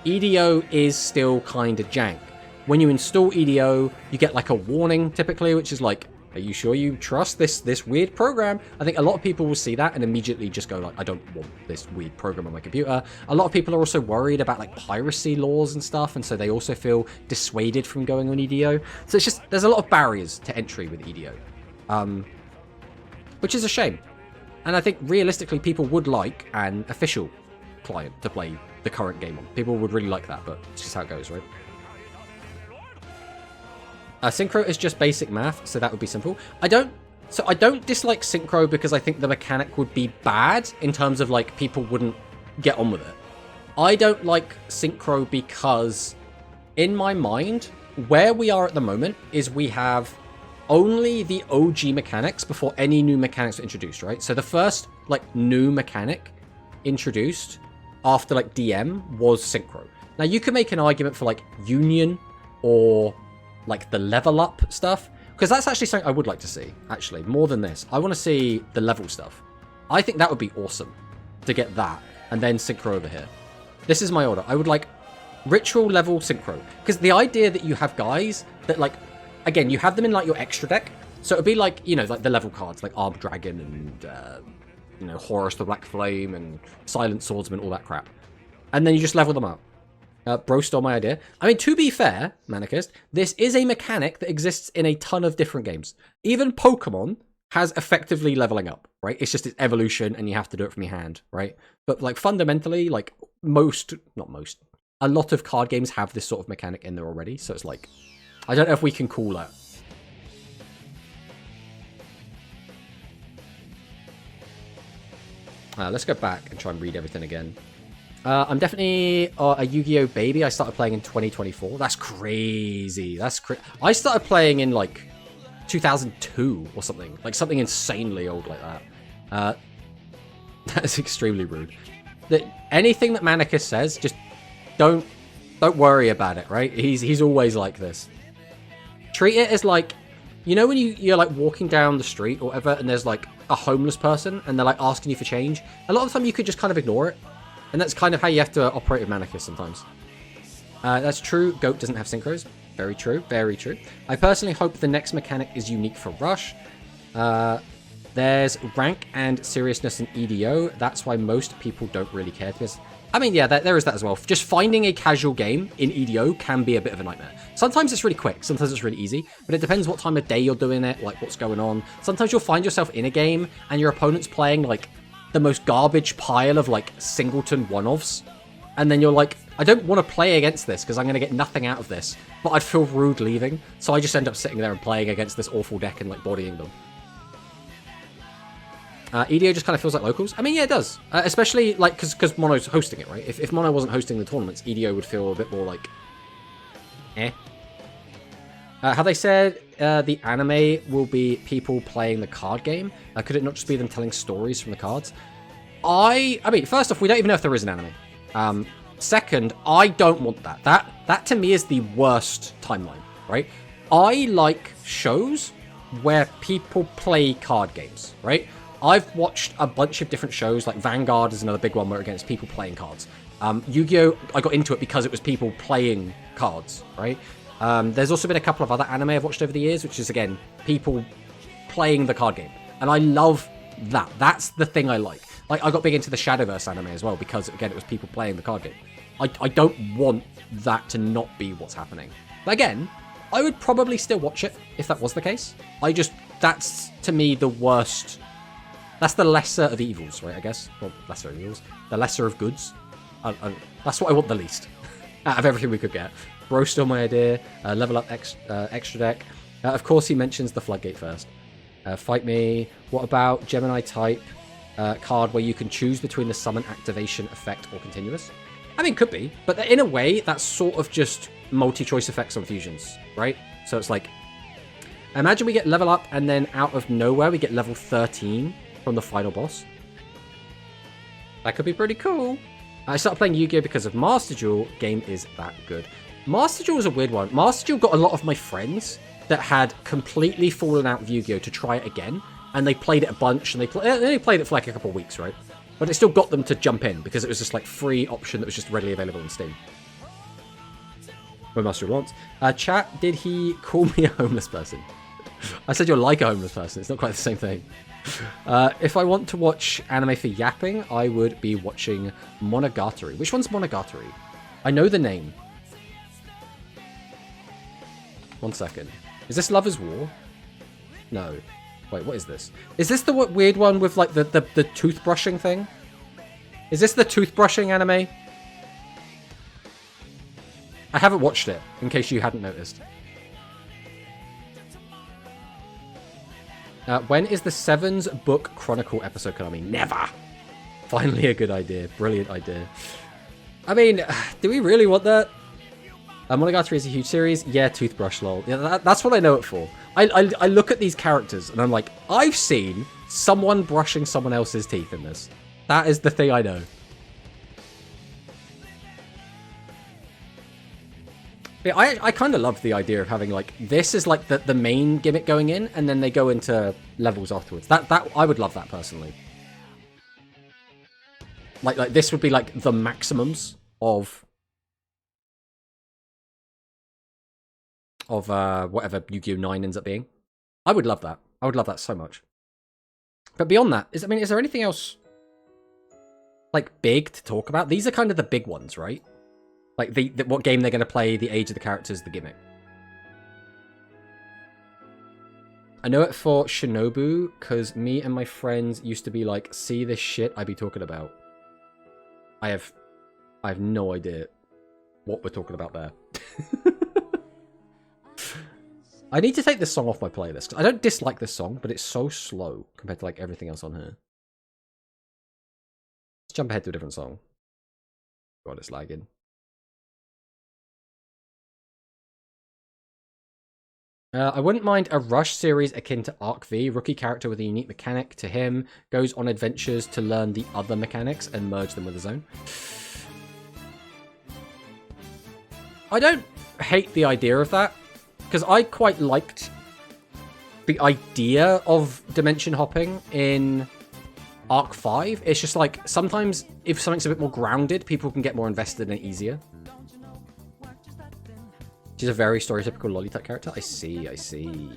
S1: EDO is still kind of jank. When you install EDO, you get like a warning typically, which is like, are you sure you trust this weird program? I think a lot of people will see that and immediately just go like, I don't want this weird program on my computer. A lot of people are also worried about like piracy laws and stuff, and so they also feel dissuaded from going on EDO. So it's just, there's a lot of barriers to entry with EDO, which is a shame. And I think realistically, people would like an official client to play the current game on. People would really like that, but it's just how it goes, right? Synchro is just basic math, so that would be simple. I don't dislike Synchro because I think the mechanic would be bad in terms of like people wouldn't get on with it. I don't like Synchro because in my mind, where we are at the moment is we have only the OG mechanics before any new mechanics are introduced, right? So the first like new mechanic introduced after like DM was Synchro. Now you can make an argument for like Union or like the level up stuff, because that's actually something I would like to see, actually, more than this. I want to see the level stuff. I think that would be awesome to get that, and then Synchro over here. This is my order. I would like Ritual level Synchro, because the idea that you have guys that, like, again, you have them in, like, your extra deck, so it'd be like, you know, like the level cards, like Armed Dragon and, you know, Horus the Black Flame and Silent Swordsman, all that crap. And then you just level them up. Bro stole my idea. I mean, to be fair, Manicist, this is a mechanic that exists in a ton of different games. Even Pokemon has effectively leveling up, right? It's just its evolution, and you have to do it from your hand, right? But, like, fundamentally, like, a lot of card games have this sort of mechanic in there already, so it's like, I don't know if we can call that. Let's go back and try and read everything again. I'm definitely a Yu-Gi-Oh baby. I started playing in 2024. That's crazy. I started playing in like 2002 or something. Like something insanely old like that. That is extremely rude. Anything that Manicus says, just don't worry about it, right? He's always like this. Treat it as like, you know when you're like walking down the street or whatever, and there's like a homeless person, and they're like asking you for change. A lot of the time you could just kind of ignore it. And that's kind of how you have to operate with Manicus sometimes. That's true. Goat doesn't have synchros. Very true. Very true. I personally hope the next mechanic is unique for Rush. There's rank and seriousness in EDO. That's why most people don't really care. I mean, yeah, there is that as well. Just finding a casual game in EDO can be a bit of a nightmare. Sometimes it's really quick. Sometimes it's really easy. But it depends what time of day you're doing it, like what's going on. Sometimes you'll find yourself in a game and your opponent's playing like the most garbage pile of like singleton one-offs. And then you're like, I don't want to play against this because I'm going to get nothing out of this. But I'd feel rude leaving. So I just end up sitting there and playing against this awful deck and like bodying them. EDO just kind of feels like locals. I mean, yeah, it does. Especially like because Mono's hosting it, right? If Mono wasn't hosting the tournaments, EDO would feel a bit more like, eh. Have they said the anime will be people playing the card game? Could it not just be them telling stories from the cards? I mean, first off, we don't even know if there is an anime. Second, I don't want that. That to me is the worst timeline, right? I like shows where people play card games, right? I've watched a bunch of different shows, like Vanguard is another big one where against people playing cards. Yu-Gi-Oh! I got into it because it was people playing cards, right? There's also been a couple of other anime I've watched over the years, which is, again, people playing the card game. And I love that. That's the thing I like. Like, I got big into the Shadowverse anime as well, because, again, it was people playing the card game. I don't want that to not be what's happening. But again, I would probably still watch it if that was the case. That's, to me, the worst. That's the lesser of evils, right, I guess? Well, lesser of evils. The lesser of goods. That's what I want the least out of everything we could get. Bro stole my idea. Level up extra deck. Of course, he mentions the Floodgate first. Fight me. What about Gemini type card where you can choose between the summon, activation, effect, or continuous? I mean, could be. But in a way, that's sort of just multi-choice effects on fusions, right? So it's like, imagine we get level up and then out of nowhere we get level 13 from the final boss. That could be pretty cool. I started playing Yu-Gi-Oh! Because of Master Duel. Game is that good. Master Duel was a weird one. Master Duel got a lot of my friends that had completely fallen out of Yu-Gi-Oh! To try it again. And they played it a bunch, and they only played it for like a couple of weeks, right? But it still got them to jump in, because it was just like free option that was just readily available on Steam. When Master Duel wants. Chat, did he call me a homeless person? I said you're like a homeless person. It's not quite the same thing. If I want to watch anime for yapping, I would be watching Monogatari. Which one's Monogatari? I know the name. 1 second. Is this Lover's War? No. Wait, what is this? Is this the weird one with like the toothbrushing thing? Is this the toothbrushing anime? I haven't watched it, in case you hadn't noticed. When is the Sevens Book Chronicle episode coming? Never! Finally a good idea. Brilliant idea. I mean, do we really want that? Monogatari is a huge series. Yeah, toothbrush lol. Yeah, that's what I know it for. I look at these characters and I'm like, I've seen someone brushing someone else's teeth in this. That is the thing I know. Yeah, I kind of love the idea of having, like, this is, like, the main gimmick going in, and then they go into levels afterwards. That I would love that, personally. Like this would be, like, the maximums of whatever Yu-Gi-Oh! 9 ends up being. I would love that. I would love that so much. But beyond that, is there anything else, like, big to talk about? These are kind of the big ones, right? Like, what game they're going to play, the age of the characters, the gimmick. I know it for Shinobu, because me and my friends used to be like, see this shit I be talking about. I have no idea what we're talking about there. I need to take this song off my playlist. I don't dislike this song, but it's so slow compared to, like, everything else on here. Let's jump ahead to a different song. God, it's lagging. I wouldn't mind a Rush series akin to Arc V. Rookie character with a unique mechanic to him goes on adventures to learn the other mechanics and merge them with his own. I don't hate the idea of that, because I quite liked the idea of dimension hopping in Arc 5. It's just like, sometimes if something's a bit more grounded, people can get more invested in it easier. She's a very stereotypical lolly type character. I see, I see.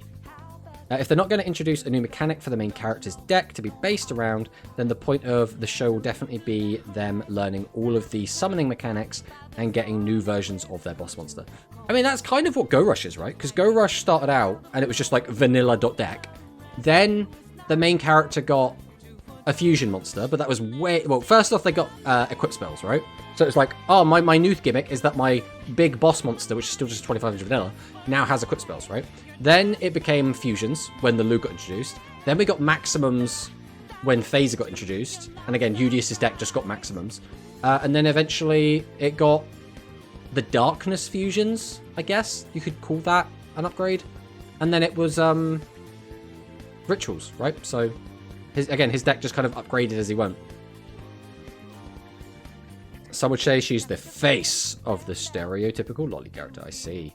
S1: If they're not going to introduce a new mechanic for the main character's deck to be based around, then the point of the show will definitely be them learning all of the summoning mechanics and getting new versions of their boss monster. I mean, that's kind of what Go Rush is, right? Because Go Rush started out and it was just like vanilla.deck. Then the main character got a fusion monster, but that was way... Well, first off, they got equip spells, right? So it's like, oh, my new gimmick is that my big boss monster, which is still just 2500 vanilla, now has equip spells, right? Then it became fusions when the Lu got introduced. Then we got maximums when Phaser got introduced. And again, Udius's deck just got maximums. And then eventually it got the darkness fusions, I guess. You could call that an upgrade. And then it was rituals, right? So his deck just kind of upgraded as he went. Some would say she's the face of the stereotypical lolly character. I see.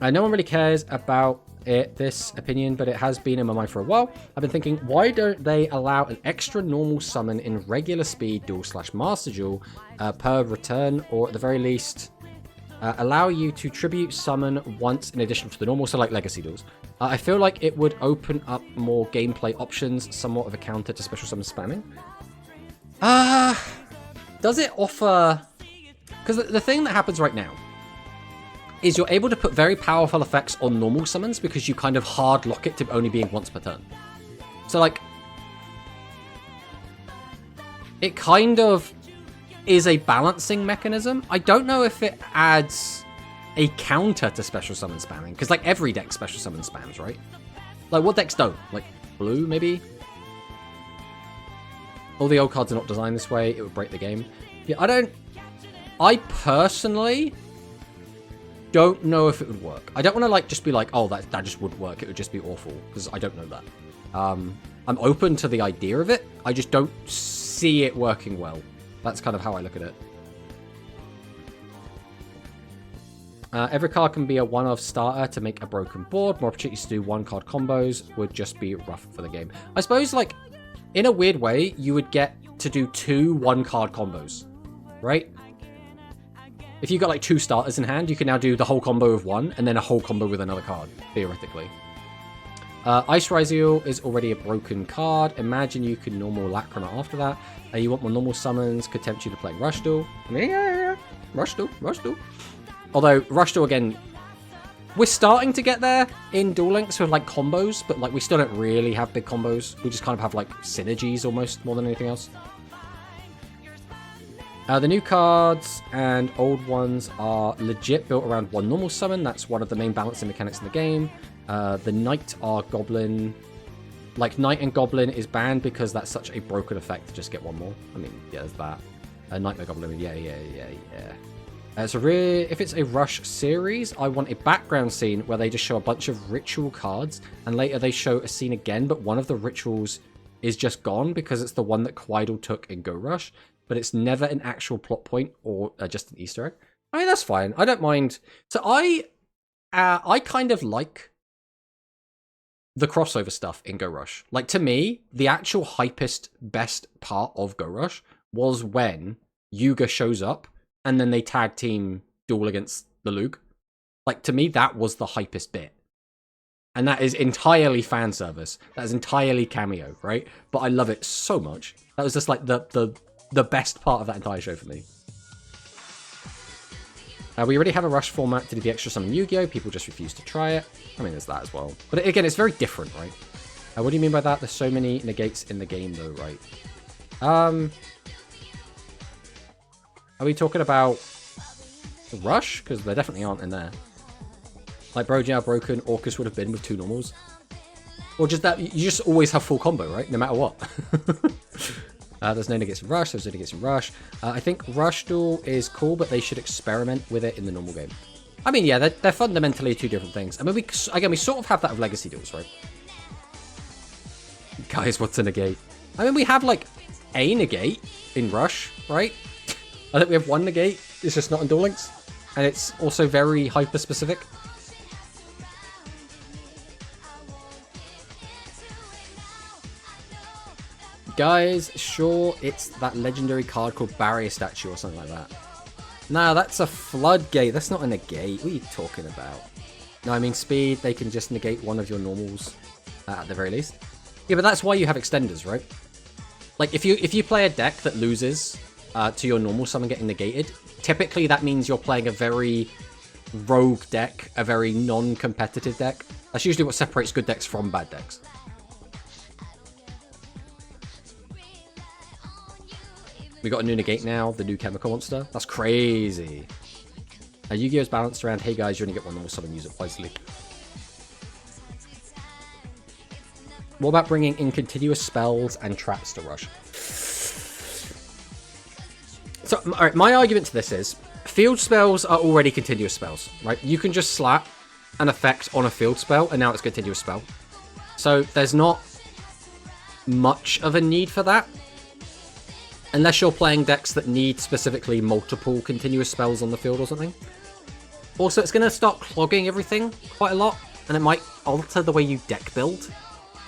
S1: No one really cares about this opinion, but it has been in my mind for a while. I've been thinking, why don't they allow an extra normal summon in regular speed duel/master duel per return, or at the very least, allow you to tribute summon once in addition to the normal, so like legacy duels. I feel like it would open up more gameplay options, somewhat of a counter to special summon spamming. Does it offer... Because the thing that happens right now is you're able to put very powerful effects on normal summons because you kind of hard lock it to only being once per turn. So, like, it kind of is a balancing mechanism. I don't know if it adds a counter to special summon spamming, because, like, every deck special summon spams, right? Like, what decks don't? Like, blue, maybe? All the old cards are not designed this way. It would break the game. Yeah, I personally don't know if it would work. I don't want to like just be like, oh, that just wouldn't work. It would just be awful, because I don't know that. I'm open to the idea of it. I just don't see it working well. That's kind of how I look at it. Every card can be a one-off starter to make a broken board. More opportunities to do one-card combos would just be rough for the game. I suppose, like, in a weird way, you would get to do 2 one-card combos, right? If you got like 2 starters in hand, you can now do the whole combo with one, and then a whole combo with another card, theoretically. Ice Rizio is already a broken card. Imagine you could normal Lacrima after that. You want more normal summons, could tempt you to play Rush Duel. I mean, yeah. Rush Duel. Although, Rush Duel, again, we're starting to get there in Duel Links with, like, combos, but, like, we still don't really have big combos. We just kind of have, like, synergies almost, more than anything else. The new cards and old ones are legit built around one normal summon. That's one of the main balancing mechanics in the game. The Knight are Goblin. Like, Knight and Goblin is banned because that's such a broken effect to just get one more. I mean, yeah, there's that. Knight and Goblin, yeah. So really, if it's a Rush series, I want a background scene where they just show a bunch of ritual cards, and later they show a scene again, but one of the rituals is just gone because it's the one that Quaidel took in Go Rush, but it's never an actual plot point or just an Easter egg. I mean, that's fine. I don't mind. So I kind of like the crossover stuff in Go Rush. Like, to me, the actual hypest, best part of Go Rush was when YUGIOH shows up and then they tag team duel against the Luke. Like, to me, that was the hypest bit. And that is entirely fan service. That is entirely cameo, right? But I love it so much. That was just like the best part of that entire show for me. We already have a Rush format to do the extra summon Yu-Gi-Oh! People just refuse to try it. I mean, there's that as well. But again, it's very different, right? What do you mean by that? There's so many negates in the game, though, right? Are we talking about Rush? Because there definitely aren't in there. Like, Brogy, how broken Orcus would have been with 2 normals. Or just that, you just always have full combo, right? No matter what. There's no negates in Rush, there's no negates in Rush. I think Rush Duel is cool, but they should experiment with it in the normal game. I mean, yeah, they're fundamentally two different things. I mean, we sort of have that of Legacy duels, right? Guys, what's a negate? I mean, we have, like, a negate in Rush, right? I think we have one negate. It's just not in Duel Links. And it's also very hyper-specific. Guys, sure, it's that legendary card called Barrier Statue or something like that. No, that's a floodgate. That's not a negate. What are you talking about? No, I mean speed. They can just negate one of your normals at the very least. Yeah, but that's why you have extenders, right? Like if you play a deck that loses to your normal summon getting negated, typically that means you're playing a very rogue deck, a very non-competitive deck. That's usually what separates good decks from bad decks. We got a new negate now, the new chemical monster. That's crazy. Yu-Gi-Oh's balanced around, hey guys, you only get one normal summon, use it wisely. What about bringing in continuous spells and traps to Rush? So, alright, my argument to this is, field spells are already continuous spells, right? You can just slap an effect on a field spell, and now it's a continuous spell. So, there's not much of a need for that. Unless you're playing decks that need specifically multiple continuous spells on the field or something. Also, it's going to start clogging everything quite a lot, and it might alter the way you deck build.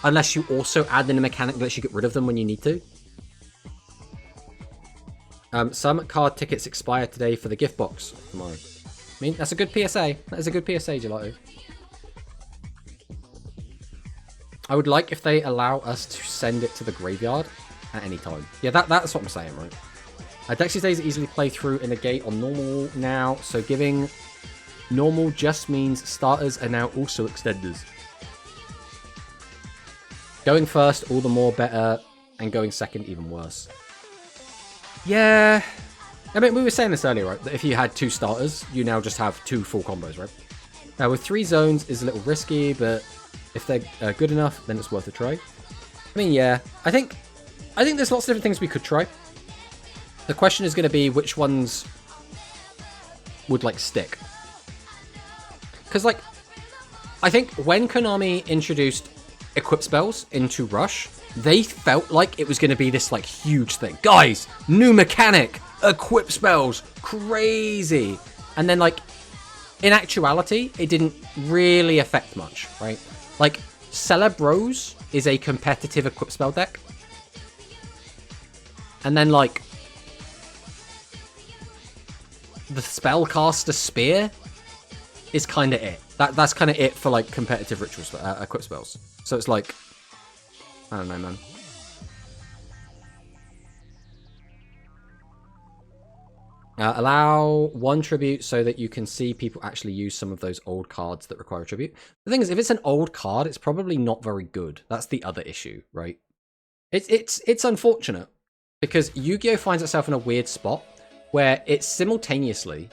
S1: Unless you also add in a mechanic that lets you get rid of them when you need to. Some card tickets expire today for the gift box tomorrow. I mean, that's a good PSA. That is a good PSA, Gelato. I would like if they allow us to send it to the graveyard at any time. Yeah, that's what I'm saying, right? Decks these days easily play through in a gate on normal now, so giving normal just means starters are now also extenders. Going first, all the more better, and going second, even worse. Yeah. I mean, we were saying this earlier, right? That if you had two starters, you now just have two full combos, right? Now, with 3 zones is a little risky, but if they're good enough, then it's worth a try. I mean, yeah. I think there's lots of different things we could try. The question is going to be which ones would, like, stick. Because, like, I think when Konami introduced equip spells into Rush, they felt like it was going to be this, like, huge thing. Guys, new mechanic, equip spells, crazy. And then, like, in actuality, it didn't really affect much, right? Like, Celebros is a competitive equip spell deck. And then, like, the Spellcaster Spear is kind of it. That's kind of it for, like, competitive ritual equip spells. So it's like, I don't know, man. Allow 1 tribute so that you can see people actually use some of those old cards that require a tribute. The thing is, if it's an old card, it's probably not very good. That's the other issue, right? It's unfortunate. Because Yu-Gi-Oh! Finds itself in a weird spot where it simultaneously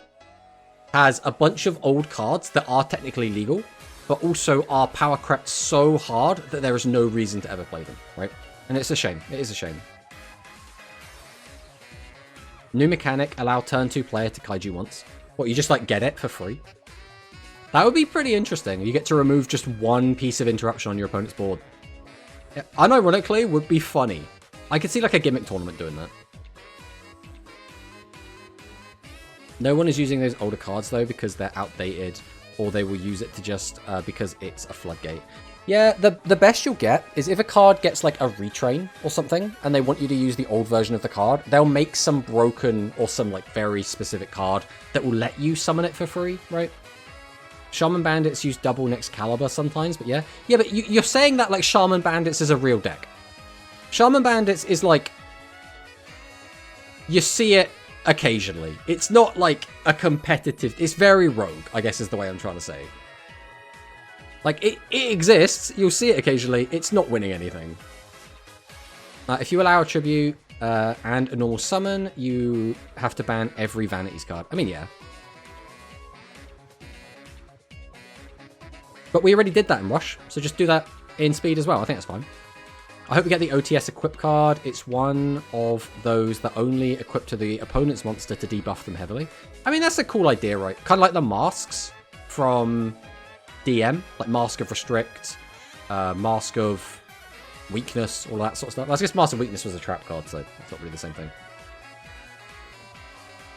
S1: has a bunch of old cards that are technically legal, but also are power crept so hard that there is no reason to ever play them, right? And it's a shame. It is a shame. New mechanic, allow turn 2 player to kaiju once. What, you just, like, get it for free? That would be pretty interesting. You get to remove just one piece of interruption on your opponent's board. Yeah, unironically, would be funny. I could see, like, a gimmick tournament doing that. No one is using those older cards, though, because they're outdated, or they will use it to just, because it's a floodgate. Yeah, the best you'll get is if a card gets, like, a retrain or something, and they want you to use the old version of the card, they'll make some broken or some, like, very specific card that will let you summon it for free, right? Shaman Bandits use double Nyx Caliber sometimes, but yeah. Yeah, but you're saying that, like, Shaman Bandits is a real deck. Shaman Bandits is, like, you see it occasionally. It's not, like, a competitive... It's very rogue, I guess is the way I'm trying to say. Like, it exists. You'll see it occasionally. It's not winning anything. If you allow a tribute and a normal summon, you have to ban every Vanities card. I mean, yeah. But we already did that in Rush, so just do that in Speed as well. I think that's fine. I hope we get the OTS equip card. It's one of those that only equip to the opponent's monster to debuff them heavily. I mean, that's a cool idea, right? Kind of like the masks from DM, like Mask of Restrict, Mask of Weakness, all that sort of stuff. I guess Mask of Weakness was a trap card, so it's not really the same thing.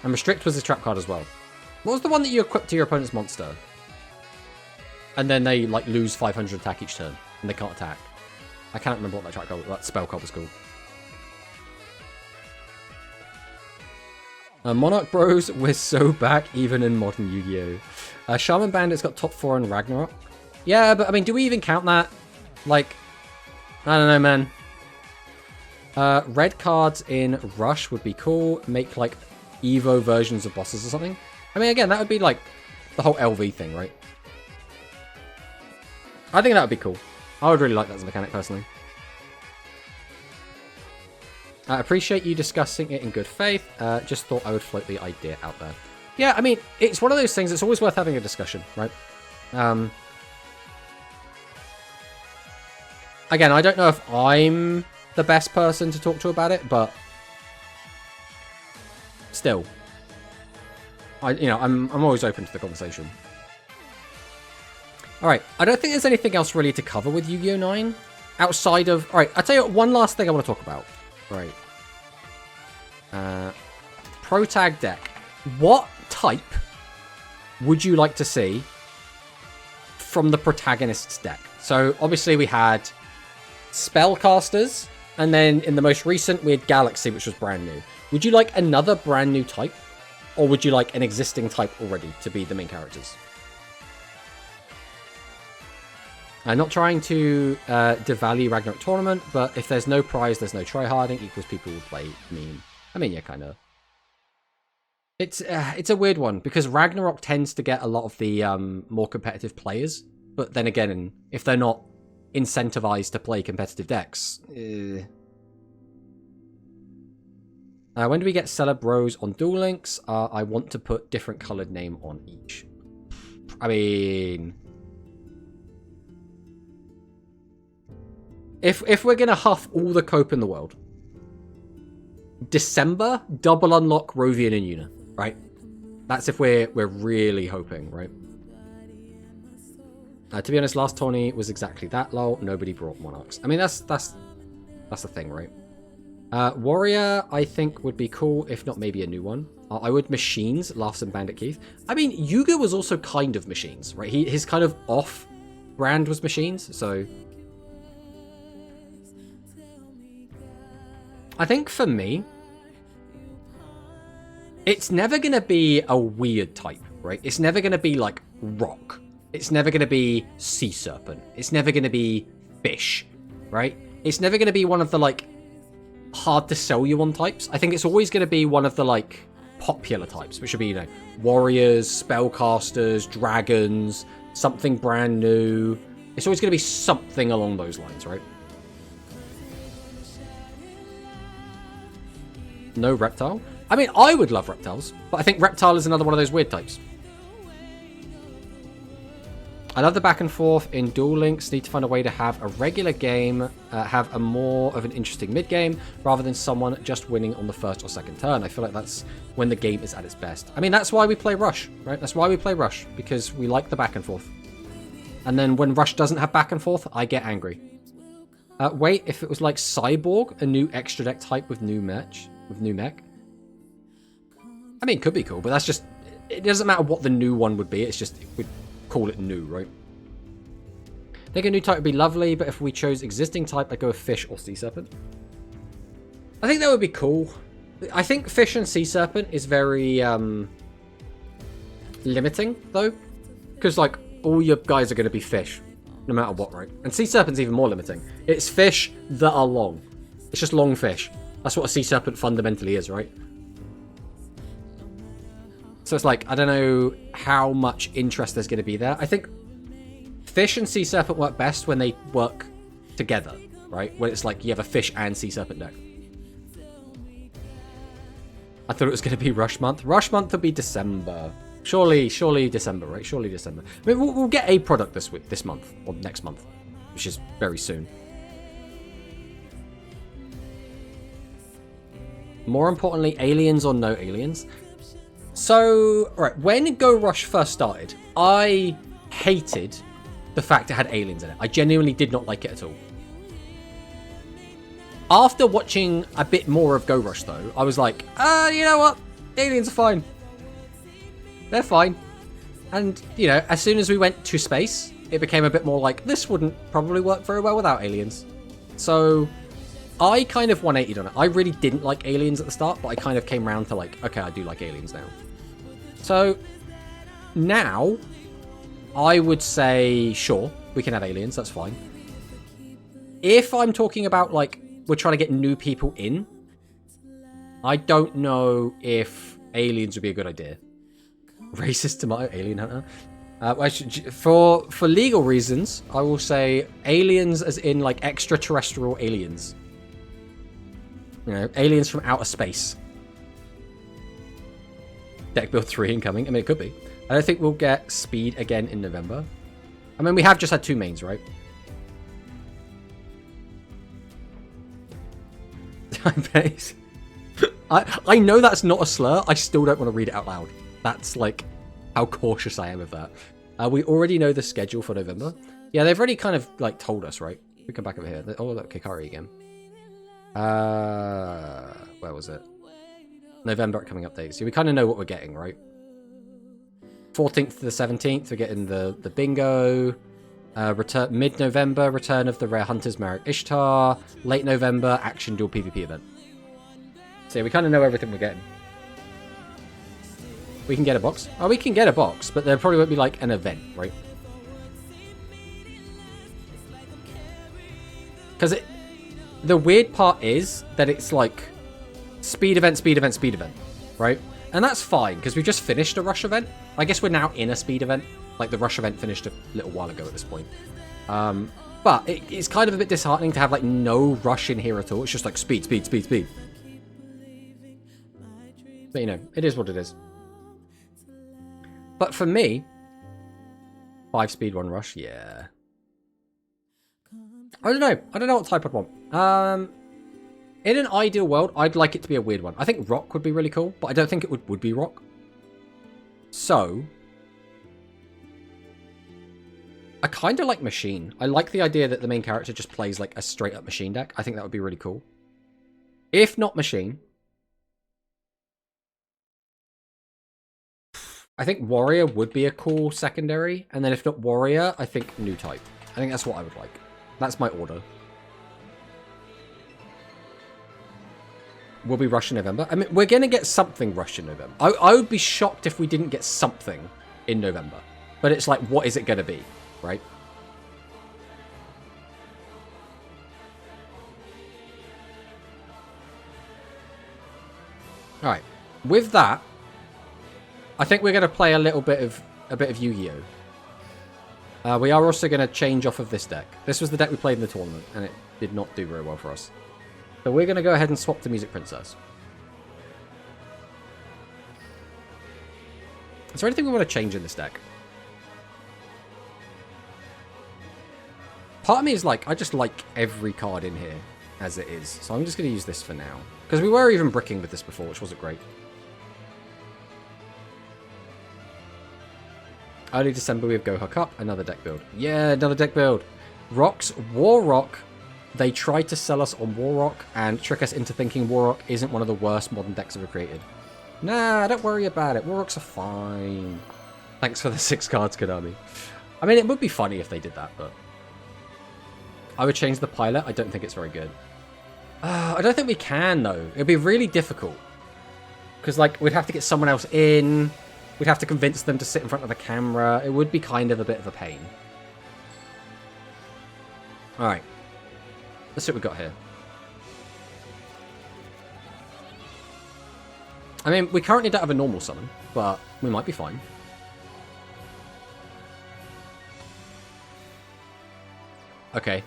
S1: And Restrict was a trap card as well. What was the one that you equipped to your opponent's monster? And then they like lose 500 attack each turn, and they can't attack. I can't remember what that spell card was called. Monarch Bros, we're so back, even in modern Yu-Gi-Oh! Shaman Bandit's got top 4 in Ragnarok. Yeah, but I mean, do we even count that? Like, I don't know, man. Red cards in Rush would be cool. Make like Evo versions of bosses or something. I mean, again, that would be like the whole LV thing, right? I think that would be cool. I would really like that as a mechanic, personally. I appreciate you discussing it in good faith. Just thought I would float the idea out there. Yeah, I mean, it's one of those things. It's always worth having a discussion, right? Again, I don't know if I'm the best person to talk to about it, but still, I'm always open to the conversation. All right, I don't think there's anything else really to cover with Yu-Gi-Oh! 9 outside of. All right, I'll tell you what, one last thing I want to talk about. Right. Pro Tag deck. What type would you like to see from the protagonist's deck? So obviously we had Spellcasters, and then in the most recent we had Galaxy, which was brand new. Would you like another brand new type, or would you like an existing type already to be the main characters? I'm not trying to devalue Ragnarok Tournament, but if there's no prize, there's no tryharding, equals people will play meme. I mean, yeah, kind of. It's a weird one, because Ragnarok tends to get a lot of the more competitive players, but then again, if they're not incentivized to play competitive decks... when do we get Seller Bros on Duel Links? I want to put different colored name on each. I mean... If we're gonna huff all the cope in the world, December, double unlock Rovian and Yuna, right? That's if we're really hoping, right? To be honest, last tourney was exactly that, lol. Nobody brought Monarchs. I mean, that's the thing, right? Warrior, I think, would be cool, if not maybe a new one. I would Machines, Laughs and Bandit Keith. I mean, Yuga was also kind of Machines, right? His kind of off brand was Machines, so... I think for me, it's never going to be a weird type, right? It's never going to be like rock. It's never going to be sea serpent. It's never going to be fish, right? It's never going to be one of the like hard to sell you on types. I think it's always going to be one of the like popular types, which would be, warriors, spellcasters, dragons, something brand new. It's always going to be something along those lines, right? No reptile? I mean, I would love reptiles, but I think reptile is another one of those weird types. I love the back and forth in Duel Links. Need to find a way to have a regular game, have a more of an interesting mid-game, rather than someone just winning on the first or second turn. I feel like that's when the game is at its best. I mean, that's why we play Rush, right? That's why we play Rush, because we like the back and forth. And then when Rush doesn't have back and forth, I get angry. Wait, if it was like Cyborg, a new extra deck type with new mech? I mean, it could be cool, but that's just... It doesn't matter what the new one would be, it's just... We'd call it new, right? I think a new type would be lovely, but if we chose existing type, I'd go with Fish or Sea Serpent. I think that would be cool. I think Fish and Sea Serpent is very... limiting, though. Because, like, all your guys are going to be Fish, no matter what, right? And Sea Serpent's even more limiting. It's fish that are long. It's just long fish. That's what a Sea Serpent fundamentally is, right? So it's like, I don't know how much interest there's going to be there. I think Fish and Sea Serpent work best when they work together, right? When it's like you have a Fish and Sea Serpent deck. I thought it was going to be Rush Month. Rush Month would be December. Surely December, right? Surely December. I mean, we'll get a product this month, or next month, which is very soon. More importantly, aliens or no aliens? So, right, when Go Rush first started, I hated the fact it had aliens in it. I genuinely did not like it at all. After watching a bit more of Go Rush, though, I was like, you know what? Aliens are fine. They're fine. And, you know, as soon as we went to space, it became a bit more like, this wouldn't probably work very well without aliens. So I kind of 180'd on it. I really didn't like aliens at the start, but I kind of came around to like, okay, I do like aliens now. So now I would say, sure, we can have aliens. That's fine. If I'm talking about like, we're trying to get new people in, I don't know if aliens would be a good idea. Racist tomato, alien hunter. For legal reasons, I will say aliens as in like extraterrestrial aliens. You know, aliens from outer space. Deck build 3 incoming. I mean, it could be. I don't think we'll get speed again in November. I mean, we have just had 2 mains, right? I know that's not a slur. I still don't want to read it out loud. That's like how cautious I am of that. We already know the schedule for November. Yeah, they've already kind of like told us, right? We come back over here. Oh, look, Kikari again. Where was it? November coming updates. So we kind of know what we're getting, right? 14th to the 17th, we're getting the bingo. Return mid-November, return of the Rare Hunters Marek Ishtar. Late November, action dual PvP event. So yeah, we kind of know everything we're getting. We can get a box. Oh, we can get a box, but there probably won't be like an event, right? Because the weird part is that it's like speed event, speed event, speed event, right? And that's fine because we just finished a rush event. I guess we're now in a speed event. Like the rush event finished a little while ago at this point. But it's kind of a bit disheartening to have like no rush in here at all. It's just like speed, speed, speed, speed. But you know, it is what it is. But for me, 5 speed, 1 rush, yeah. I don't know. I don't know what type I'd want. In an ideal world, I'd like it to be a weird one. I think rock would be really cool, but I don't think it would be rock. So, I kind of like machine. I like the idea that the main character just plays like a straight up machine deck. I think that would be really cool. If not machine, I think warrior would be a cool secondary. And then if not warrior, I think new type. I think that's what I would like. That's my order. Will be rush in November. I mean, we're going to get something rush in November. I would be shocked if we didn't get something in November. But it's like, what is it going to be? Right? Alright. With that, I think we're going to play a bit of Yu-Gi-Oh! We are also going to change off of this deck. This was the deck we played in the tournament, and it did not do very well for us. So we're going to go ahead and swap to Music Princess. Is there anything we want to change in this deck? Part of me is like, I just like every card in here as it is. So I'm just going to use this for now. Because we were even bricking with this before, which wasn't great. Early December, we have Go Hook Up, another deck build. Yeah, another deck build. Rocks, War Rock. They tried to sell us on War Rock and trick us into thinking War Rock isn't one of the worst modern decks ever created. Nah, don't worry about it. War Rocks are fine. Thanks for the 6 cards, Konami. I mean, it would be funny if they did that, but... I would change the pilot. I don't think it's very good. I don't think we can, though. It'd be really difficult. Because, like, we'd have to get someone else in. We'd have to convince them to sit in front of the camera. It would be kind of a bit of a pain. Alright. Let's see what we've got here. I mean, we currently don't have a normal summon, but we might be fine. Okay.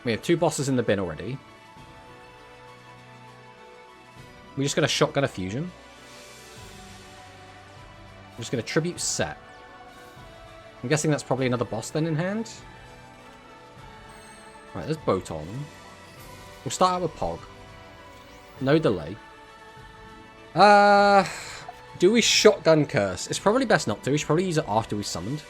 S1: We have 2 bosses in the bin already. We're just going to shotgun a fusion. I'm just going to tribute set. I'm guessing that's probably another boss then in hand. Right, there's Boton. We'll start out with Pog. No delay. Do we shotgun Curse? It's probably best not to. We should probably use it after we summoned.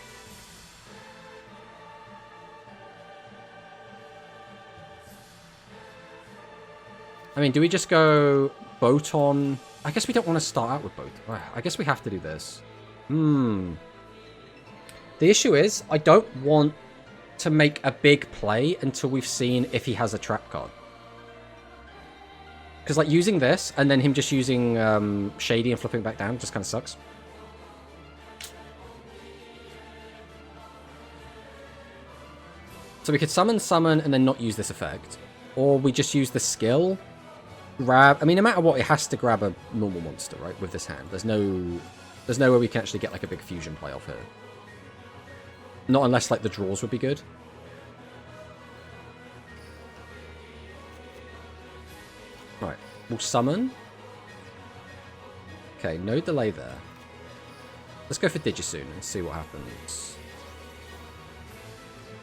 S1: I mean, do we just go Boton? I guess we don't want to start out with Boton. I guess we have to do this. The issue is, I don't want to make a big play until we've seen if he has a trap card. Because, like, using this, and then him just using Shady and flipping back down just kind of sucks. So we could summon, and then not use this effect. Or we just use the skill, grab... I mean, no matter what, it has to grab a normal monster, right, with this hand. There's no way we can actually get, like, a big fusion play off here. Not unless, like, the draws would be good. Right, we'll summon. Okay, no delay there. Let's go for Digisoon and see what happens.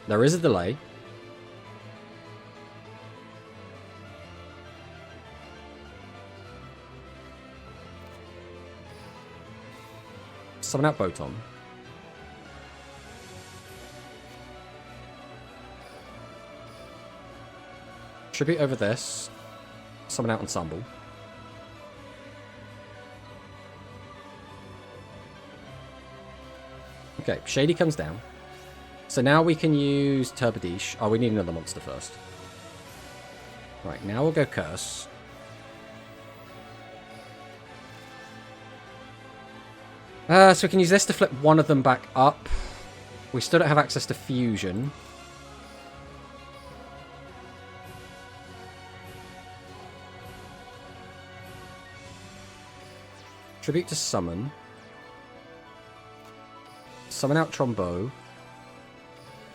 S1: There is a delay. Summon out Boton. Tribute over this. Summon out Ensemble. Okay, Shady comes down. So now we can use Turbadish. Oh, we need another monster first. Right, now we'll go Curse. So we can use this to flip one of them back up. We still don't have access to Fusion. Tribute to Summon. Summon out Trombeau.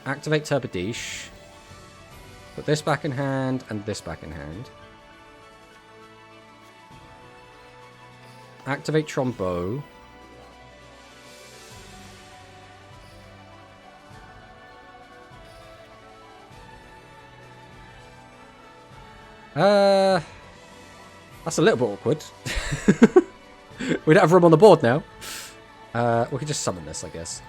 S1: Activate Turbadish. Put this back in hand and this back in hand. Activate Trombeau. That's a little bit awkward. We don't have room on the board now. We can just summon this, I guess.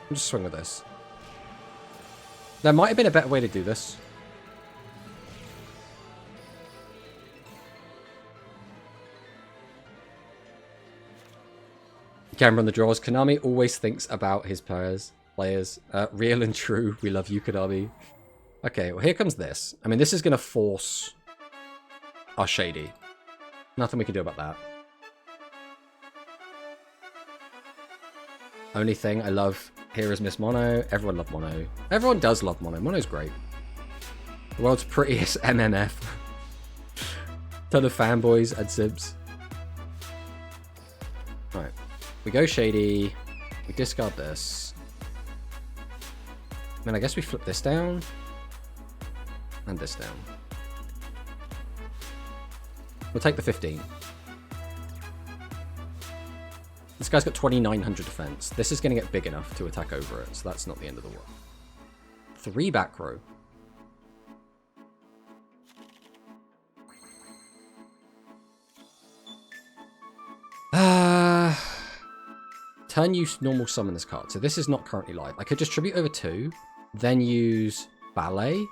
S1: I'll just swing with this. There might have been a better way to do this. Camera on the draws. Konami always thinks about his players. Real and true. We love you, Konami. Okay, well, here comes this. I mean, this is going to force our Shady. Nothing we can do about that. Only thing I love here is Miss Mono. Everyone loved Mono. Everyone does love Mono. Mono's great. The world's prettiest MMF. Ton of fanboys and Sibs. Right. We go Shady. We discard this. Then I guess we flip this down. And this down. We'll take the 15. This guy's got 2,900 defense. This is going to get big enough to attack over it, so that's not the end of the world. 3 back row. Turn use normal summon this card. So this is not currently live. I could just tribute over 2, then use Ballet.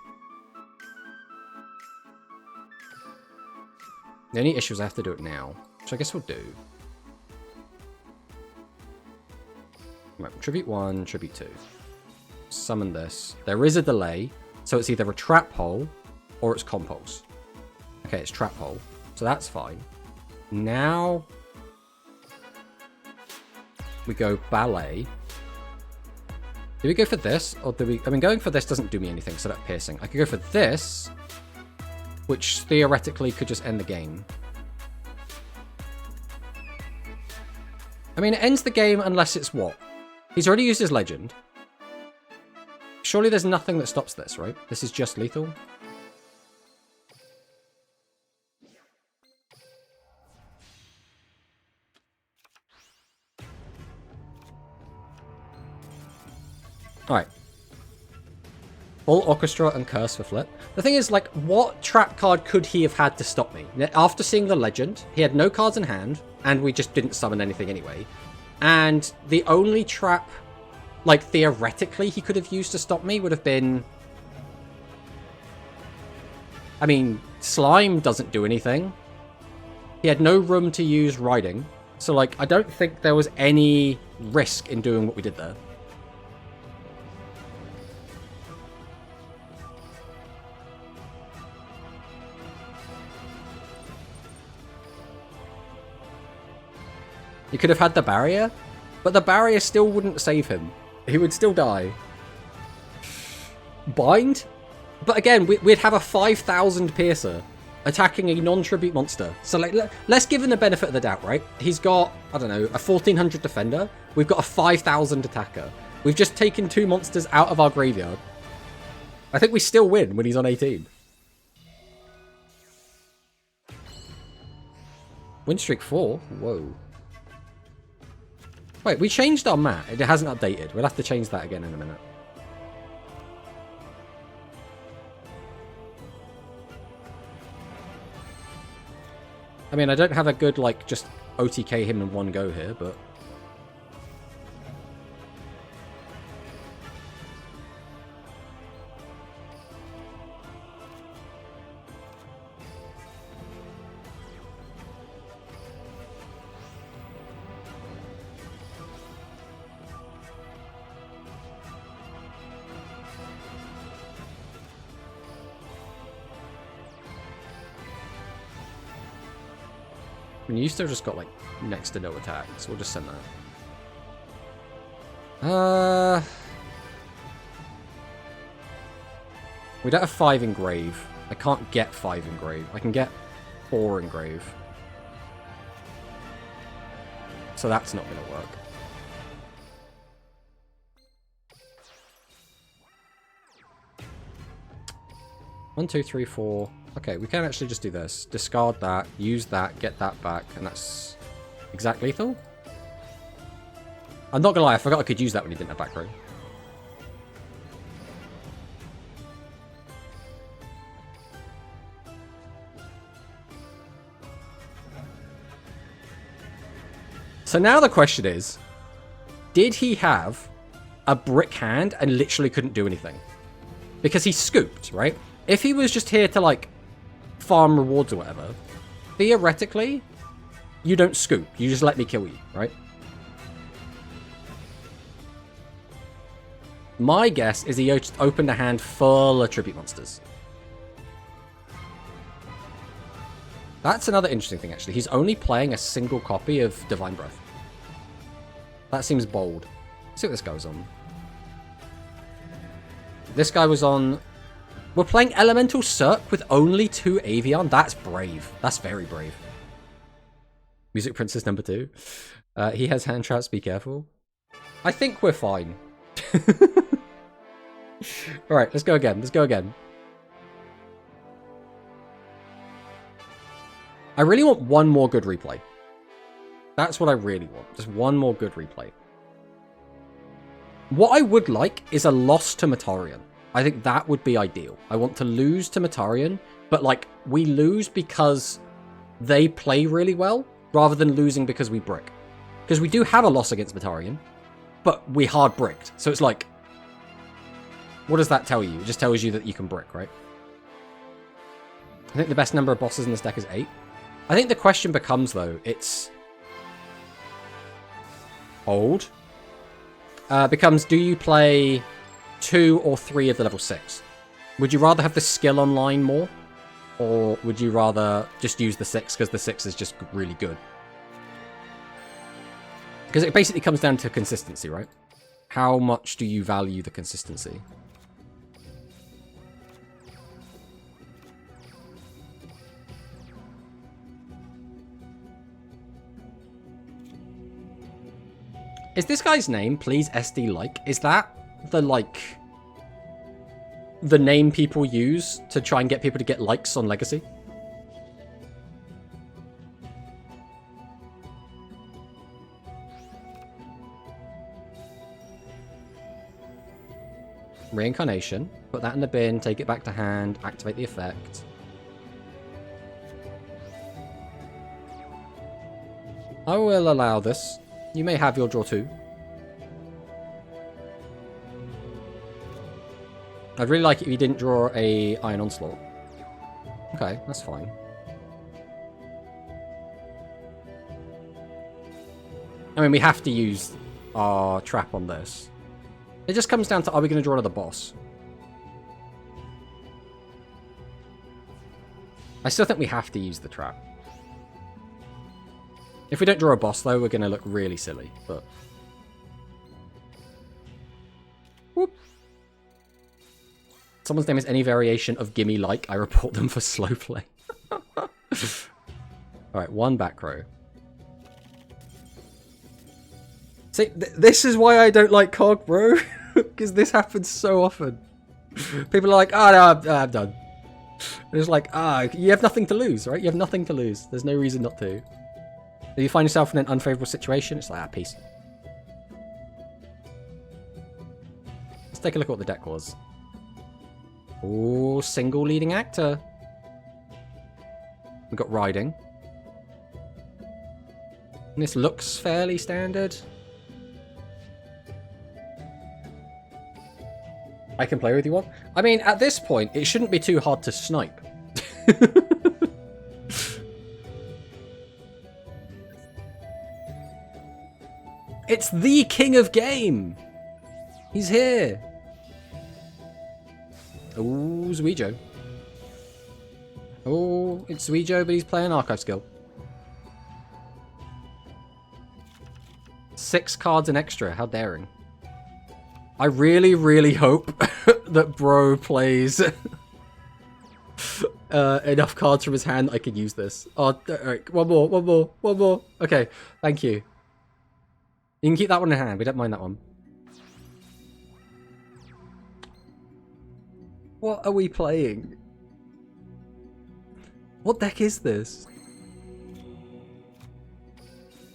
S1: The only issue is I have to do it now, which I guess we'll do. Right, tribute 1, tribute 2. Summon this. There is a delay, so it's either a trap hole or it's compulse. Okay, it's trap hole, so that's fine. Now we go Ballet. Do we go for this, or do we... I mean, going for this doesn't do me anything, so that's piercing. I could go for this, which theoretically could just end the game. I mean, it ends the game unless it's what? He's already used his legend. Surely there's nothing that stops this, right? This is just lethal. Alright. Full Orchestra and Curse for flip. The thing is, like, what trap card could he have had to stop me? After seeing the Legend, he had no cards in hand, and we just didn't summon anything anyway. And the only trap, like, theoretically he could have used to stop me would have been... I mean, Slime doesn't do anything. He had no room to use Riding. So, like, I don't think there was any risk in doing what we did there. You could have had the barrier, but the barrier still wouldn't save him. He would still die. Bind? But again, we'd have a 5,000 piercer attacking a non-tribute monster. So like, let's give him the benefit of the doubt, right? He's got, I don't know, a 1,400 defender. We've got a 5,000 attacker. We've just taken 2 monsters out of our graveyard. I think we still win when he's on 18. Win streak 4? Whoa. Wait, we changed our mat. It hasn't updated. We'll have to change that again in a minute. I mean, I don't have a good, like, just OTK him in one go here, but... I mean, you still just got, like, next to no attack, so we'll just send that. We don't have 5 engrave. I can't get 5 engrave. I can get 4 engrave. So that's not going to work. One, two, three, four. Okay, we can actually just do this. Discard that, use that, get that back, and that's exact lethal. I'm not gonna lie, I forgot I could use that when you didn't have back row. So now the question is, did he have a brick hand and literally couldn't do anything? Because he scooped, right? If he was just here to, like, farm rewards or whatever, theoretically, you don't scoop. You just let me kill you, right? My guess is he just opened a hand full of tribute monsters. That's another interesting thing, actually. He's only playing a single copy of Divine Breath. That seems bold. Let's see what this guy was on. This guy was on... We're playing Elemental Cirque with only 2 Avian. That's brave. That's very brave. Music Princess number 2. He has hand traps. Be careful. I think we're fine. Alright, let's go again. Let's go again. I really want one more good replay. That's what I really want. Just one more good replay. What I would like is a loss to Matarian. I think that would be ideal. I want to lose to Matarian, but, like, we lose because they play really well, rather than losing because we brick. Because we do have a loss against Matarian, but we hard bricked. So it's like, what does that tell you? It just tells you that you can brick, right? I think the best number of bosses in this deck is 8. I think the question becomes, though, it's... Old. Becomes, do you play 2 or 3 of the level 6? Would you rather have the skill online more? Or would you rather just use the 6 because the 6 is just really good? Because it basically comes down to consistency, right? How much do you value the consistency? Is this guy's name, please SD like? Is that the, like, the name people use to try and get people to get likes on Legacy? Reincarnation. Put that in the bin, take it back to hand, activate the effect. I will allow this. You may have your draw 2. I'd really like it if you didn't draw a Iron Onslaught. Okay, that's fine. I mean, we have to use our trap on this. It just comes down to, are we going to draw another boss? I still think we have to use the trap. If we don't draw a boss, though, we're going to look really silly, but... Whoop. Someone's name is any variation of gimme like, I report them for slow play. Alright, 1 back row. See, this is why I don't like COG, bro. Because this happens so often. People are like, oh, no, I'm done. And it's like, you have nothing to lose, right? You have nothing to lose. There's no reason not to. If you find yourself in an unfavorable situation, it's like, peace. Let's take a look at what the deck was. Oh, single leading actor. We've got Riding. And this looks fairly standard. I can play with you one. I mean, at this point, it shouldn't be too hard to snipe. It's the king of game. He's here. Oh, YUGIOH. Oh, it's YUGIOH, but he's playing Archive skill. 6 cards an extra. How daring. I really, really hope that bro plays enough cards from his hand I can use this. Oh, alright, one more. Okay, thank you. You can keep that one in hand. We don't mind that one. What are we playing? What deck is this?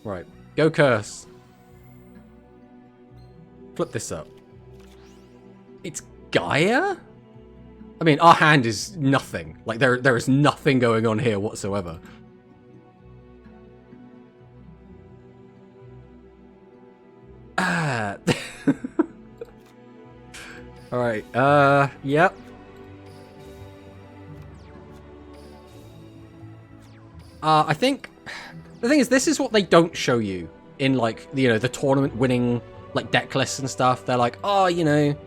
S1: Right, go curse. Flip this up. It's Gaia? I mean, our hand is nothing. Like, there is nothing going on here whatsoever. Ah. Alright, yep. I think the thing is, this is what they don't show you in, like, you know, the tournament winning, like, deck lists and stuff. They're like, oh, you know,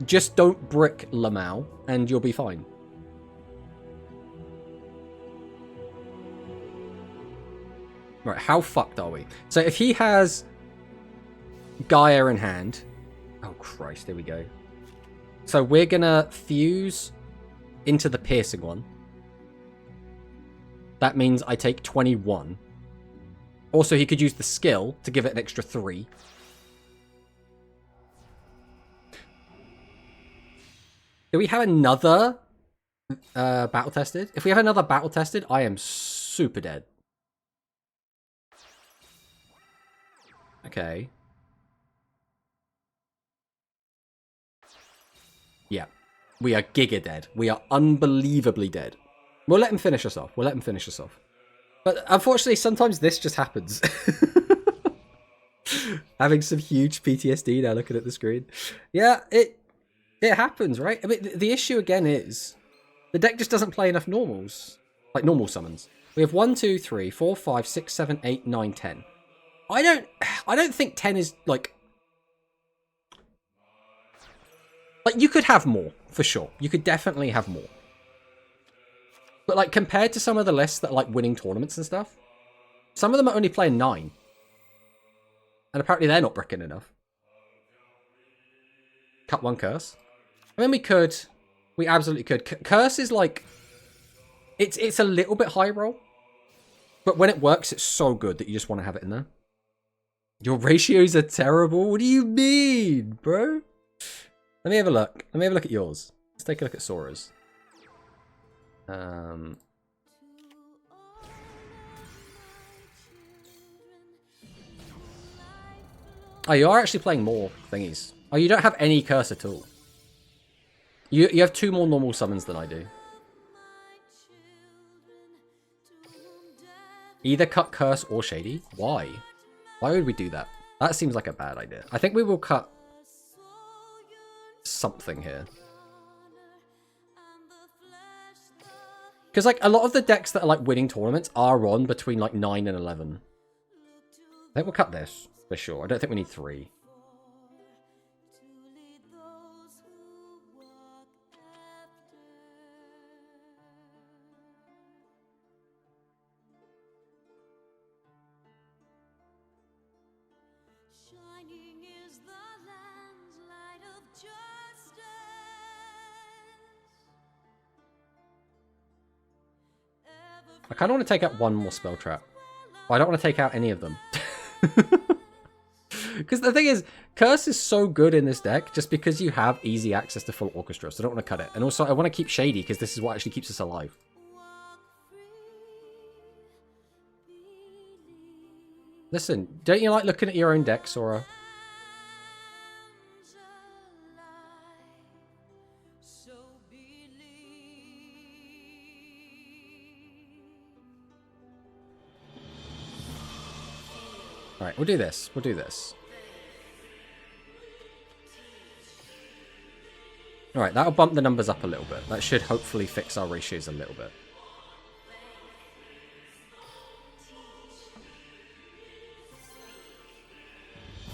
S1: just don't brick Lamau and you'll be fine. Right, how fucked are we? So if he has Gaia in hand... Oh, Christ, there we go. So we're gonna fuse into the piercing one. That means I take 21. Also, he could use the skill to give it an extra 3. Do we have another battle tested? If we have another battle tested, I am super dead. Okay. Yeah. We are giga dead. We are unbelievably dead. We'll let him finish us off. But unfortunately, sometimes this just happens. Having some huge PTSD now looking at the screen. Yeah, it happens, right? I mean, the issue again is the deck just doesn't play enough normals. Like normal summons. We have 1, 2, 3, 4, 5, 6, 7, 8, 9, 10. I don't think 10 is like you could have more, for sure. You could definitely have more. But like compared to some of the lists that are like winning tournaments and stuff, some of them are only playing 9. And apparently they're not bricking enough. Cut 1 curse. I mean, we absolutely could. Curse is like, it's a little bit high roll. But when it works, it's so good that you just want to have it in there. Your ratios are terrible? What do you mean, bro? Let me have a look. Let me have a look at yours. Let's take a look at Sora's. Oh, you are actually playing more thingies. Oh, you don't have any curse at all. You have 2 more normal summons than I do. Either cut curse or shady. Why? Why would we do that? That seems like a bad idea. I think we will cut something here. Because like a lot of the decks that are like winning tournaments are on between like 9 and 11. I think we'll cut this for sure. I don't think we need 3. I kind of want to take out 1 more spell trap. But I don't want to take out any of them. Because the thing is, Curse is so good in this deck just because you have easy access to full Orchestra, so I don't want to cut it. And also, I want to keep Shady because this is what actually keeps us alive. Listen, don't you like looking at your own deck, Sora? Alright, we'll do this. We'll do this. Alright, that'll bump the numbers up a little bit. That should hopefully fix our ratios a little bit.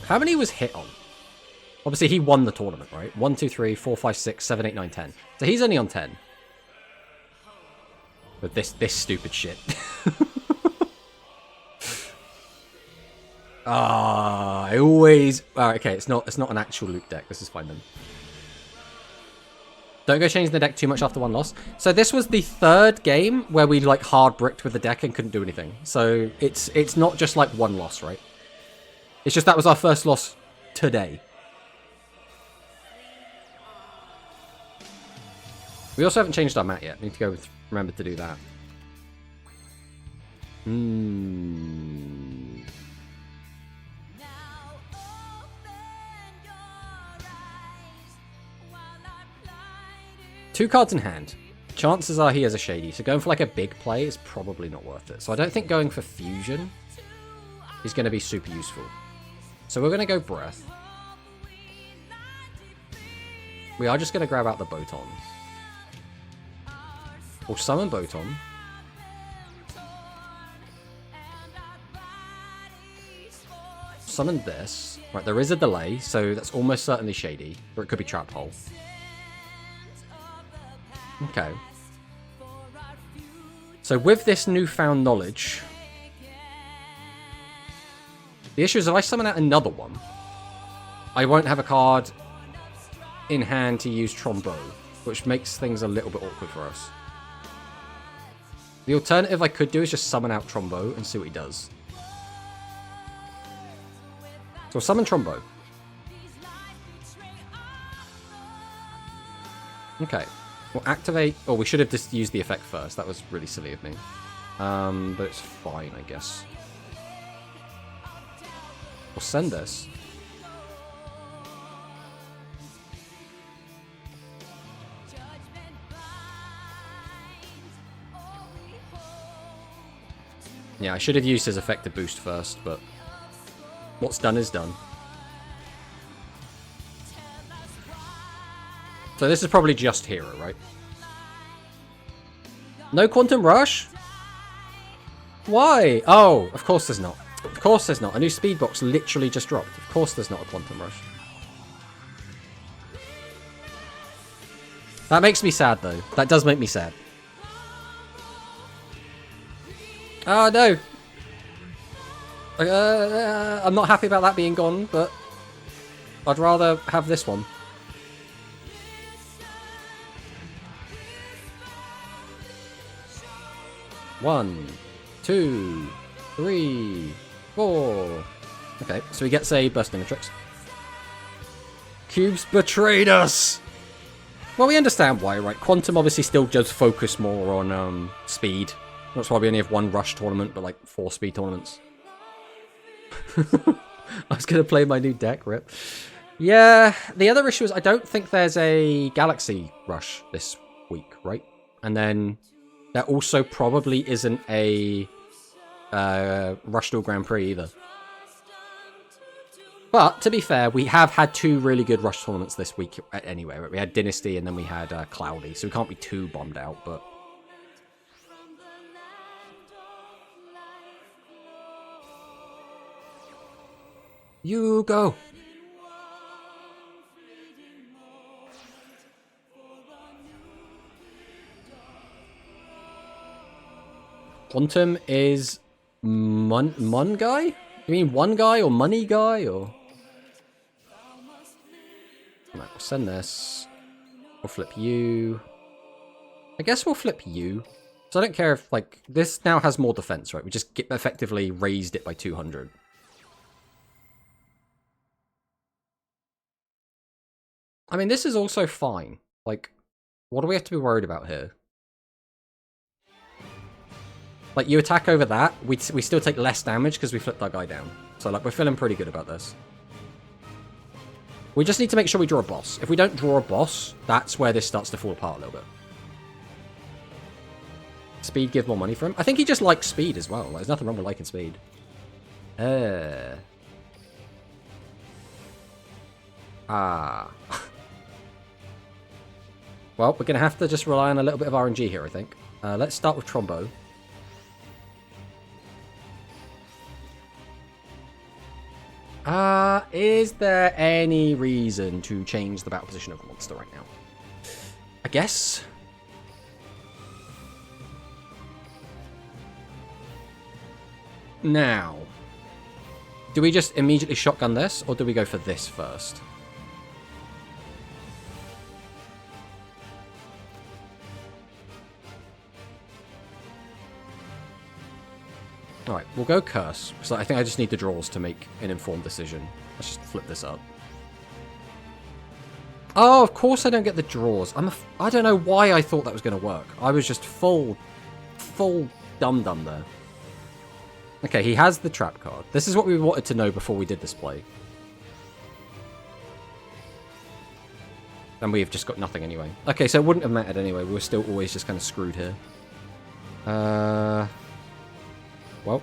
S1: How many was hit on? Obviously, he won the tournament, right? 1, 2, 3, 4, 5, 6, 7, 8, 9, 10. So he's only on 10. With this stupid shit. I always... okay, it's not an actual loot deck. This is fine then. Don't go changing the deck too much after 1 loss. So this was the 3rd game where we like hard bricked with the deck and couldn't do anything. So it's not just like 1 loss, right? It's just that was our first loss today. We also haven't changed our mat yet. Need to go remember to do that. Two cards in hand. Chances are he has a Shady, so going for like a big play is probably not worth it. So I don't think going for Fusion is going to be super useful. So we're going to go Breath. We are just going to grab out the Boton. We'll summon Boton. Summon this. Right, there is a delay, so that's almost certainly Shady. Or it could be Trap Hole. Okay. So with this newfound knowledge... The issue is if I summon out another one, I won't have a card in hand to use Trombo, which makes things a little bit awkward for us. The alternative I could do is just summon out Trombo and see what he does. So I'll summon Trombo. Okay. We'll activate... Oh, we should have just used the effect first. That was really silly of me. But it's fine, I guess. We'll send this. Yeah, I should have used his effect to boost first, but what's done is done. So this is probably just Hero, right? No Quantum Rush? Why? Oh, of course there's not. Of course there's not. A new speed box literally just dropped. Of course there's not a Quantum Rush. That makes me sad, though. That does make me sad. Oh, no. I'm not happy about that being gone, but I'd rather have this one. One, 2, 3, 4. Okay, so he gets a Bursting Matrix. Cubes betrayed us! Well, we understand why, right? Quantum obviously still does focus more on speed. That's why we only have 1 rush tournament, but like 4 speed tournaments. I was going to play my new deck, rip. Yeah, the other issue is I don't think there's a Galaxy Rush this week, right? And then there also probably isn't a Rush Duel Grand Prix either. But, to be fair, we have had 2 really good Rush tournaments this week anyway. Right? We had Dynasty and then we had Cloudy, so we can't be too bombed out, but... You go! Quantum is Mun guy? You mean one guy or money guy or? Right, we'll send this. We'll flip you. I guess we'll flip you. So I don't care if like this now has more defense, right? We just effectively raised it by 200. I mean, this is also fine. Like, what do we have to be worried about here? Like, you attack over that, we still take less damage because we flipped our guy down. So, like, we're feeling pretty good about this. We just need to make sure we draw a boss. If we don't draw a boss, that's where this starts to fall apart a little bit. Speed give more money for him. I think he just likes speed as well. Like, there's nothing wrong with liking speed. Well, we're going to have to just rely on a little bit of RNG here, I think. Let's start with Trombo. Is there any reason to change the battle position of the monster right now? I guess. Now, do we just immediately shotgun this, or do we go for this first? Alright, we'll go Curse. So I think I just need the draws to make an informed decision. Let's just flip this up. Oh, of course I don't get the draws. I don't know why I thought that was going to work. I was just full dum-dum there. Okay, he has the trap card. This is what we wanted to know before we did this play. And we've just got nothing anyway. Okay, so it wouldn't have mattered anyway. We were still always just kind of screwed here. Well.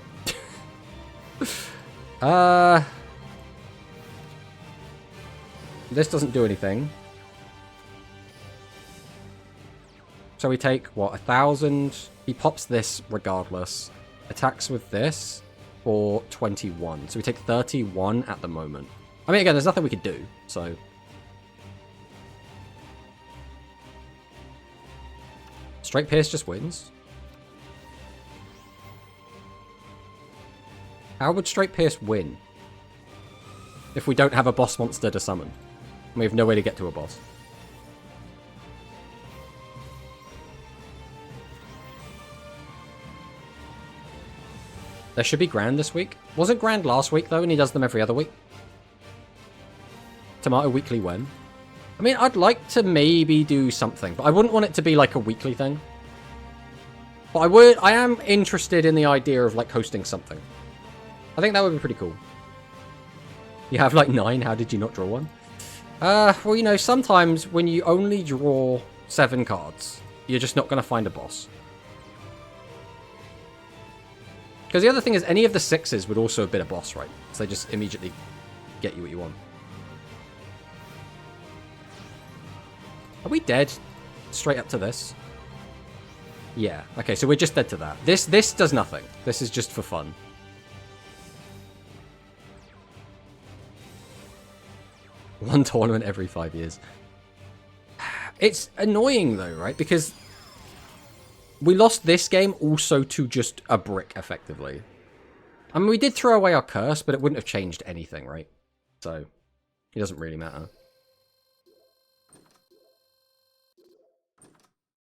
S1: This doesn't do anything. So we take, what, 1,000? He pops this regardless. Attacks with this for 21. So we take 31 at the moment. I mean, again, there's nothing we could do, so... Straight Pierce just wins. How would Straight Pierce win? If we don't have a boss monster to summon. And we have no way to get to a boss. There should be Grand this week. Wasn't Grand last week, though, and he does them every other week? Tomato weekly when? I mean, I'd like to maybe do something, but I wouldn't want it to be like a weekly thing. But I am interested in the idea of, like, hosting something. I think that would be pretty cool. You have, like, 9, how did you not draw one? Well, you know, sometimes when you only draw 7 cards, you're just not going to find a boss. Because the other thing is, any of the 6s would also have been a boss, right? So they just immediately get you what you want. Are we dead straight up to this? Yeah. Okay, so we're just dead to that. This does nothing. This is just for fun. One tournament every 5 years. It's annoying, though, right? Because... we lost this game also to just a brick, effectively. I mean, we did throw away our curse, but it wouldn't have changed anything, right? So, it doesn't really matter.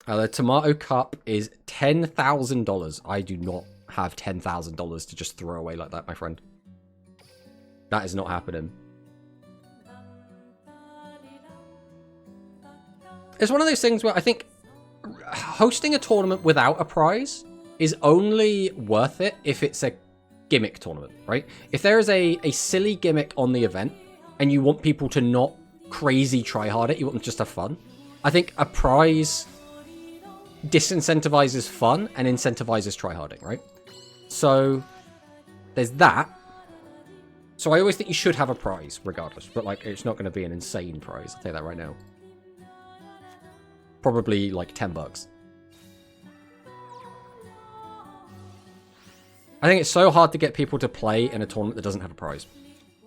S1: The Tomato Cup is $10,000. I do not have $10,000 to just throw away like that, my friend. That is not happening. It's one of those things where I think... hosting a tournament without a prize is only worth it if it's a gimmick tournament, right? If there is a silly gimmick on the event and you want people to not crazy try hard it, you want them to just have fun. I think a prize disincentivizes fun and incentivizes tryharding, right? So there's that. So I always think you should have a prize regardless, but like it's not going to be an insane prize. I'll tell you that right now. Probably like $10. I think it's so hard to get people to play in a tournament that doesn't have a prize.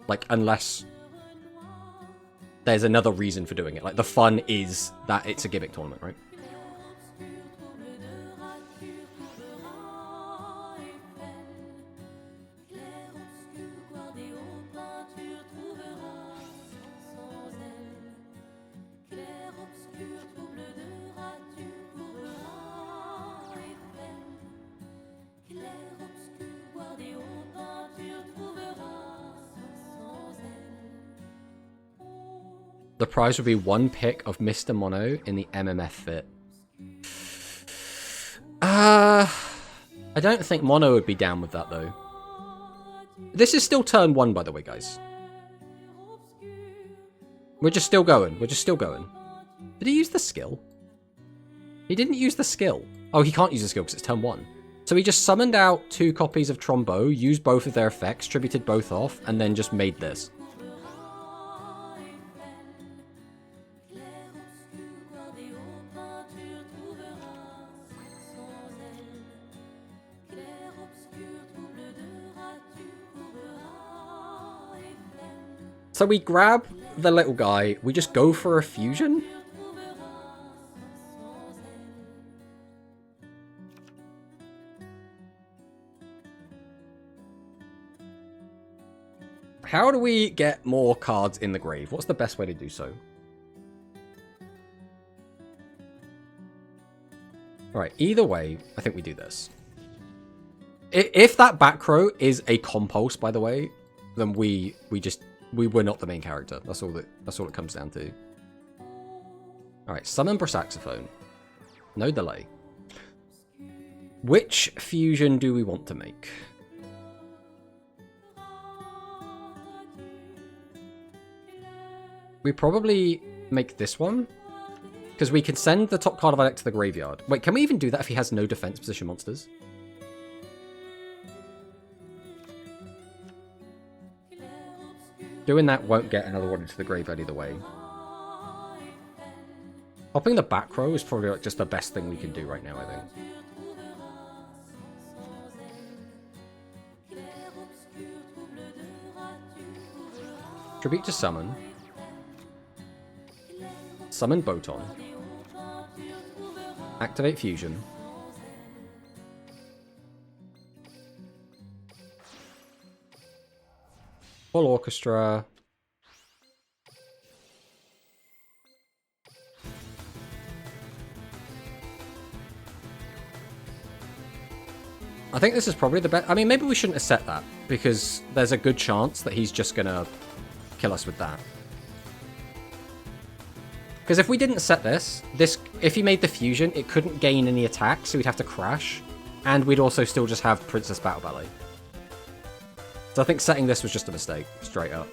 S1: Like, unless there's another reason for doing it. Like, the fun is that it's a gimmick tournament, right? The prize would be one pick of Mr. Mono in the MMF fit. I don't think Mono would be down with that, though. This is still turn 1, by the way, guys. We're just still going. We're just still going. Did he use the skill? He didn't use the skill. Oh, he can't use the skill because it's turn 1. So he just summoned out 2 copies of Trombo, used both of their effects, tributed both off, and then just made this. So we grab the little guy, we just go for a fusion? How do we get more cards in the grave? What's the best way to do so? Alright, either way, I think we do this. If that back row is a compulse, by the way, then we were not the main character. That's all it comes down to. Alright, summon Saxophone. No delay. Which fusion do we want to make? We probably make this one. Because we can send the top card of our deck to the graveyard. Wait, can we even do that if he has no defense position monsters? Doing that won't get another one into the graveyard either way. Popping the back row is probably like just the best thing we can do right now, I think. Tribute to summon. Summon Boton. Activate Fusion. Full Orchestra. I think this is probably the best. I mean, maybe we shouldn't have set that, because there's a good chance that he's just gonna kill us with that. Because if we didn't set this, if he made the fusion, it couldn't gain any attack, so we'd have to crash. And we'd also still just have Princess Battle Ballet. So I think setting this was just a mistake, straight up.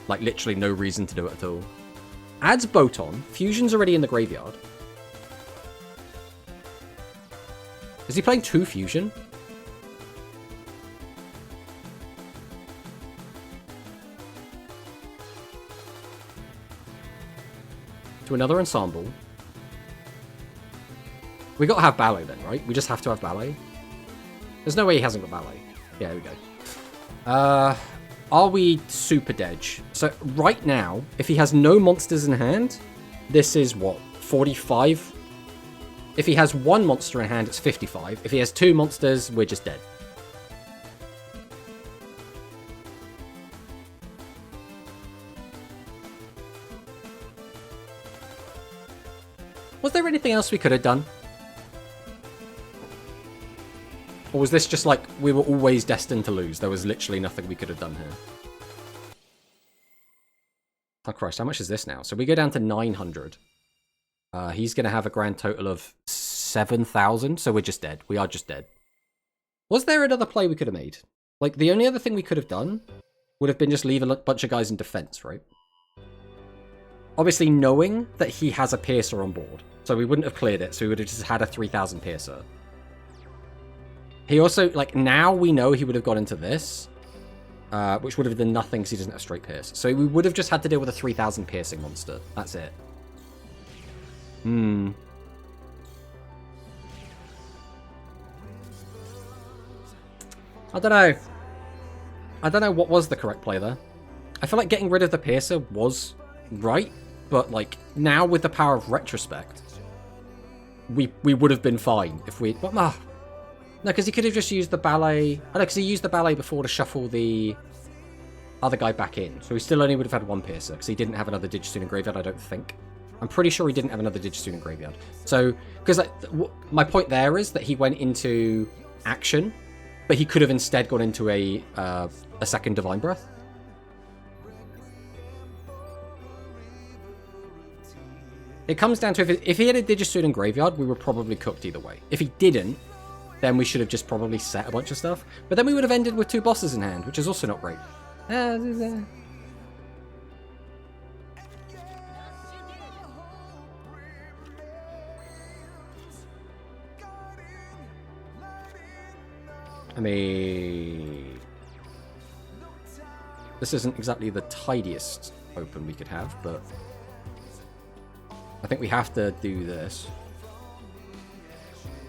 S1: Like, literally no reason to do it at all. Adds Boton. Fusion's already in the graveyard. Is he playing 2 Fusion? To another ensemble. We gotta have ballet then, right? We just have to have ballet. There's no way he hasn't got ballet. Yeah, here we go. Are we super dedge? So right now, if he has no monsters in hand, this is what? 45? If he has 1 monster in hand, it's 55. If he has 2 monsters, we're just dead. Was there anything else we could have done? Or was this just like, we were always destined to lose? There was literally nothing we could have done here. Oh Christ, how much is this now? So we go down to 900. He's going to have a grand total of 7,000, so we're just dead. We are just dead. Was there another play we could have made? Like, the only other thing we could have done would have been just leave a bunch of guys in defense, right? Obviously knowing that he has a piercer on board. So we wouldn't have cleared it, so we would have just had a 3000 piercer. He also, like, now we know he would have got into this, which would have done nothing because he doesn't have straight pierce. So we would have just had to deal with a 3000 piercing monster. That's it. I don't know. I don't know what was the correct play there. I feel like getting rid of the piercer was right, but like now with the power of retrospect, we would have been fine if we. But no, because he could have just used the ballet. I know because he used the ballet before to shuffle the other guy back in, so he still only would have had one piercer because he didn't have another Digistune in graveyard. I don't think. I'm pretty sure he didn't have another Digistune in graveyard. So because my point there is that he went into action, but he could have instead gone into a second Divine Breath. It comes down to if he had a Digistune in graveyard, we were probably cooked either way. If he didn't, then we should have just probably set a bunch of stuff. But then we would have ended with 2 bosses in hand, which is also not great. I mean, this isn't exactly the tidiest open we could have, but I think we have to do this.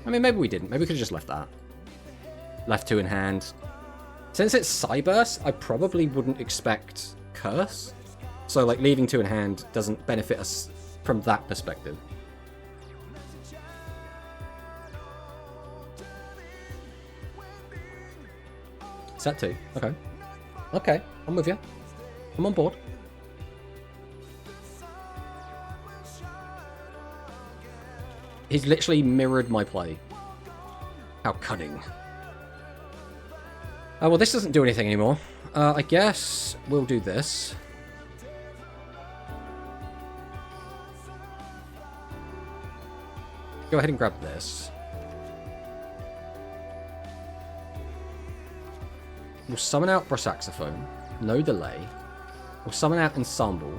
S1: I mean, maybe we didn't. Maybe we could have just left that. Left 2 in hand. Since it's Cyburst, I probably wouldn't expect Curse. So, like, leaving 2 in hand doesn't benefit us from that perspective. Set 2. Okay. Okay, I'm with you. I'm on board. He's literally mirrored my play. How cunning. Oh, well, this doesn't do anything anymore. I guess we'll do this. Go ahead and grab this. We'll summon out Brasaxophone. No delay. We'll summon out Ensemble.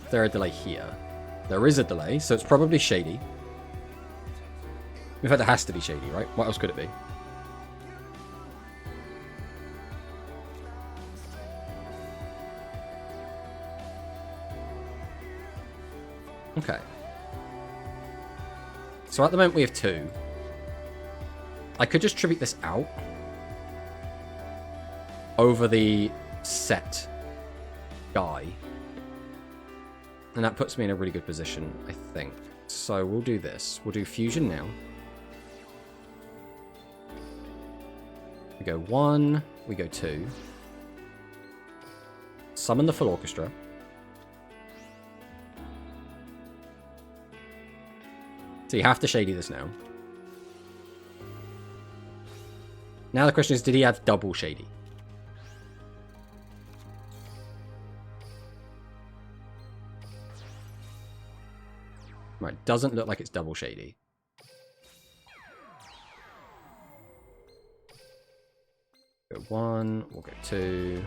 S1: Is there a delay here? There is a delay, so it's probably Shady. In fact, it has to be Shady, right? What else could it be? Okay. So at the moment we have 2. I could just tribute this out over the set guy. And that puts me in a really good position, I think. So we'll do this. We'll do Fusion now. We go 1, we go 2. Summon the full orchestra. So you have to Shady this now. Now the question is, did he have double Shady? Right, doesn't look like it's double Shady. Go 1, we'll go 2.